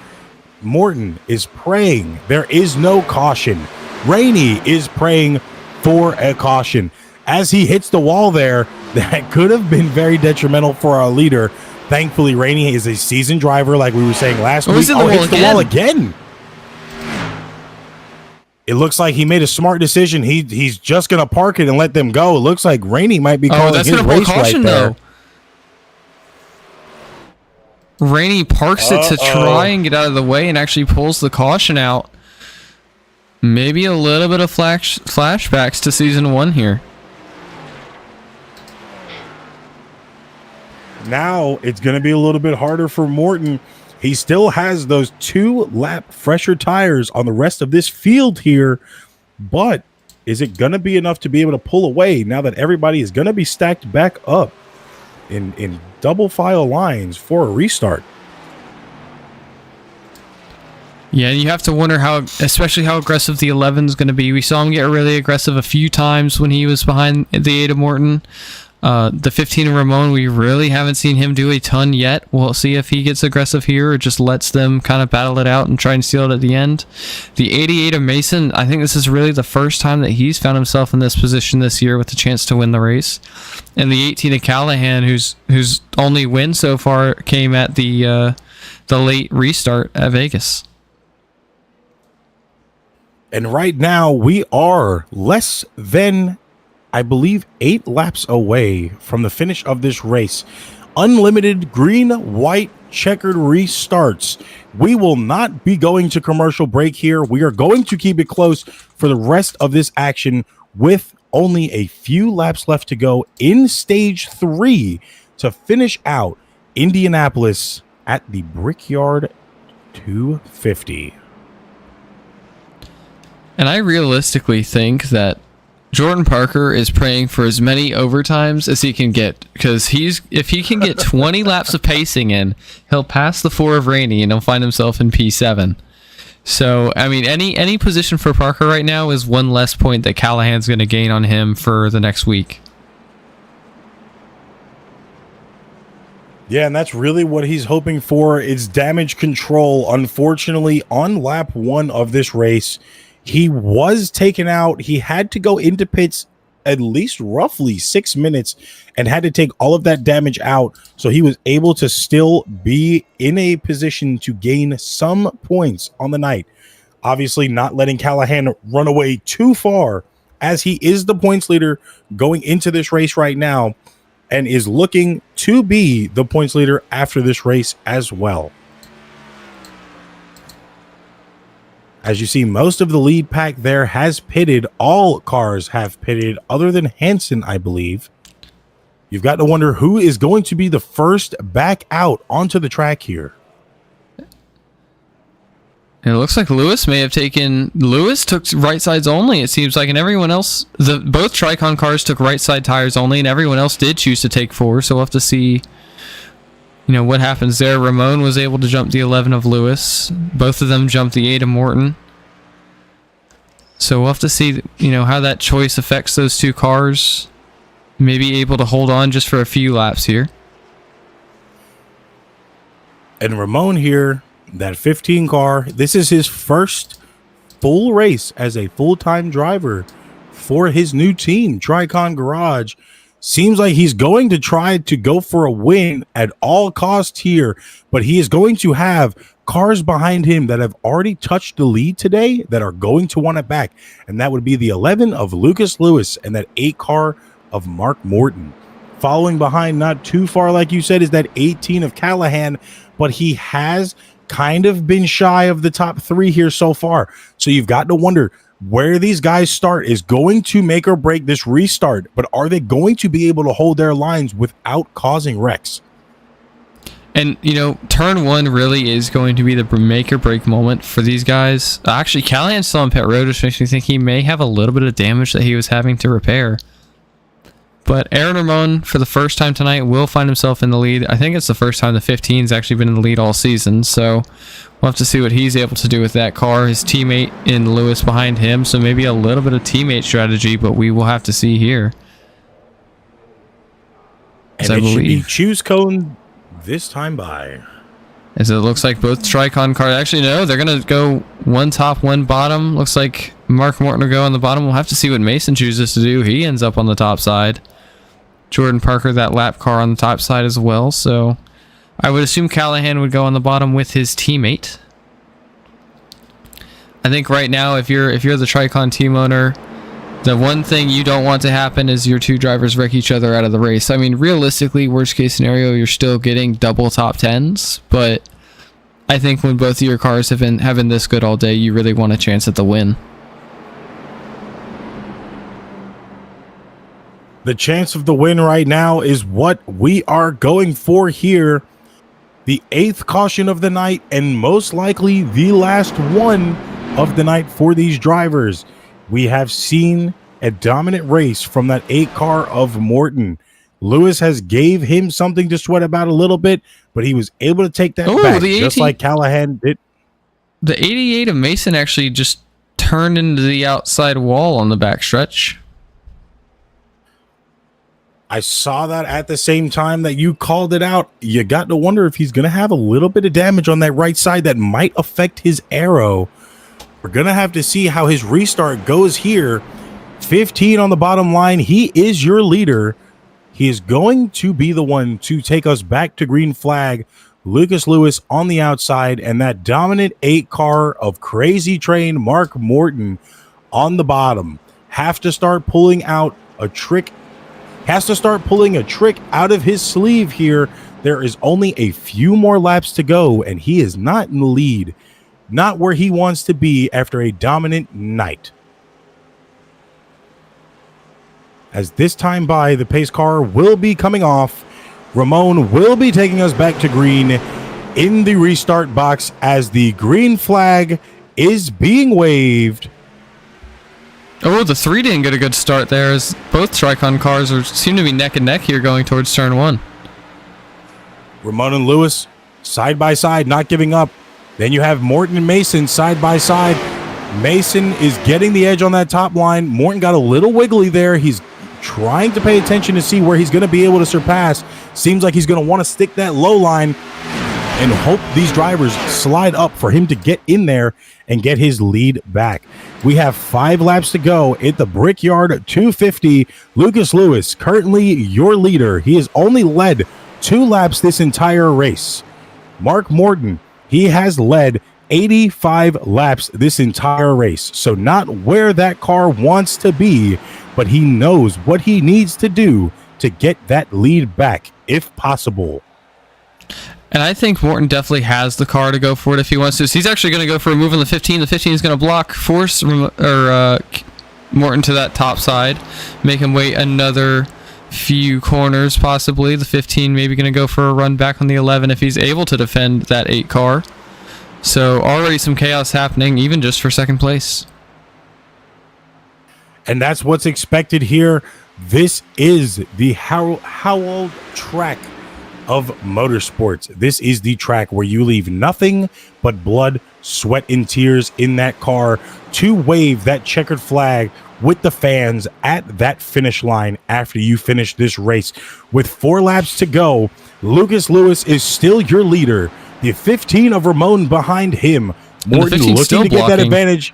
Morton is praying there is no caution. Rainey is praying for a caution. As he hits the wall there, that could have been very detrimental for our leader. Thankfully, Rainey is a seasoned driver, like we were saying last week. Hits the wall again. It looks like he made a smart decision. He's just going to park it and let them go. It looks like Rainey might be calling his race right there. Rainey parks it to try and get out of the way and actually pulls the caution out. Maybe a little bit of flashbacks to season 1 here. Now it's going to be a little bit harder for Morton. He still has those 2 lap fresher tires on the rest of this field here, but is it going to be enough to be able to pull away now that everybody is going to be stacked back up in double file lines for a restart? Yeah, you have to wonder especially how aggressive the 11 is going to be. We saw him get really aggressive a few times when he was behind the 8 of Morton. The 15 of Ramon, we really haven't seen him do a ton yet. We'll see if he gets aggressive here or just lets them kind of battle it out and try and steal it at the end. The 88 of Mason, I think this is really the first time that he's found himself in this position this year with the chance to win the race. And the 18 of Callahan, whose only win so far came at the late restart at Vegas. And right now we are less than, I believe, 8 laps away from the finish of this race. Unlimited green, white, checkered restarts. We will not be going to commercial break here. We are going to keep it close for the rest of this action with only a few laps left to go in stage 3 to finish out Indianapolis at the Brickyard 250. And I realistically think that Jordan Parker is praying for as many overtimes as he can get, because if he can get 20 laps of pacing in, he'll pass the 4 of Rainey and he'll find himself in P7. So, I mean, any position for Parker right now is one less point that Callahan's going to gain on him for the next week. Yeah, and that's really what he's hoping for, is damage control. Unfortunately, on lap 1 of this race, he was taken out. He had to go into pits at least roughly 6 minutes and had to take all of that damage out. So he was able to still be in a position to gain some points on the night. Obviously not letting Callahan run away too far, as he is the points leader going into this race right now and is looking to be the points leader after this race as well. As you see, most of the lead pack there has pitted. All cars have pitted other than Hansen, I believe. You've got to wonder who is going to be the first back out onto the track here. And it looks like Lewis took right sides only, it seems like, and everyone else, both Tricon cars took right side tires only, and everyone else did choose to take 4, so we'll have to see what happens there. Ramon was able to jump the 11 of Lewis. Both of them jumped the 8 of Morton. So we'll have to see, how that choice affects those two cars. Maybe able to hold on just for a few laps here. And Ramon here, that 15 car, this is his first full race as a full-time driver for his new team, Tricon Garage. Seems like he's going to try to go for a win at all costs here, but he is going to have cars behind him that have already touched the lead today that are going to want it back. And that would be the 11 of Lucas Lewis and that 8 car of Mark Morton. Following behind, not too far, like you said, is that 18 of Callahan, but he has kind of been shy of the top 3 here so far. So you've got to wonder, where these guys start is going to make or break this restart, but are they going to be able to hold their lines without causing wrecks? And, turn 1 really is going to be the make or break moment for these guys. Actually, Callahan's still on pit road, which makes me think he may have a little bit of damage that he was having to repair. But Aaron Ramon, for the first time tonight, will find himself in the lead. I think it's the first time the 15's actually been in the lead all season, so we'll have to see what he's able to do with that car. His teammate in Lewis behind him, so maybe a little bit of teammate strategy, but we will have to see here. And it should be choose cone this time by. As it looks like both Tricon cars, actually no, they're going to go one top, one bottom. Looks like Mark Morton will go on the bottom. We'll have to see what Mason chooses to do. He ends up on the top side. Jordan Parker, that lap car on the top side as well. So I would assume Callahan would go on the bottom with his teammate. I think right now, if you're the Tricon team owner, the one thing you don't want to happen is your two drivers wreck each other out of the race. I mean, realistically, worst case scenario, you're still getting double top 10s, but I think when both of your cars have been this good all day, you really want a chance at the win. The chance of the win right now is what we are going for here. The 8th caution of the night, and most likely the last one of the night for these drivers. We have seen a dominant race from that 8 car of Morton. Lewis has gave him something to sweat about a little bit, but he was able to take that back, just like Callahan did. The 88 of Mason actually just turned into the outside wall on the backstretch. I saw that at the same time that you called it out. You got to wonder if he's going to have a little bit of damage on that right side that might affect his arrow. We're going to have to see how his restart goes here. 15 on the bottom line. He is your leader. He is going to be the one to take us back to green flag. Lucas Lewis on the outside, and that dominant 8 car of Crazy Train Mark Morton on the bottom. Has to start pulling a trick out of his sleeve here. There is only a few more laps to go, and he is not in the lead. Not where he wants to be after a dominant night. As this time by, the pace car will be coming off. Ramon will be taking us back to green in the restart box as the green flag is being waved. Oh, the 3 didn't get a good start there, as both Tricon cars seem to be neck and neck here going towards turn 1. Ramon and Lewis side by side, not giving up. Then you have Morton and Mason side by side. Mason is getting the edge on that top line. Morton got a little wiggly there. He's trying to pay attention to see where he's going to be able to surpass. Seems like he's going to want to stick that low line and hope these drivers slide up for him to get in there and get his lead back. We have 5 laps to go at the Brickyard 250. Lucas Lewis, currently your leader. He has only led 2 laps this entire race. Mark Morton, he has led 85 laps this entire race. So not where that car wants to be, but he knows what he needs to do to get that lead back, if possible. And I think Morton definitely has the car to go for it if he wants to. So he's actually going to go for a move on the 15. The 15 is going to force Morton to that top side, make him wait another few corners possibly. The 15 maybe going to go for a run back on the 11 if he's able to defend that 8 car. So already some chaos happening, even just for second place. And that's what's expected here. This is the Howell track of motorsports. This is the track where you leave nothing but blood, sweat, and tears in that car to wave that checkered flag with the fans at that finish line after you finish this race. With 4 laps to go, Lucas Lewis is still your leader. The 15 of Ramon behind him. Morton looking to get that advantage.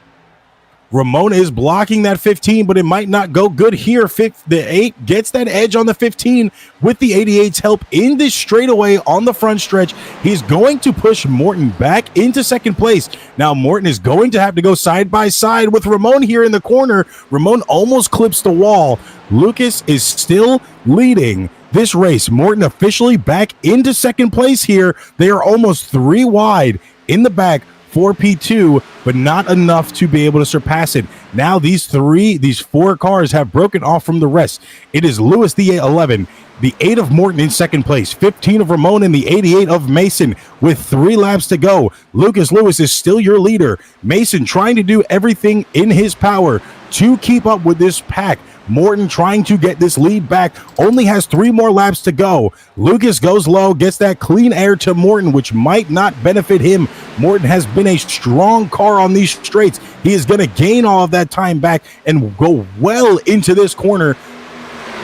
Ramon is blocking that 15, but it might not go good here. The 8 gets that edge on the 15 with the 88's help in this straightaway on the front stretch. He's going to push Morton back into second place. Now Morton is going to have to go side by side with Ramon here in the corner. Ramon almost clips the wall. Lucas is still leading this race. Morton officially back into second place here. They are almost 3 wide in the back for P2, but not enough to be able to surpass it. Now these 4 cars have broken off from the rest. It is Lewis, the 11, the 8 of Morton in second place, 15 of Ramon, and the 88 of Mason with 3 laps to go. Lucas Lewis is still your leader. Mason trying to do everything in his power to keep up with this pack. Morton trying to get this lead back, only has 3 more laps to go. Lucas goes low, gets that clean air to Morton, which might not benefit him. Morton has been a strong car on these straights. He is going to gain all of that time back and go well into this corner.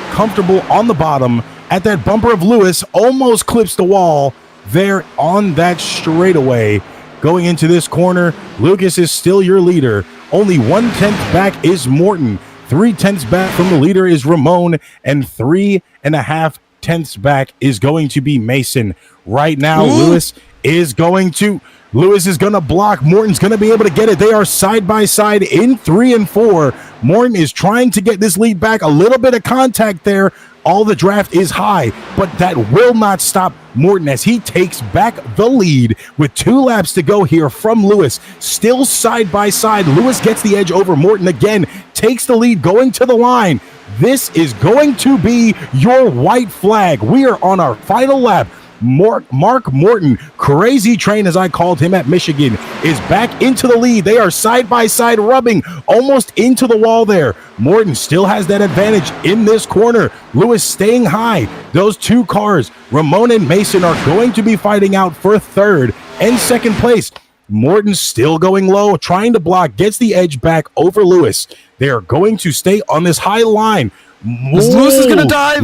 Comfortable on the bottom at that bumper of Lewis, almost clips the wall there on that straightaway. Going into this corner, Lucas is still your leader. Only 1/10 back is Morton. 3/10 back from the leader is Ramon, and 3.5 back is going to be Mason. Right now, Lewis is going to block. Morton's going to be able to get it. They are side by side in 3 and 4. Morton is trying to get this lead back. A little bit of contact there. All the draft is high, but that will not stop Morton as he takes back the lead with 2 laps to go here from Lewis. Still side by side. Lewis gets the edge over Morton again, takes the lead going to the line. This is going to be your white flag. We are on our final lap. Mark Morton, Crazy Train as I called him at Michigan, is back into the lead. They are side by side rubbing almost into the wall there. Morton still has that advantage in this corner. Lewis staying high. Those 2 cars, Ramon and Mason, are going to be fighting out for 3rd and 2nd place. Morton still going low, trying to block, gets the edge back over Lewis. They are going to stay on this high line. Lewis is gonna dive.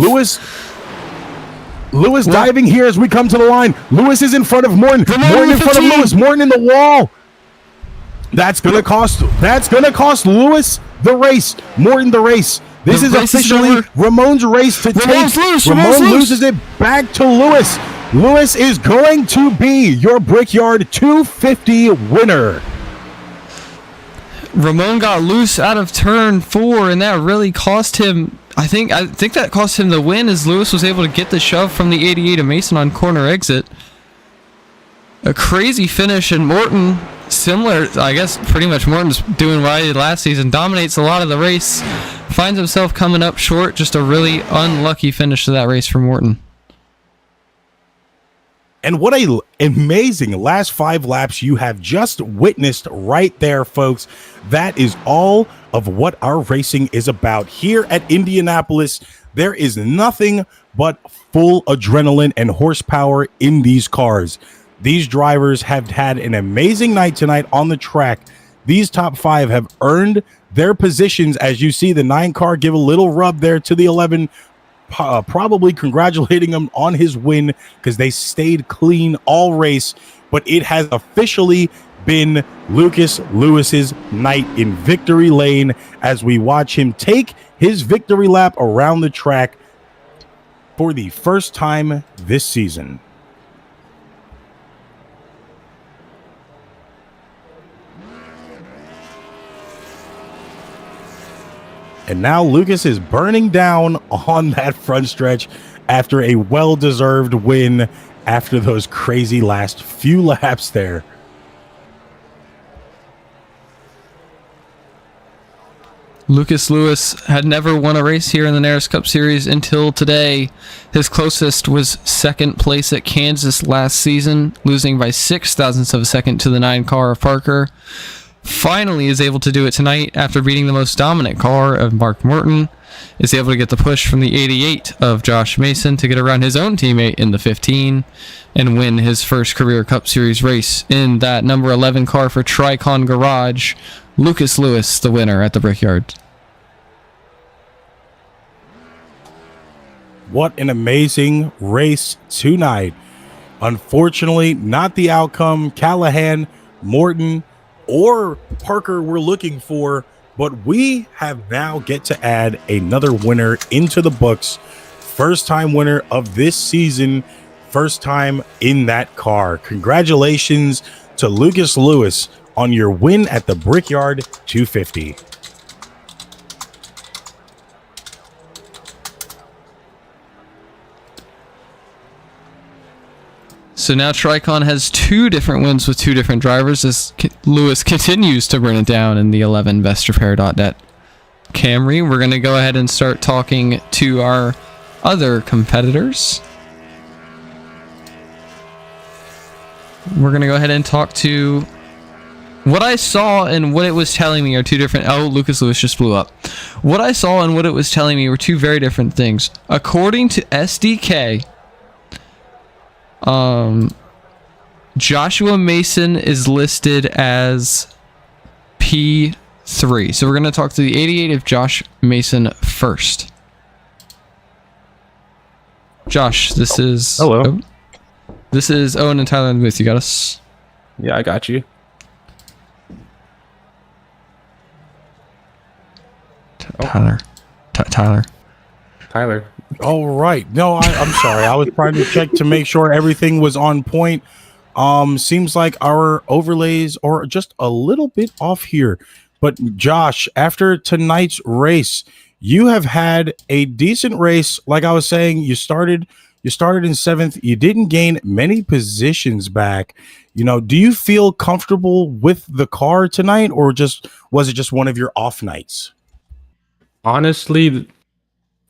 Lewis diving here as we come to the line. Lewis is in front of Morton. Morton in front of Lewis. Morton in the wall. That's gonna cost Lewis the race. Morton the race. This is officially Ramon's race to take. Ramon loses it back to Lewis. Lewis is going to be your Brickyard 250 winner. Ramon got loose out of turn 4, and that really cost him. I think that cost him the win, as Lewis was able to get the shove from the 88 of Mason on corner exit. A crazy finish, and Morton, similar, I guess pretty much Morton's doing what I did last season, dominates a lot of the race, finds himself coming up short. Just a really unlucky finish to that race for Morton. And what a amazing last 5 laps you have just witnessed right there, folks. That is all of what our racing is about here at Indianapolis. There is nothing but full adrenaline and horsepower in these cars. These drivers have had an amazing night tonight on the track. These top 5 have earned their positions. As you see the 9 car give a little rub there to the 11, probably congratulating him on his win because they stayed clean all race. But it has officially been Lucas Lewis's night in victory lane as we watch him take his victory lap around the track for the first time this season. And now Lucas is burning down on that front stretch after a well-deserved win after those crazy last few laps there. Lucas Lewis had never won a race here in the NARAS Cup Series until today. His closest was second place at Kansas last season, losing by 0.06 of a second to the 9 car of Parker. Finally is able to do it tonight after beating the most dominant car of Mark Morton. Is able to get the push from the 88 of Josh Mason to get around his own teammate in the 15 and win his first career Cup Series race in that number 11 car for Tricon Garage. Lucas Lewis, the winner at the Brickyard. What an amazing race tonight. Unfortunately, not the outcome Callahan, Morton, or Parker were looking for, but we have now get to add another winner into the books. First time winner of this season, first time in that car. Congratulations to Lucas Lewis on your win at the Brickyard 250. So now Tricon has 2 different wins with 2 different drivers as Lewis continues to burn it down in the 11 bestrepair.net Camry. We're going to go ahead and start talking to our other competitors. We're going to go ahead and talk to what I saw and what it was telling me are 2 different... Oh, Lucas Lewis just blew up. What I saw and what it was telling me were 2 very different things. According to SDK... Joshua Mason is listed as P3. So we're going to talk to the 88 of Josh Mason first. Josh, this is... Hello. Oh, this is Owen and Tyler in the booth. You got us? Yeah, I got you. Tyler. Tyler. All right. No, I'm sorry. I was trying to check to make sure everything was on point. Seems like our overlays are just a little bit off here. But Josh, after tonight's race, you have had a decent race. Like I was saying, you started in 7th. You didn't gain many positions back. You know, do you feel comfortable with the car tonight, or was it just one of your off nights? Honestly,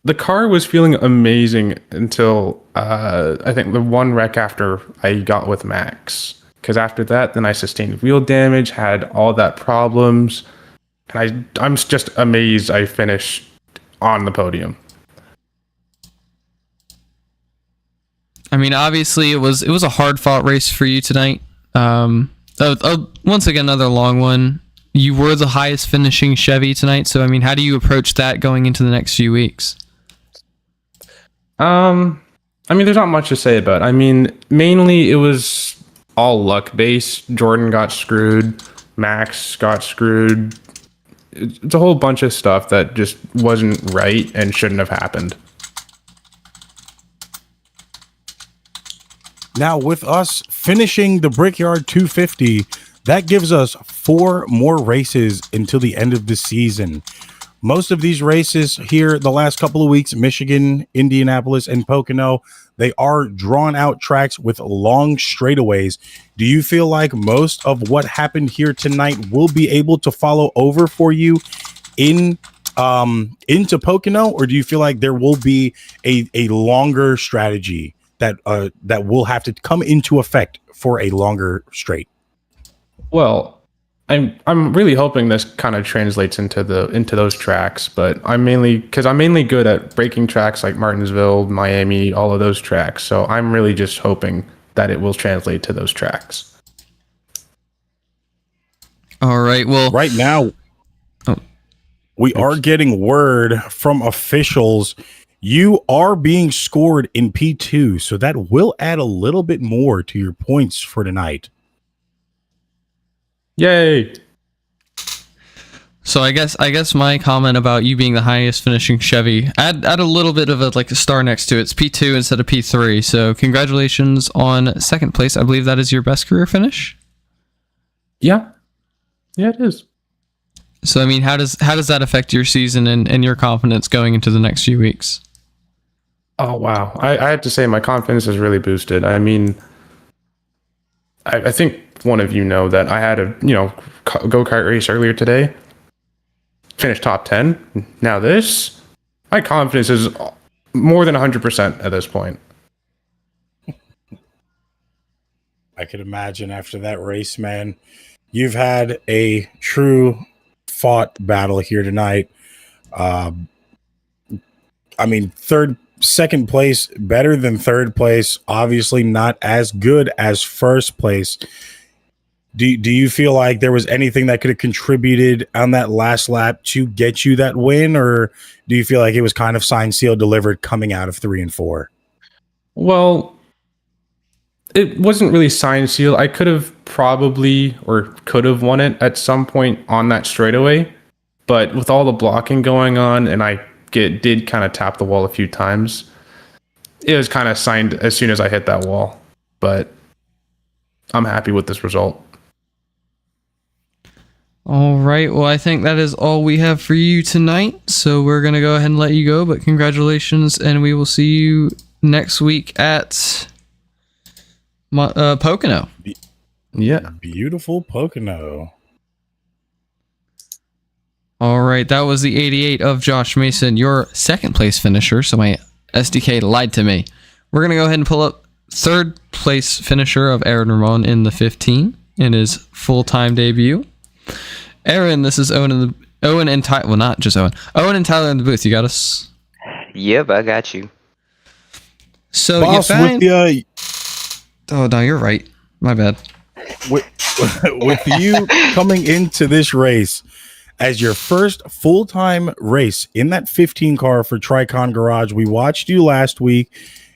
the car was feeling amazing until I think the one wreck after I got with Max. Because after that, then I sustained wheel damage, had all that problems, and I'm just amazed I finished on the podium. I mean, obviously, it was a hard fought race for you tonight. Once again, another long one. you were the highest finishing Chevy tonight. So I mean, how do you approach that going into the next few weeks? I mean, there's not much to say about it. I mean, mainly it was all luck based. Jordan got screwed. Max got screwed. It's a whole bunch of stuff that just wasn't right and shouldn't have happened. Now, with us finishing the Brickyard 250, that gives us 4 more races until the end of the season. Most of these races here the last couple of weeks, Michigan, Indianapolis, and Pocono, they are drawn out tracks with long straightaways. Do you feel like most of what happened here tonight will be able to follow over for you into Pocono, or do you feel like there will be a longer strategy that will have to come into effect for a longer straight? Well, I'm really hoping this kind of translates into those tracks, but I'm mainly good at breaking tracks like Martinsville, Miami, all of those tracks. So I'm really just hoping that it will translate to those tracks. All right. Well, right now, we are getting word from officials. You are being scored in P2, so that will add a little bit more to your points for tonight. Yay! So I guess my comment about you being the highest finishing Chevy, add a little bit of a star next to it. It's P2 instead of P3. So congratulations on second place. I believe that is your best career finish. Yeah, it is. So I mean, how does that affect your season and your confidence going into the next few weeks? Oh wow, I have to say my confidence is really boosted. I mean, I think one of you know that I had a go-kart race earlier today, finished top 10. Now my confidence is more than 100% at this point. I could imagine after that race, man. You've had a true fought battle here tonight. I mean, second place better than third place, obviously not as good as first place. Do you feel like there was anything that could have contributed on that last lap to get you that win, or do you feel like it was kind of signed, sealed, delivered coming out of 3 and 4? Well, it wasn't really signed, sealed. I could have won it at some point on that straightaway, but with all the blocking going on, and I did kind of tap the wall a few times, it was kind of signed as soon as I hit that wall. But I'm happy with this result. All right. Well, I think that is all we have for you tonight. So we're going to go ahead and let you go. But congratulations. And we will see you next week at Pocono. Yeah. Beautiful Pocono. All right. That was the 88 of Josh Mason, your second place finisher. So my SDK lied to me. We're going to go ahead and pull up third place finisher of Aaron Ramon in the 15 in his full-time debut. Aaron, this is Owen and Tyler. Well, not just Owen. Owen and Tyler in the booth. You got us? Yep, I got you. So Boss, you found... Oh, no, you're right. My bad. With you coming into this race as your first full-time race in that 15 car for Tricon Garage, we watched you last week.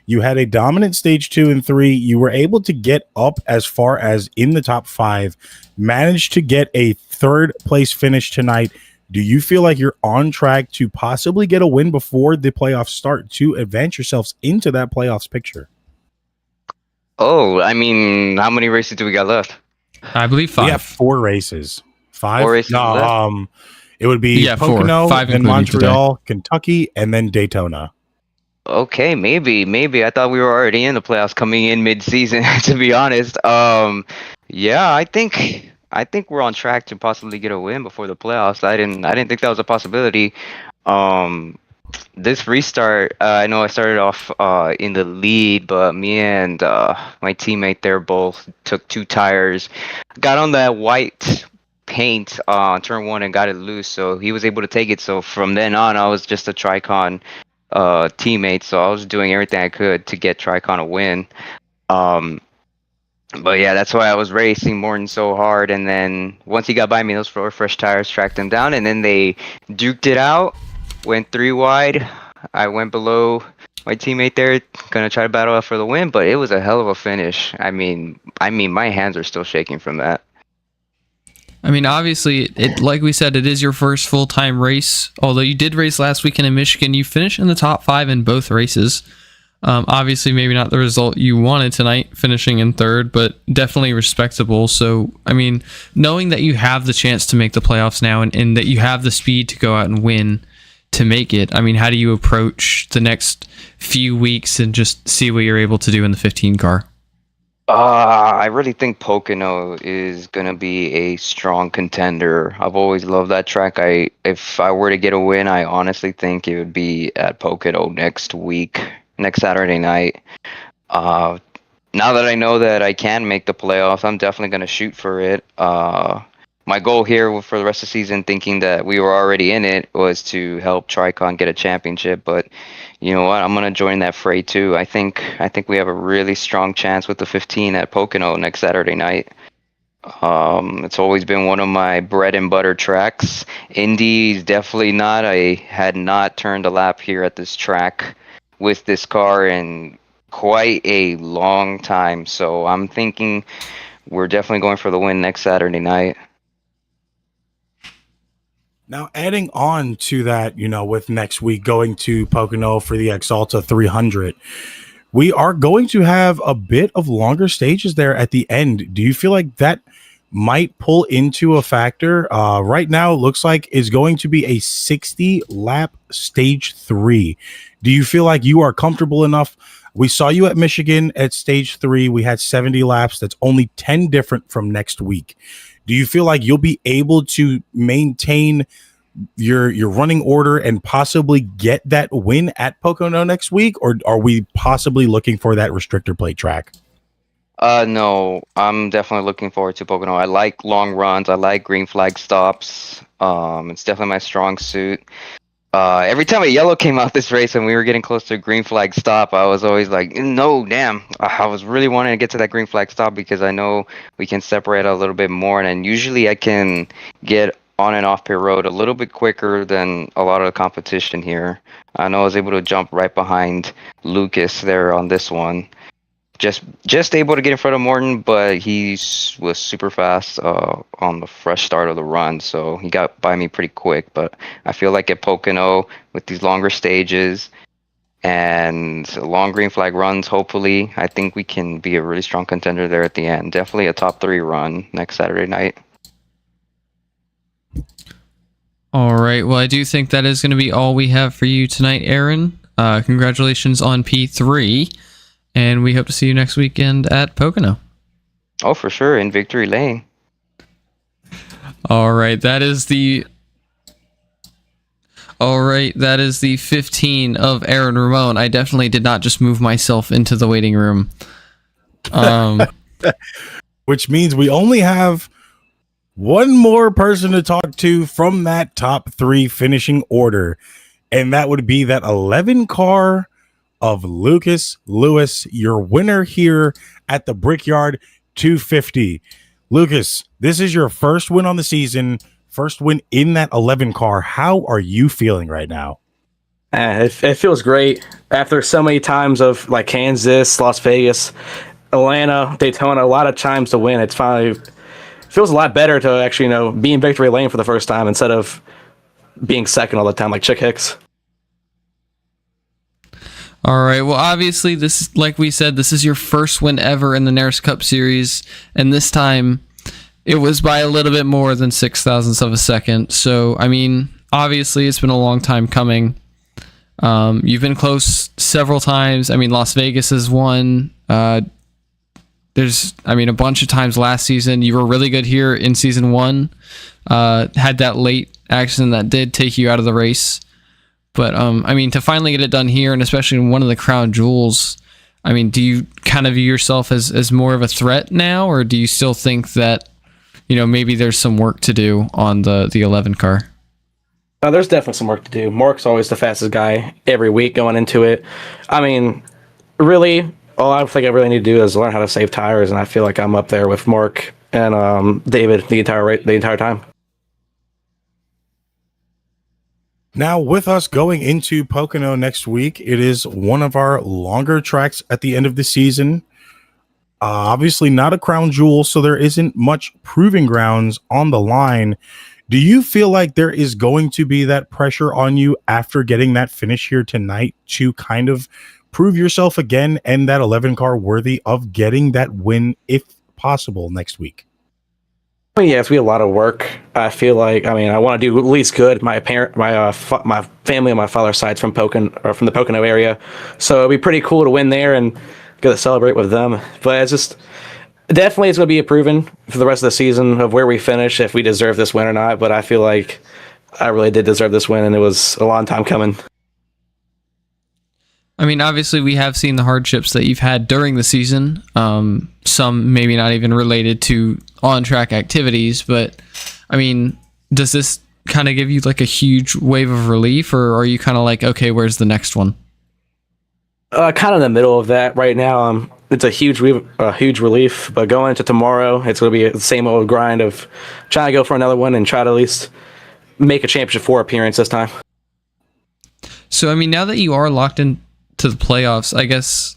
You had a dominant stage 2 and 3. You were able to get up as far as in the top 5, managed to get a third place finish tonight. Do you feel like you're on track to possibly get a win before the playoffs start to advance yourselves into that playoffs picture? Oh, I mean, how many races do we got left? I believe 5. We have 4 races. 5? 4 races left? It would be Pocono, 5 then Montreal, Kentucky, and then Daytona. Okay, maybe. I thought we were already in the playoffs coming in mid-season, to be honest. Yeah, I think we're on track to possibly get a win before the playoffs. I didn't think that was a possibility. This restart, I know I started off in the lead, but me and my teammate there both took 2 tires, got on that white paint on turn 1 and got it loose, so he was able to take it. So from then on, I was just a Tricon teammate, so I was doing everything I could to get Tricon a win. But yeah, that's why I was racing Morton so hard. And then once he got by me, those four fresh tires tracked him down. And then they duked it out, went 3 wide. I went below my teammate there, gonna try to battle out for the win. But it was a hell of a finish. I mean, my hands are still shaking from that. I mean, obviously, like we said, it is your first full-time race. Although you did race last weekend in Michigan, you finished in the top 5 in both races. Obviously, maybe not the result you wanted tonight, finishing in 3rd, but definitely respectable. So, I mean, knowing that you have the chance to make the playoffs now and that you have the speed to go out and win to make it, I mean, how do you approach the next few weeks and just see what you're able to do in the 15 car? I really think Pocono is gonna be a strong contender. I've always loved that track. If I were to get a win, I honestly think it would be at Pocono next Saturday night. Now that I know that I can make the playoffs, I'm definitely gonna shoot for it. My goal here for the rest of the season, thinking that we were already in it, was to help Tricon get a championship. But you know what? I'm gonna join that fray too. I think we have a really strong chance with the 15 at Pocono next Saturday night. It's always been one of my bread and butter tracks. Indy's definitely not. I had not turned a lap here at this track with this car in quite a long time. So I'm thinking we're definitely going for the win next Saturday night. Now, adding on to that, with next week going to Pocono for the Exalta 300, we are going to have a bit of longer stages there at the end. Do you feel like that might pull into a factor? Right now, it looks like it's going to be a 60-lap stage 3. Do you feel like you are comfortable enough? We saw you at Michigan at stage 3. We had 70 laps. That's only 10 different from next week. Do you feel like you'll be able to maintain your running order and possibly get that win at Pocono next week? Or are we possibly looking for that restrictor plate track? No, I'm definitely looking forward to Pocono. I like long runs. I like green flag stops. It's definitely my strong suit. Every time a yellow came out this race and we were getting close to a green flag stop, I was always like, no, damn. I was really wanting to get to that green flag stop because I know we can separate a little bit more. And usually I can get on and off pit road a little bit quicker than a lot of the competition here. I know I was able to jump right behind Lucas there on this one. Just able to get in front of Morton, but he was super fast on the fresh start of the run, so he got by me pretty quick. But I feel like at Pocono, with these longer stages and long green flag runs, hopefully, I think we can be a really strong contender there at the end. Definitely a top 3 run next Saturday night. All right. Well, I do think that is going to be all we have for you tonight, Aaron. Congratulations on P3. And we hope to see you next weekend at Pocono. Oh, for sure, in Victory Lane. All right, that is the 15 of Aaron Ramon. I definitely did not just move myself into the waiting room. Which means we only have one more person to talk to from that top 3 finishing order, and that would be that 11 car of Lucas Lewis, your winner here at the Brickyard 250. Lucas, this is your first win on the season, first win in that 11 car. How are you feeling right now? It feels great after so many times of like Kansas, Las Vegas, Atlanta, Daytona, a lot of times to win. It feels a lot better to actually, be in victory lane for the first time instead of being second all the time like Chick Hicks. All right. Well, obviously, this, like we said, this is your first win ever in the NARAS Cup Series, and this time it was by a little bit more than 0.06 of a second. So, I mean, obviously, it's been a long time coming. You've been close several times. I mean, Las Vegas has won. There's a bunch of times last season. You were really good here in season 1. Had that late accident that did take you out of the race. But, to finally get it done here, and especially in one of the crown jewels, do you kind of view yourself as more of a threat now, or do you still think that, maybe there's some work to do on the 11 car? There's definitely some work to do. Mark's always the fastest guy every week going into it. Really, all I think I really need to do is learn how to save tires, and I feel like I'm up there with Mark and David the entire time. Now, with us going into Pocono next week, it is one of our longer tracks at the end of the season. Obviously not a crown jewel, so there isn't much proving grounds on the line. Do you feel like there is going to be that pressure on you after getting that finish here tonight to kind of prove yourself again and that 11 car worthy of getting that win, if possible, next week? Yeah, it's be a lot of work. I feel like, I mean, I want to do at least good. My family on my father's side's from the Pocono area, so it'd be pretty cool to win there and get to celebrate with them. But it's just definitely it's going to be proven for the rest of the season of where we finish, if we deserve this win or not. But I feel like I really did deserve this win, and it was a long time coming. I mean, obviously, we have seen the hardships that you've had during the season. Some maybe not even related to on-track activities, but I mean, does this kind of give you like a huge wave of relief, or are you kind of like, okay, where's the next one? Kind of in the middle of that right now. It's a huge relief, but going into tomorrow, it's going to be the same old grind of trying to go for another one and try to at least make a Championship 4 appearance this time. So, I mean, now that you are locked into the playoffs, I guess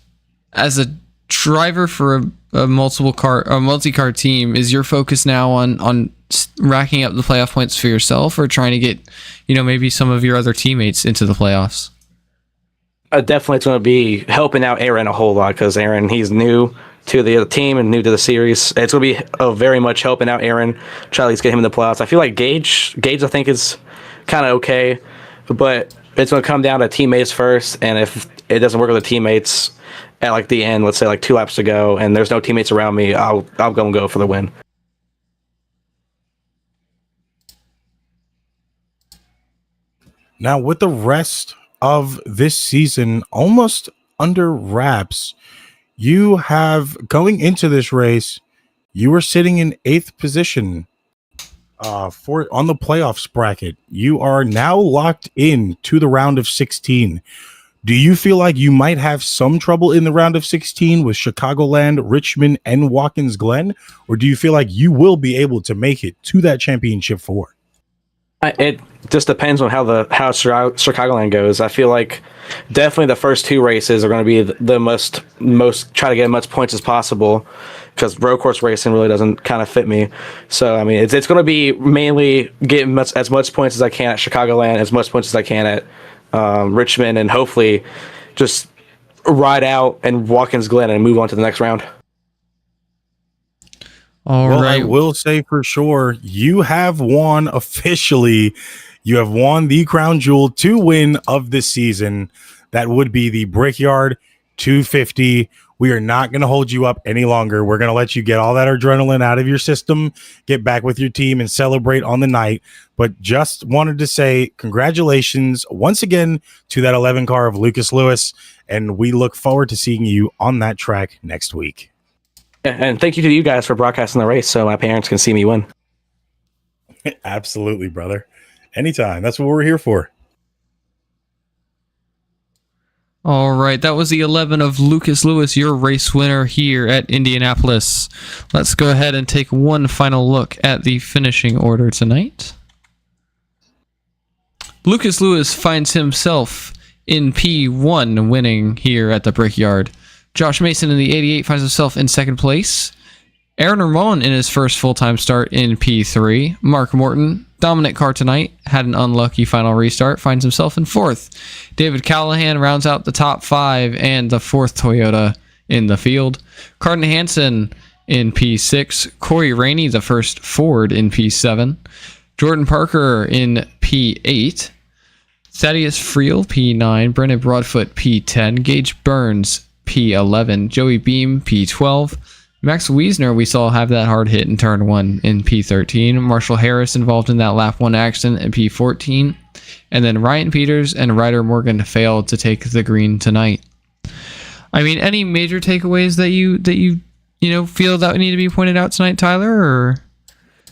as a driver for a multi-car team, is your focus now on racking up the playoff points for yourself, or trying to get, maybe some of your other teammates into the playoffs? Definitely it's going to be helping out Aaron a whole lot, because Aaron, he's new to the team and new to the series. It's going to be very much helping out Aaron, try to at least get him in the playoffs. I feel like Gage I think is kind of okay, but it's going to come down to teammates first, and if it doesn't work with the teammates at like the end, let's say like 2 laps to go, and there's no teammates around me, I'll go for the win. Now, with the rest of this season almost under wraps, you have, going into this race, you were sitting in 8th position on the playoffs bracket. You are now locked in to the round of 16. Do you feel like you might have some trouble in the round of 16 with Chicagoland, Richmond, and Watkins Glen, or do you feel like you will be able to make it to that Championship 4? It just depends on how Chicagoland goes. I feel like definitely the first 2 races are going to be the most try to get as much points as possible, because road course racing really doesn't kind of fit me. So I mean, it's going to be mainly getting as much points as I can at Chicagoland, as much points as I can at Richmond, and hopefully just ride out and Watkins Glen and move on to the next round. All right. I will say for sure, you have won officially. You have won the crown jewel 2 win of the season. That would be the Brickyard 250. We are not going to hold you up any longer. We're going to let you get all that adrenaline out of your system, get back with your team, and celebrate on the night. But just wanted to say congratulations once again to that 11 car of Lucas Lewis, and we look forward to seeing you on that track next week. And thank you to you guys for broadcasting the race so my parents can see me win. Absolutely, brother. Anytime. That's what we're here for. All right, that was the 11 of Lucas Lewis, your race winner here at Indianapolis. Let's go ahead and take one final look at the finishing order tonight. Lucas Lewis finds himself in P1, winning here at the Brickyard. Josh Mason in the 88 finds himself in 2nd place. Aaron Ramon in his first full-time start in P3. Mark Morton, dominant car tonight, had an unlucky final restart, finds himself in 4th. David Callahan rounds out the top 5 and the 4th Toyota in the field. Carden Hansen in P6. Corey Rainey, the first Ford, in P7. Jordan Parker in P8. Thaddeus Friel, P9. Brennan Broadfoot, P10. Gage Burns, P11. Joey Beam, P12. Max Wiesner, we saw have that hard hit in turn 1 in P13. Marshall Harris involved in that lap 1 accident in P14. And then Ryan Peters and Ryder Morgan failed to take the green tonight. I mean, any major takeaways that you feel that need to be pointed out tonight, Tyler, or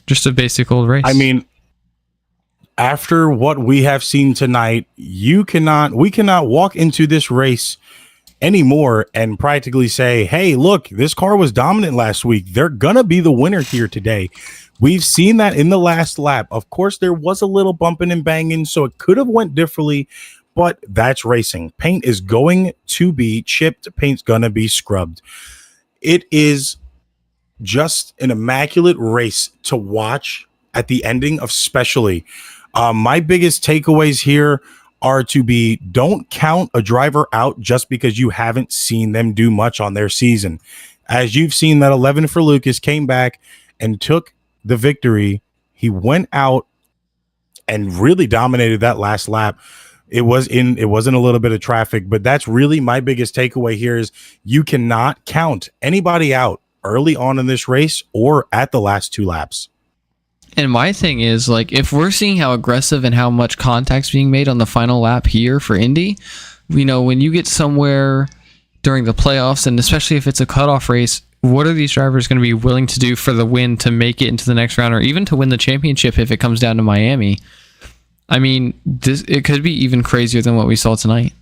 just a basic old race? I mean, after what we have seen tonight, we cannot walk into this race anymore and practically say, hey, look, this car was dominant last week. They're going to be the winner here today. We've seen that in the last lap. Of course, there was a little bumping and banging, so it could have went differently, but that's racing. Paint is going to be chipped. Paint's going to be scrubbed. It is just an immaculate race to watch at the ending, especially. My biggest takeaways here are to be, don't count a driver out just because you haven't seen them do much on their season. As you've seen, that 11 for Lucas came back and took the victory. He went out and really dominated that last lap. It wasn't a little bit of traffic, but that's really my biggest takeaway here is you cannot count anybody out early on in this race or at the last 2 laps. And my thing is, like, if we're seeing how aggressive and how much contact's being made on the final lap here for Indy, you know, when you get somewhere during the playoffs, and especially if it's a cutoff race, what are these drivers going to be willing to do for the win to make it into the next round, or even to win the championship if it comes down to Miami? I mean, it could be even crazier than what we saw tonight.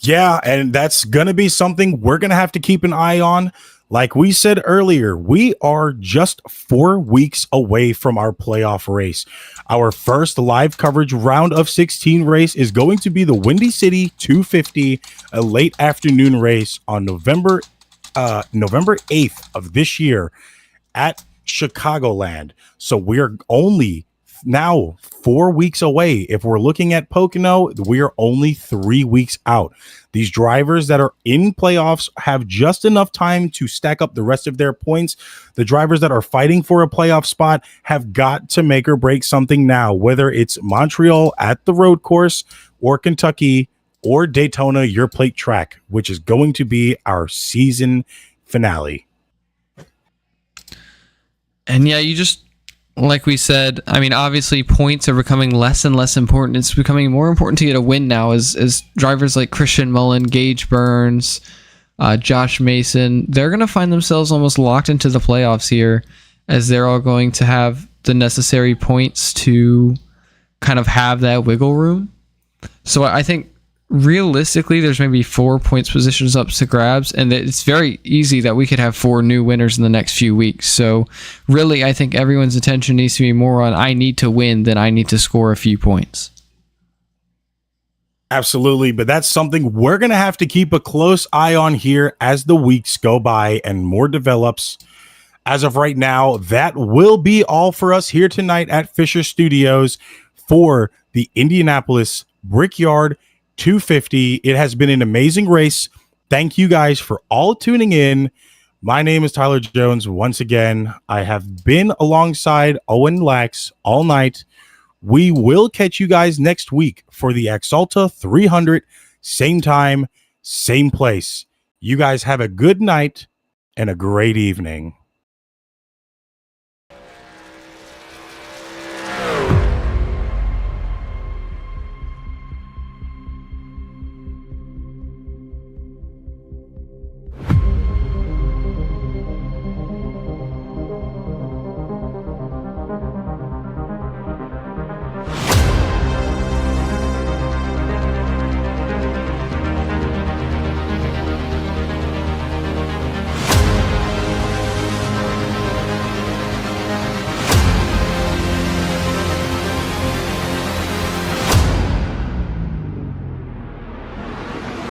Yeah, and that's going to be something we're going to have to keep an eye on. Like we said earlier, we are just 4 weeks away from our playoff race. Our first live coverage round of 16 race is going to be the Windy City 250, a late afternoon race on November 8th of this year at Chicagoland. So we're only now 4 weeks away. If we're looking at Pocono, we are only 3 weeks out. These drivers that are in playoffs have just enough time to stack up the rest of their points. The drivers that are fighting for a playoff spot have got to make or break something now, whether it's Montreal at the road course or Kentucky or Daytona, your plate track, which is going to be our season finale. And yeah, you just, like we said, I mean, obviously points are becoming less and less important. It's becoming more important to get a win now as drivers like Christian Mullen, Gage Burns, Josh Mason, they're going to find themselves almost locked into the playoffs here, as they're all going to have the necessary points to kind of have that wiggle room. So I think realistically there's maybe 4 points positions up to grabs, and it's very easy that we could have 4 new winners in the next few weeks. So really, I think everyone's attention needs to be more on I need to win than I need to score a few points. Absolutely, but that's something we're going to have to keep a close eye on here as the weeks go by and more develops. As of right now, that will be all for us here tonight at Fisher Studios for the Indianapolis Brickyard 250. It has been an amazing race. Thank you guys for all tuning in. My name is Tyler Jones. Once again, I have been alongside Owen Lax all night. We will catch you guys next week for the Axalta 300, same time, same place. You guys have a good night and a great evening.